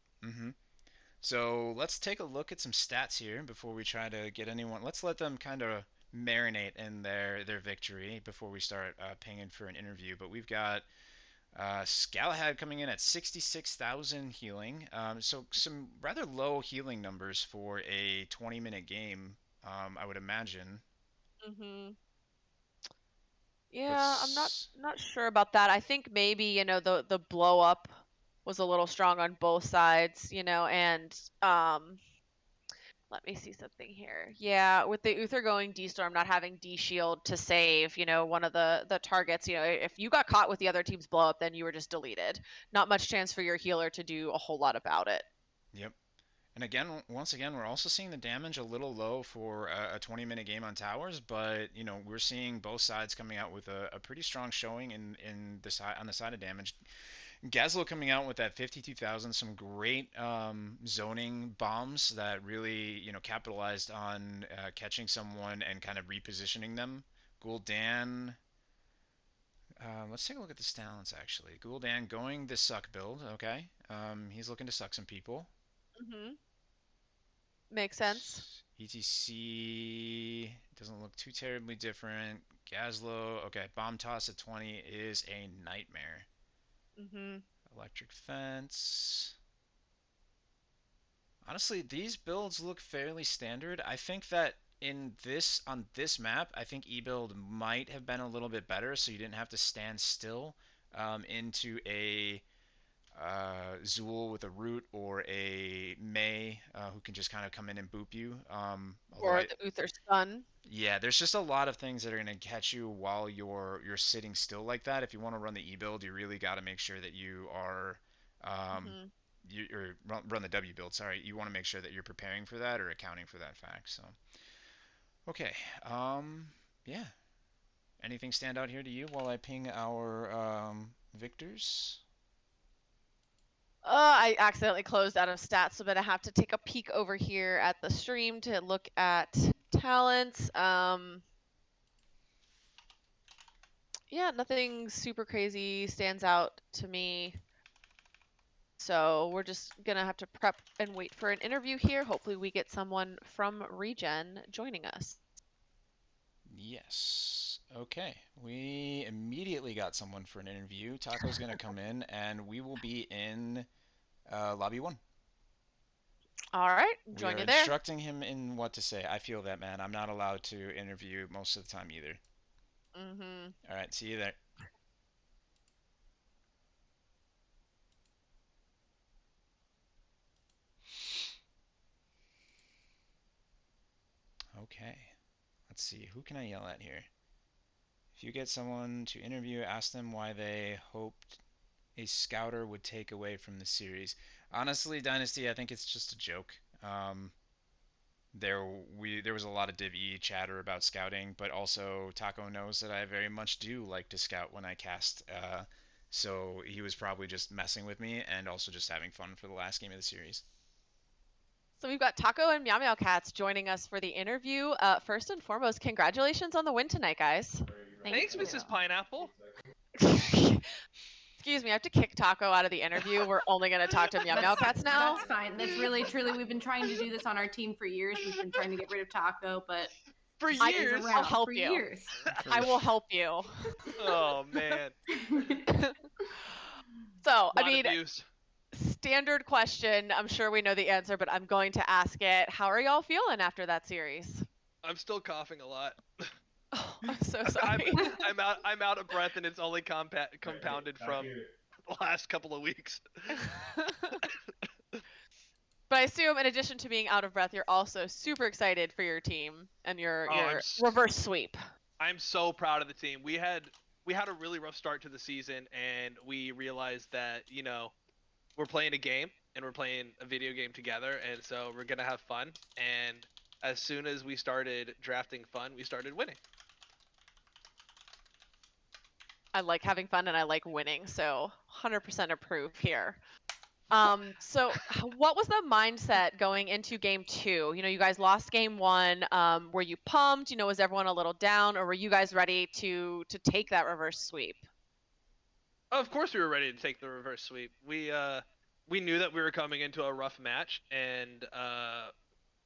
S1: So let's take a look at some stats here before we try to get anyone. Let's let them kind of marinate in their victory before we start pinging for an interview. But we've got Galahad coming in at 66,000 healing. So some rather low healing numbers for a 20-minute game, I would imagine.
S2: Yeah, I'm not sure about that. I think maybe, the blow up was a little strong on both sides, and let me see something here. Yeah, with the Uther going D-Storm, not having D-Shield to save, one of the targets, if you got caught with the other team's blow up, then you were just deleted. Not much chance for your healer to do a whole lot about it.
S1: Yep. And once again, we're also seeing the damage a little low for a 20-minute game on towers, but we're seeing both sides coming out with a pretty strong showing on the side of damage. Gazlo coming out with that 52,000, some great zoning bombs that really, capitalized on catching someone and kind of repositioning them. Gul'dan, let's take a look at the stalents actually. Gul'dan going the suck build, okay. He's looking to suck some people.
S2: Mm-hmm. Makes sense.
S1: ETC doesn't look too terribly different. Gazlo, okay, bomb toss at 20 is a nightmare.
S2: Mm-hmm.
S1: Electric fence. Honestly, these builds look fairly standard. I think that on this map, I think E-build might have been a little bit better, so you didn't have to stand still into a Zool with a root or a Mei who can just kind of come in and boop you. Although
S2: Or the Uther Sun.
S1: yeah, there's just a lot of things that are going to catch you while you're sitting still like that. If you want to run the E build, you really got to make sure that you are um,
S2: Mm-hmm.
S1: or run the W build. Sorry, you want to make sure that you're preparing for that or accounting for that fact. So okay, yeah. Anything stand out here to you while I ping our victors?
S2: I accidentally closed out of stats, so I'm gonna have to take a peek over here at the stream to look at talents. Yeah, nothing super crazy stands out to me. So we're just gonna have to prep and wait for an interview here. Hopefully we get someone from ReGen joining us.
S1: Yes. Okay. We immediately got someone for an interview. Taco's going to come in, and we will be in lobby one.
S2: All right,
S1: We
S2: join
S1: are
S2: you there.
S1: instructing him in what to say. I feel that, man. I'm not allowed to interview most of the time either.
S2: Mm-hmm.
S1: All right. See you there. Okay. Let's see. Who can I yell at here? If you get someone to interview, ask them why they hoped a scouter would take away from the series. Honestly, Dynasty, I think it's just a joke. There was a lot of Div E chatter about scouting, but also Taco knows that I very much do like to scout when I cast. So he was probably just messing with me and also just having fun for the last game of the series.
S2: So we've got Taco and Meow Meow Cats joining us for the interview. First and foremost, congratulations on the win tonight, guys.
S4: Thanks, Mrs. Pineapple.
S2: Excuse me, I have to kick Taco out of the interview. We're only going to talk to Meow Meow Cats now.
S5: That's fine. That's really, truly, we've been trying to do this on our team for years. We've been trying to get rid of Taco, but
S4: For
S5: he is
S4: years.
S2: I'll
S5: around
S2: help
S5: for
S2: you.
S5: years.
S2: I will help you.
S4: Oh man.
S2: So, I
S4: Lot
S2: mean,
S4: abuse.
S2: standard question. I'm sure we know the answer, but I'm going to ask it. How are y'all feeling after that series?
S4: I'm still coughing a lot.
S2: Oh, I'm so sorry.
S4: I'm out of breath, and it's only compounded from the last couple of weeks.
S2: But I assume, in addition to being out of breath, you're also super excited for your team and your reverse sweep.
S4: I'm so proud of the team. We had a really rough start to the season, and we realized that we're playing a game and we're playing a video game together, and so we're gonna have fun. And as soon as we started drafting fun, we started winning.
S2: I like having fun and I like winning, so 100% approve here. So what was the mindset going into game 2? You guys lost game 1. Were you pumped? Was everyone a little down, or were you guys ready to take that reverse sweep?
S4: Of course, we were ready to take the reverse sweep. We knew that we were coming into a rough match, and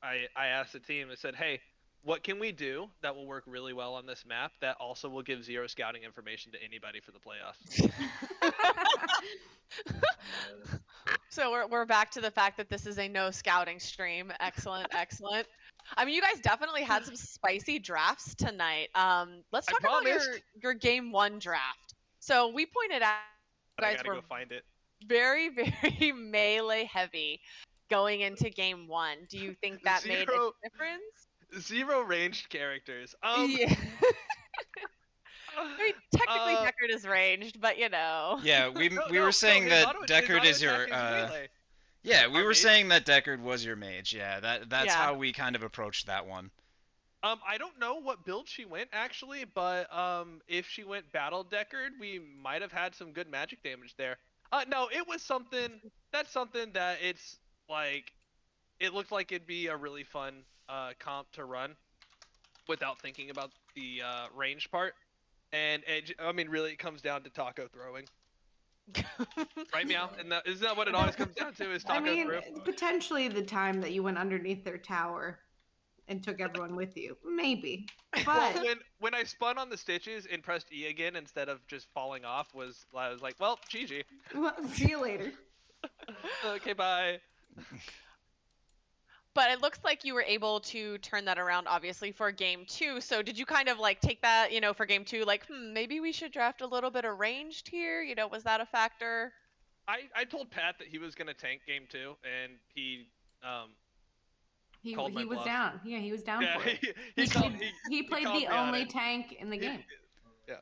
S4: I asked the team. I said, "Hey, what can we do that will work really well on this map that also will give zero scouting information to anybody for the playoffs?"
S2: So we're back to the fact that this is a no scouting stream. Excellent, excellent. I mean, you guys definitely had some spicy drafts tonight. Let's talk about your game 1 draft. So we pointed out you guys were
S4: go find it.
S2: very, very melee heavy going into game 1. Do you think that made a difference?
S4: Zero ranged characters.
S2: Yeah. I mean, technically Deckard is ranged, but
S1: Yeah, we were saying that Deckard is your yeah, we were saying that Deckard was your mage. Yeah, that's how we kind of approached that one.
S4: I don't know what build she went actually, but if she went battle Deckard, we might have had some good magic damage there. No, it was something. That's something that it's like. It looked like it'd be a really fun comp to run without thinking about the range part. And I mean, really, it comes down to taco throwing, right, Meow? And isn't that what it always comes down to? Is
S5: I
S4: taco
S5: mean,
S4: throw?
S5: potentially the time that you went underneath their tower and took everyone with you, maybe.
S4: Well,
S5: But
S4: when I spun on the stitches and pressed E again instead of just falling off, I was like, well, GG.
S5: well, see you later.
S4: Okay, bye.
S2: But it looks like you were able to turn that around, obviously, for game 2. So did you kind of like take that, for game 2, like, maybe we should draft a little bit of ranged here? Was that a factor?
S4: I told Pat that he was gonna tank game 2, and he um
S5: He
S4: called my
S5: was
S4: bluff.
S5: down. Yeah, he was down
S4: Yeah,
S5: for it.
S4: he
S5: Played
S4: called
S5: the
S4: me on
S5: only
S4: it.
S5: tank in the game.
S4: Yeah.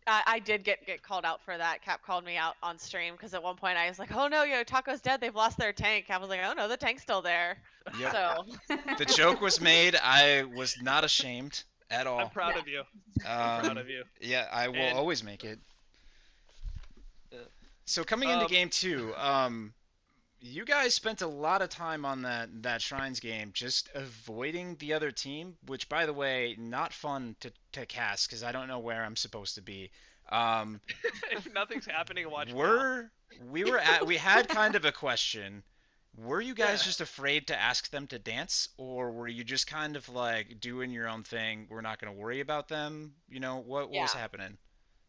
S2: I did get called out for that. Cap called me out on stream because at one point I was like, "Oh no, Taco's dead. They've lost their tank." I was like, "Oh no, the tank's still there."
S1: Yep.
S2: So
S1: The joke was made. I was not ashamed at all.
S4: I'm proud of you. I'm proud of you.
S1: Yeah, I will
S4: And-
S1: always make it.
S4: Yeah.
S1: So coming into
S4: Um,
S1: game 2, you guys spent a lot of time on that Shrines game just avoiding the other team, which, by the way, not fun to cast because I don't know where I'm supposed to be.
S4: if nothing's happening, watch.
S1: We had kind of a question. Were you guys
S4: Yeah.
S1: just afraid to ask them to dance, or were you just kind of like doing your own thing? We're not going to worry about them. What was
S2: Yeah.
S1: happening?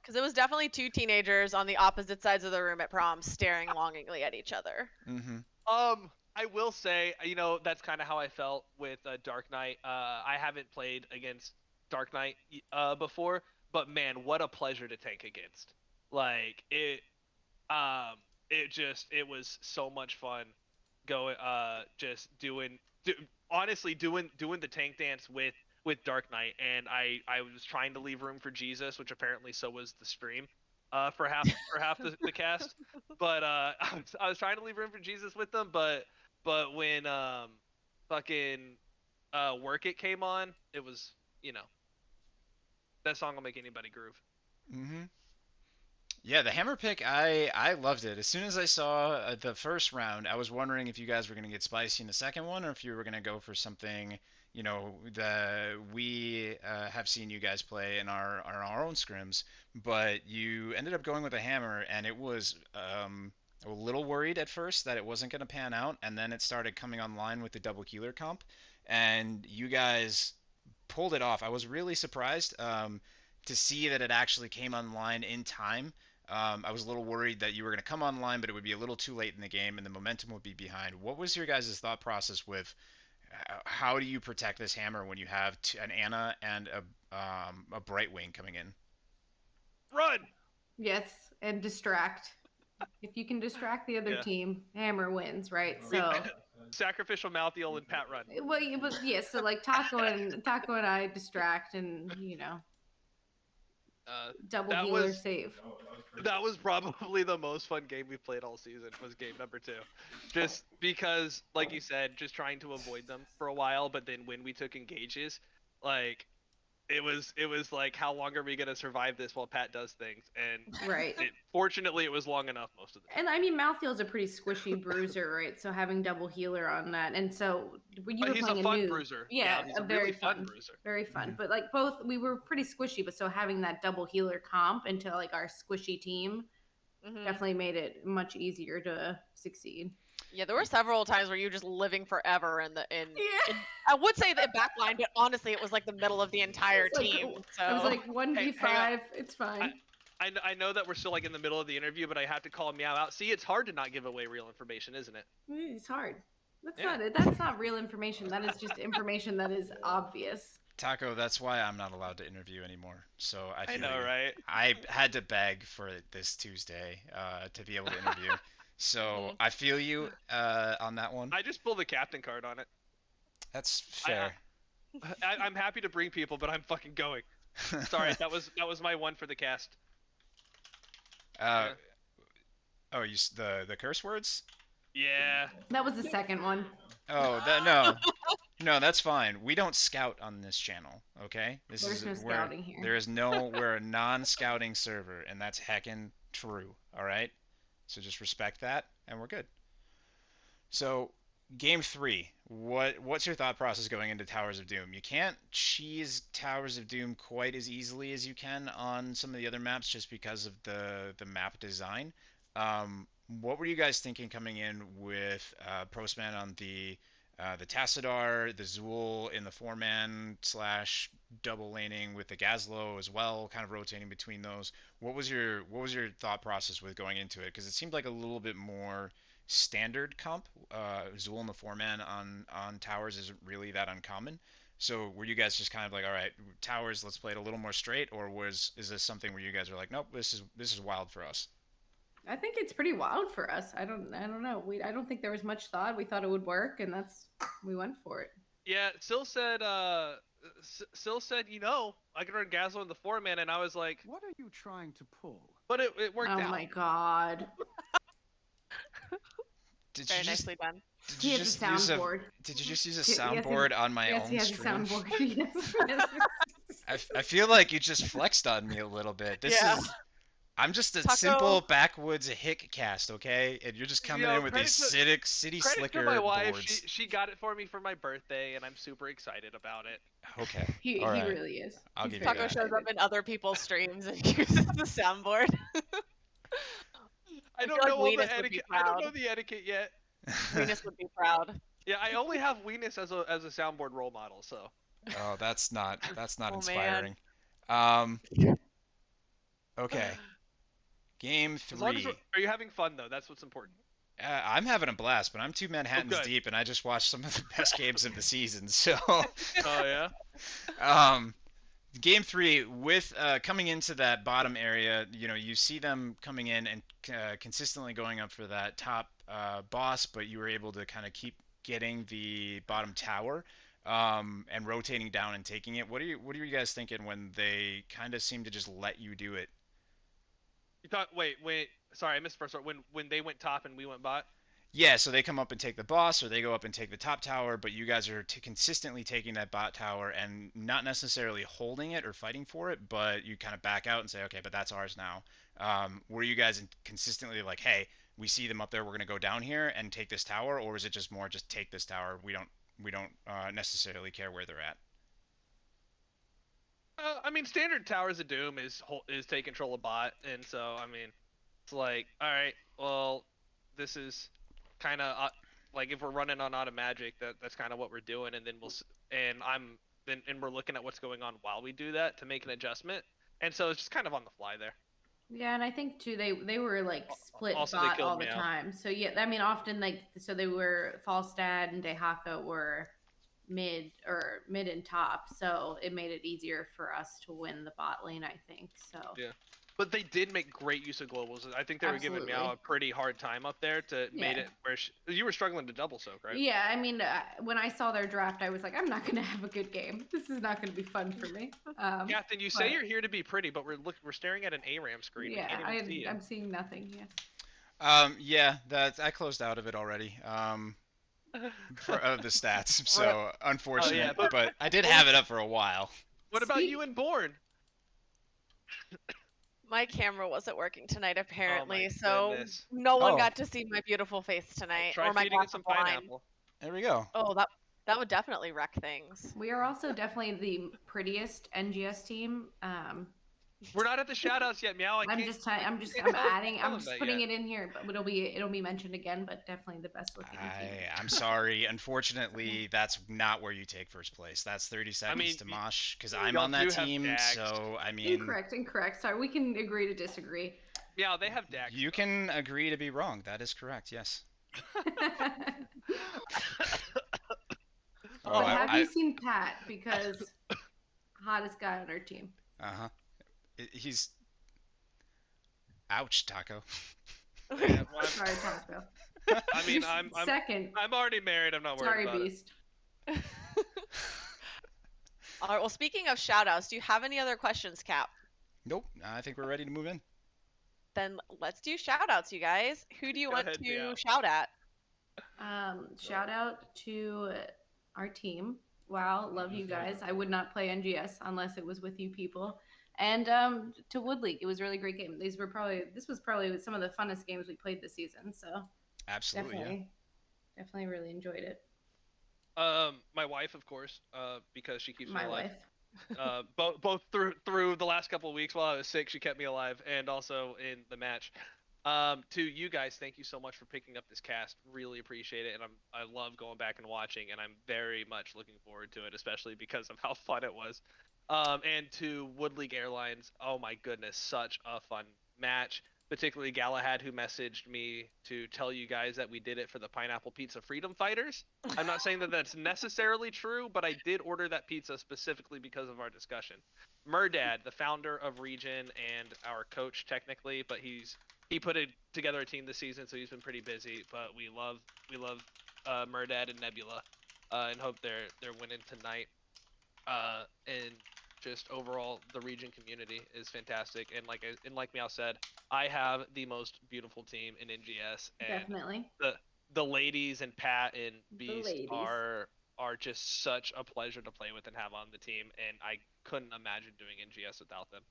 S2: because it was definitely two teenagers on the opposite sides of the room at prom staring longingly at each other.
S1: Mm-hmm.
S4: I will say, that's kind of how I felt with Dark Knight. I haven't played against Dark Knight before, but man, what a pleasure to tank against. Like um, it was so much fun going, just honestly doing the tank dance with Dark Knight, and I was trying to leave room for Jesus, which apparently so was the stream, for half the cast, but I was trying to leave room for Jesus with them, but when fucking Work It came on, it was that song will make anybody groove.
S1: Mm-hmm. Yeah, the hammer pick, I loved it. As soon as I saw the first round, I was wondering if you guys were going to get spicy in the second one, or if you were going to go for something, we have seen you guys play in our own scrims. But you ended up going with a hammer, and it was a little worried at first that it wasn't going to pan out, and then it started coming online with the double healer comp, and you guys pulled it off. I was really surprised to see that it actually came online in time. I was a little worried that you were going to come online, but it would be a little too late in the game and the momentum would be behind. What was your guys' thought process with how do you protect this hammer when you have an Anna and a Brightwing coming in?
S4: Run!
S5: Yes, and distract. If you can distract the other
S4: Yeah.
S5: team, hammer wins, right? So,
S4: Sacrificial Malthiel and Pat run.
S5: well, but yeah, so like Taco and I distract, and double
S4: That
S5: healer
S4: was
S5: save.
S4: that was probably the most fun game we played all season. Was game number 2, just because, like you said, just trying to avoid them for a while. But then when we took engages, like it was like, how long are we gonna survive this while Pat does things? And
S5: Right.
S4: fortunately, it was long enough most of the time.
S5: And I mean, Malthiel's a pretty squishy bruiser, right? So having double healer on that, and so when you were
S4: He's
S5: playing
S4: a fun
S5: noob,
S4: bruiser.
S5: yeah,
S4: He's a
S5: very
S4: really
S5: fun,
S4: bruiser.
S5: very fun.
S1: Mhm.
S5: But like we were pretty squishy, but so having that double healer comp into like our squishy team
S2: Mhm.
S5: definitely made it much easier to succeed.
S2: Yeah, there were several times where you were just living forever in
S5: Yeah.
S2: I would say the back line, but honestly, it was like the middle of the entire
S5: It's like-
S2: team. So
S5: It was like
S4: Hang
S5: 1v5. It's fine.
S4: I know that we're still like in the middle of the interview, but I have to call Meow out. See, it's hard to not give away real information, isn't it?
S5: It's hard. That's
S4: Yeah.
S5: not it. That's not real information. That is just information that is obvious.
S1: Taco, that's why I'm not allowed to interview anymore. So I
S4: I
S1: feel
S4: know,
S1: you.
S4: right?
S1: I had to beg for it this Tuesday to be able to interview. So
S2: Mhm.
S1: I feel you on that one.
S4: I just pulled the captain card on it.
S1: That's fair.
S4: I'm happy to bring people, but I'm fucking going. Sorry, that was my one for the cast.
S1: Oh, the curse words?
S4: Yeah.
S5: That was the second one.
S1: Oh, no, that's fine. We don't scout on this channel, okay?
S5: There's no scouting here.
S1: We're a non-scouting server, and that's heckin' true. All right. So just respect that, and we're good. So game three, what's your thought process going into Towers of Doom? You can't cheese Towers of Doom quite as easily as you can on some of the other maps just because of the map design. What were you guys thinking coming in with Postman on the Tassadar, the Zool in the four-man slash double laning with the Gazlo as well, kind of rotating between those? What was your thought process with going into it? Because it seemed like a little bit more standard comp. Zool and the four-man on towers isn't really that uncommon. So were you guys just kind of like, all right, towers, let's play it a little more straight, or is this something where you guys are like, nope, this is wild for us?
S5: I think it's pretty wild for us. I don't know. I don't think there was much thought. We thought it would work, and we went for it.
S4: Yeah, Sil said, I can run Gazlo in the four man, and I was like,
S6: What are you trying to pull?
S4: but it worked
S5: Oh
S4: out.
S5: my god.
S1: Did
S2: Very
S1: you just
S2: nicely done.
S1: did
S5: He
S1: you
S5: has
S1: just
S5: a
S1: use a
S5: soundboard.
S1: did you just use a
S5: Yes,
S1: soundboard on my
S5: Yes,
S1: own
S5: he has a
S1: stream?
S5: soundboard. Yes.
S1: I feel like you just flexed on me a little bit.
S2: Yeah.
S1: I'm just a
S2: Taco.
S1: simple backwoods hick cast, okay? And you're just coming in with these city
S4: Credit to
S1: slicker
S4: my wife.
S1: boards.
S4: She got it for me for my birthday, and I'm super excited about it.
S1: Okay.
S5: He
S1: All right.
S5: really is.
S1: I'll
S5: He's
S1: give you
S5: very
S2: Taco
S1: that.
S2: shows up
S5: excited.
S2: in other people's streams and uses the soundboard.
S4: I
S2: I
S4: don't
S2: feel like
S4: know all
S2: Weenus
S4: the
S2: would be
S4: etiquette. I don't
S2: proud.
S4: know the etiquette yet.
S2: Weenus would be proud.
S4: Yeah, I only have Weenus as a soundboard role model, so.
S1: Oh, that's not
S2: Oh,
S1: inspiring. Okay. Game
S4: As long as
S1: three.
S4: are you having fun though? That's what's important.
S1: I'm having a blast, but I'm two Manhattans
S4: good.
S1: deep, and I just watched some of the best games of the season. So,
S4: Oh yeah.
S1: um, game three with coming into that bottom area, you see them coming in and consistently going up for that top boss, but you were able to kind of keep getting the bottom tower and rotating down and taking it. What are you guys thinking when they kind of seem to just let you do it?
S4: You thought wait. Sorry, I missed the first part. When they went top and we went bot.
S1: Yeah, so they come up and take the boss, or they go up and take the top tower, but you guys are consistently taking that bot tower and not necessarily holding it or fighting for it, but you kind of back out and say, okay, but that's ours now. Were you guys consistently like, hey, we see them up there, we're gonna go down here and take this tower, or is it just more just take this tower? We don't necessarily care where they're at.
S4: I mean, standard Towers of Doom is take control of bot, and so I mean, it's like, all right, well, this is kind of like if we're running on auto magic, that's kind of what we're doing, and then we're looking at what's going on while we do that to make an adjustment, and so it's just kind of on the fly there.
S5: Yeah, and I think too they were like split
S4: Also, they
S5: bot
S4: killed
S5: all the
S4: Meow.
S5: time. So yeah, I mean often so they were Falstad and Dehaka were mid and top, so it made it easier for us to win the bot lane, I think. So
S4: Yeah. But they did make great use of globals. I think they were giving
S5: Absolutely.
S4: Meow a pretty hard time up there to made
S5: Yeah.
S4: it where you were struggling to double soak, right?
S5: Yeah, I mean, when I saw their draft, I was like, I'm not gonna have a good game. This is not gonna be fun for me.
S4: Captain, you say
S5: but-
S4: you're here to be pretty, but we're staring at an ARAM screen.
S5: Yeah,
S4: we can't even see you.
S5: I'm seeing nothing. Yes.
S1: Yeah, I closed out of it already. Of the stats, so unfortunate.
S4: but-
S1: but I did have it up for a while.
S4: What about
S5: See?
S4: you and Born?
S2: My camera wasn't working tonight, apparently,
S4: my
S2: so
S4: goodness.
S2: no one
S1: Oh.
S2: got to see my beautiful face tonight,
S4: Try
S2: or my
S4: feeding it
S2: glass
S4: some
S2: of wine.
S4: pineapple.
S1: There we go.
S2: Oh, that would definitely wreck things.
S5: We are also definitely the prettiest NGS team.
S4: We're not at the shoutouts yet, Meow.
S5: I'm
S4: can't-
S5: just
S4: can't
S5: I'm
S4: tell
S5: adding, I'm
S4: them
S5: just
S4: that
S5: putting
S4: yet.
S5: it in here, but it'll be mentioned again. But definitely the best looking team.
S1: I'm sorry. Unfortunately, that's not where you take first place. That's 30 seconds
S4: mean,
S1: to Mosh because
S4: y'all
S1: I'm on that
S4: do have
S1: team.
S4: Dax.
S1: So I mean,
S5: Incorrect. Sorry, we can agree to disagree.
S4: Meow, they have Dax.
S1: you can agree to be wrong. That is correct. Yes.
S5: But
S1: Oh,
S5: have you seen Pat? Because hottest guy on our team.
S1: Uh-huh. He's. Ouch, Taco.
S4: Yeah, well,
S5: Sorry, Taco.
S4: I mean, I'm
S5: Second.
S4: I'm already married. I'm not worried
S5: Sorry,
S4: about it.
S5: Beast.
S2: All right. Well, speaking of shoutouts, do you have any other questions, Cap?
S1: Nope. I think we're ready to move in.
S2: Then let's do shoutouts, you guys. Who do you
S4: Go
S2: want
S4: ahead,
S2: to
S4: Meow.
S2: shout at?
S5: Shout out to our team. Wow, love you guys. I would not play NGS unless it was with you people. And to Wood League, it was a really great game. This was probably some of the funnest games we played this season. So
S1: Absolutely,
S5: definitely really enjoyed it.
S4: My wife, of course, because she keeps me
S5: My
S4: alive.
S5: wife.
S4: Both through the last couple of weeks while I was sick, she kept me alive, and also in the match. To you guys, thank you so much for picking up this cast. Really appreciate it, and I love going back and watching, and I'm very much looking forward to it, especially because of how fun it was. And to Wood League Airlines, oh my goodness, such a fun match. Particularly Galahad, who messaged me to tell you guys that we did it for the Pineapple Pizza Freedom Fighters. I'm not saying that that's necessarily true, but I did order that pizza specifically because of our discussion. Murdad, the founder of ReGen and our coach technically, but he put together a team this season, so he's been pretty busy. But we love Murdad and Nebula, and hope they're winning tonight. And just overall, the region community is fantastic. And like Meow said, I have the most beautiful team in NGS, and
S5: Definitely.
S4: the ladies and Pat and
S5: The
S4: Beast
S5: ladies.
S4: are just such a pleasure to play with and have on the team, and I couldn't imagine doing NGS without them.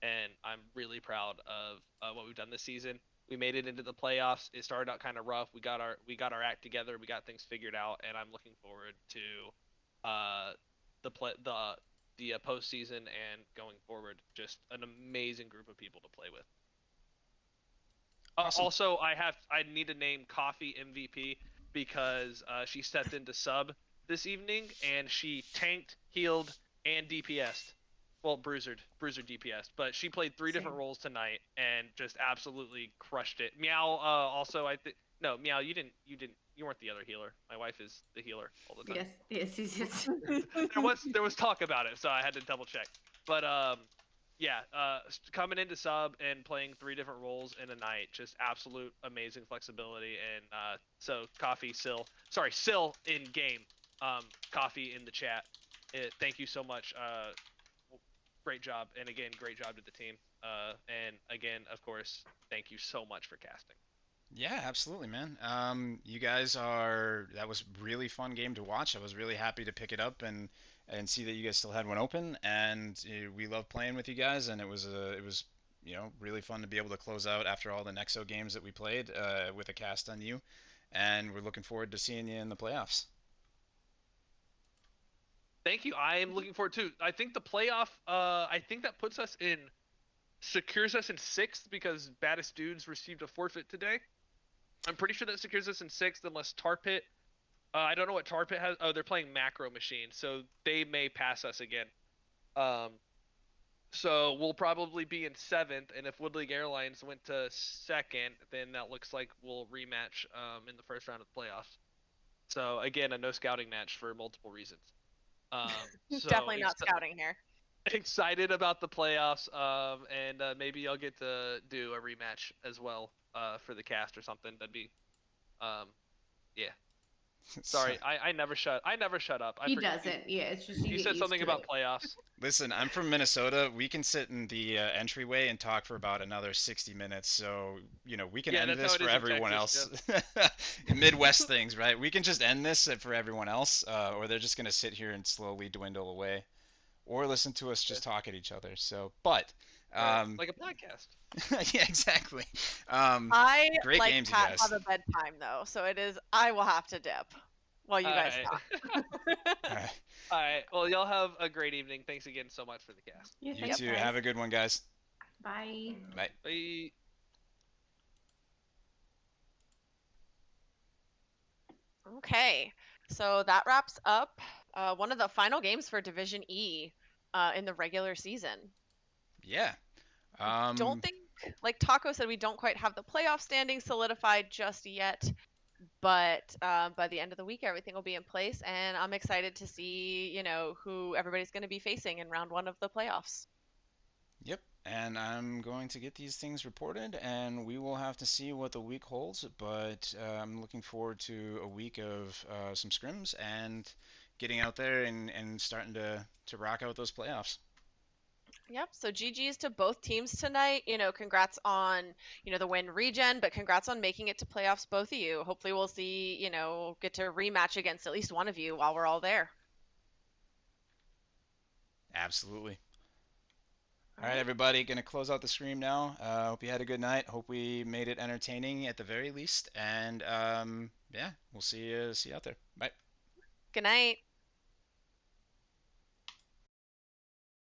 S4: And I'm really proud of what we've done this season. We made it into the playoffs. It started out kind of rough. We got our act together. We got things figured out, and I'm looking forward to the postseason and going forward. Just an amazing group of people to play with.
S1: Awesome.
S4: Also, I need to name Coffee MVP because she stepped into sub this evening and she tanked, healed, and DPS'd. Well, bruiser DPS'd, but she played three different
S5: Same.
S4: roles tonight and just absolutely crushed it. Meow. Also, I think no, Meow. You weren't the other healer. My wife is the healer all the time.
S5: Yes.
S4: There was talk about it, so I had to double check. But yeah, coming into sub and playing three different roles in a night, just absolute amazing flexibility. And so Sill in game, Coffee in the chat. Thank you so much. Great job, and again, great job to the team. And again, of course, thank you so much for casting.
S1: Yeah, absolutely, man. That was really fun game to watch. I was really happy to pick it up and see that you guys still had one open, and we love playing with you guys, and it was really fun to be able to close out after all the Nexo games that we played with a cast on you, and we're looking forward to seeing you in the playoffs.
S4: Thank you. I am looking forward to. I think the playoff. I think that secures us in 6th because Baddest Dudes received a forfeit today. I'm pretty sure that secures us in 6th unless Tarpit. I don't know what Tarpit has. Oh, they're playing Macro Machine, so they may pass us again. So we'll probably be in 7th, and if Wood League Airlines went to 2nd, then that looks like we'll rematch in the first round of the playoffs. So again, a no scouting match for multiple reasons. So
S2: Definitely not scouting here.
S4: Excited about the playoffs, and maybe I'll get to do a rematch as well for the cast or something. That'd be, yeah. Sorry, I never shut up.
S5: He doesn't. Yeah, it's just
S4: You
S5: get
S4: said
S5: used
S4: something
S5: to
S4: about
S5: it.
S4: playoffs.
S1: Listen, I'm from Minnesota. We can sit in the entryway and talk for about another 60 minutes. So, we can end
S4: that's
S1: this
S4: how it
S1: for
S4: is in
S1: everyone
S4: Texas,
S1: else. Midwest things, right? We can just end this for everyone else, or they're just going to sit here and slowly dwindle away, or listen to us just talk at each other. So, but
S4: like a podcast.
S1: yeah, exactly.
S2: I
S1: Great
S2: like
S1: games, you
S2: Pat
S1: guys.
S2: have a bedtime though, so it is. I will have to dip while you guys talk.
S1: All right.
S4: All right. Well, y'all have a great evening. Thanks again so much for the cast.
S5: Yeah,
S1: You
S5: thanks,
S1: too.
S5: guys.
S1: Have a good one, guys.
S5: Bye.
S1: Bye.
S4: Bye.
S2: Okay, so that wraps up one of the final games for Division E in the regular season.
S1: Yeah.
S2: Don't think, like Taco said, we don't quite have the playoff standing solidified just yet, but by the end of the week, everything will be in place, and I'm excited to see, who everybody's going to be facing in round 1 of the playoffs.
S1: Yep, and I'm going to get these things reported, and we will have to see what the week holds. But I'm looking forward to a week of some scrims and getting out there and starting to rock out those playoffs.
S2: Yep. So GG's to both teams tonight. Congrats on, the win ReGen, but congrats on making it to playoffs, both of you. Hopefully we'll see, get to rematch against at least one of you while we're all there.
S1: Absolutely. All right, everybody, gonna close out the stream now. Hope you had a good night. Hope we made it entertaining at the very least. And yeah, we'll see you out there. Bye.
S2: Good night.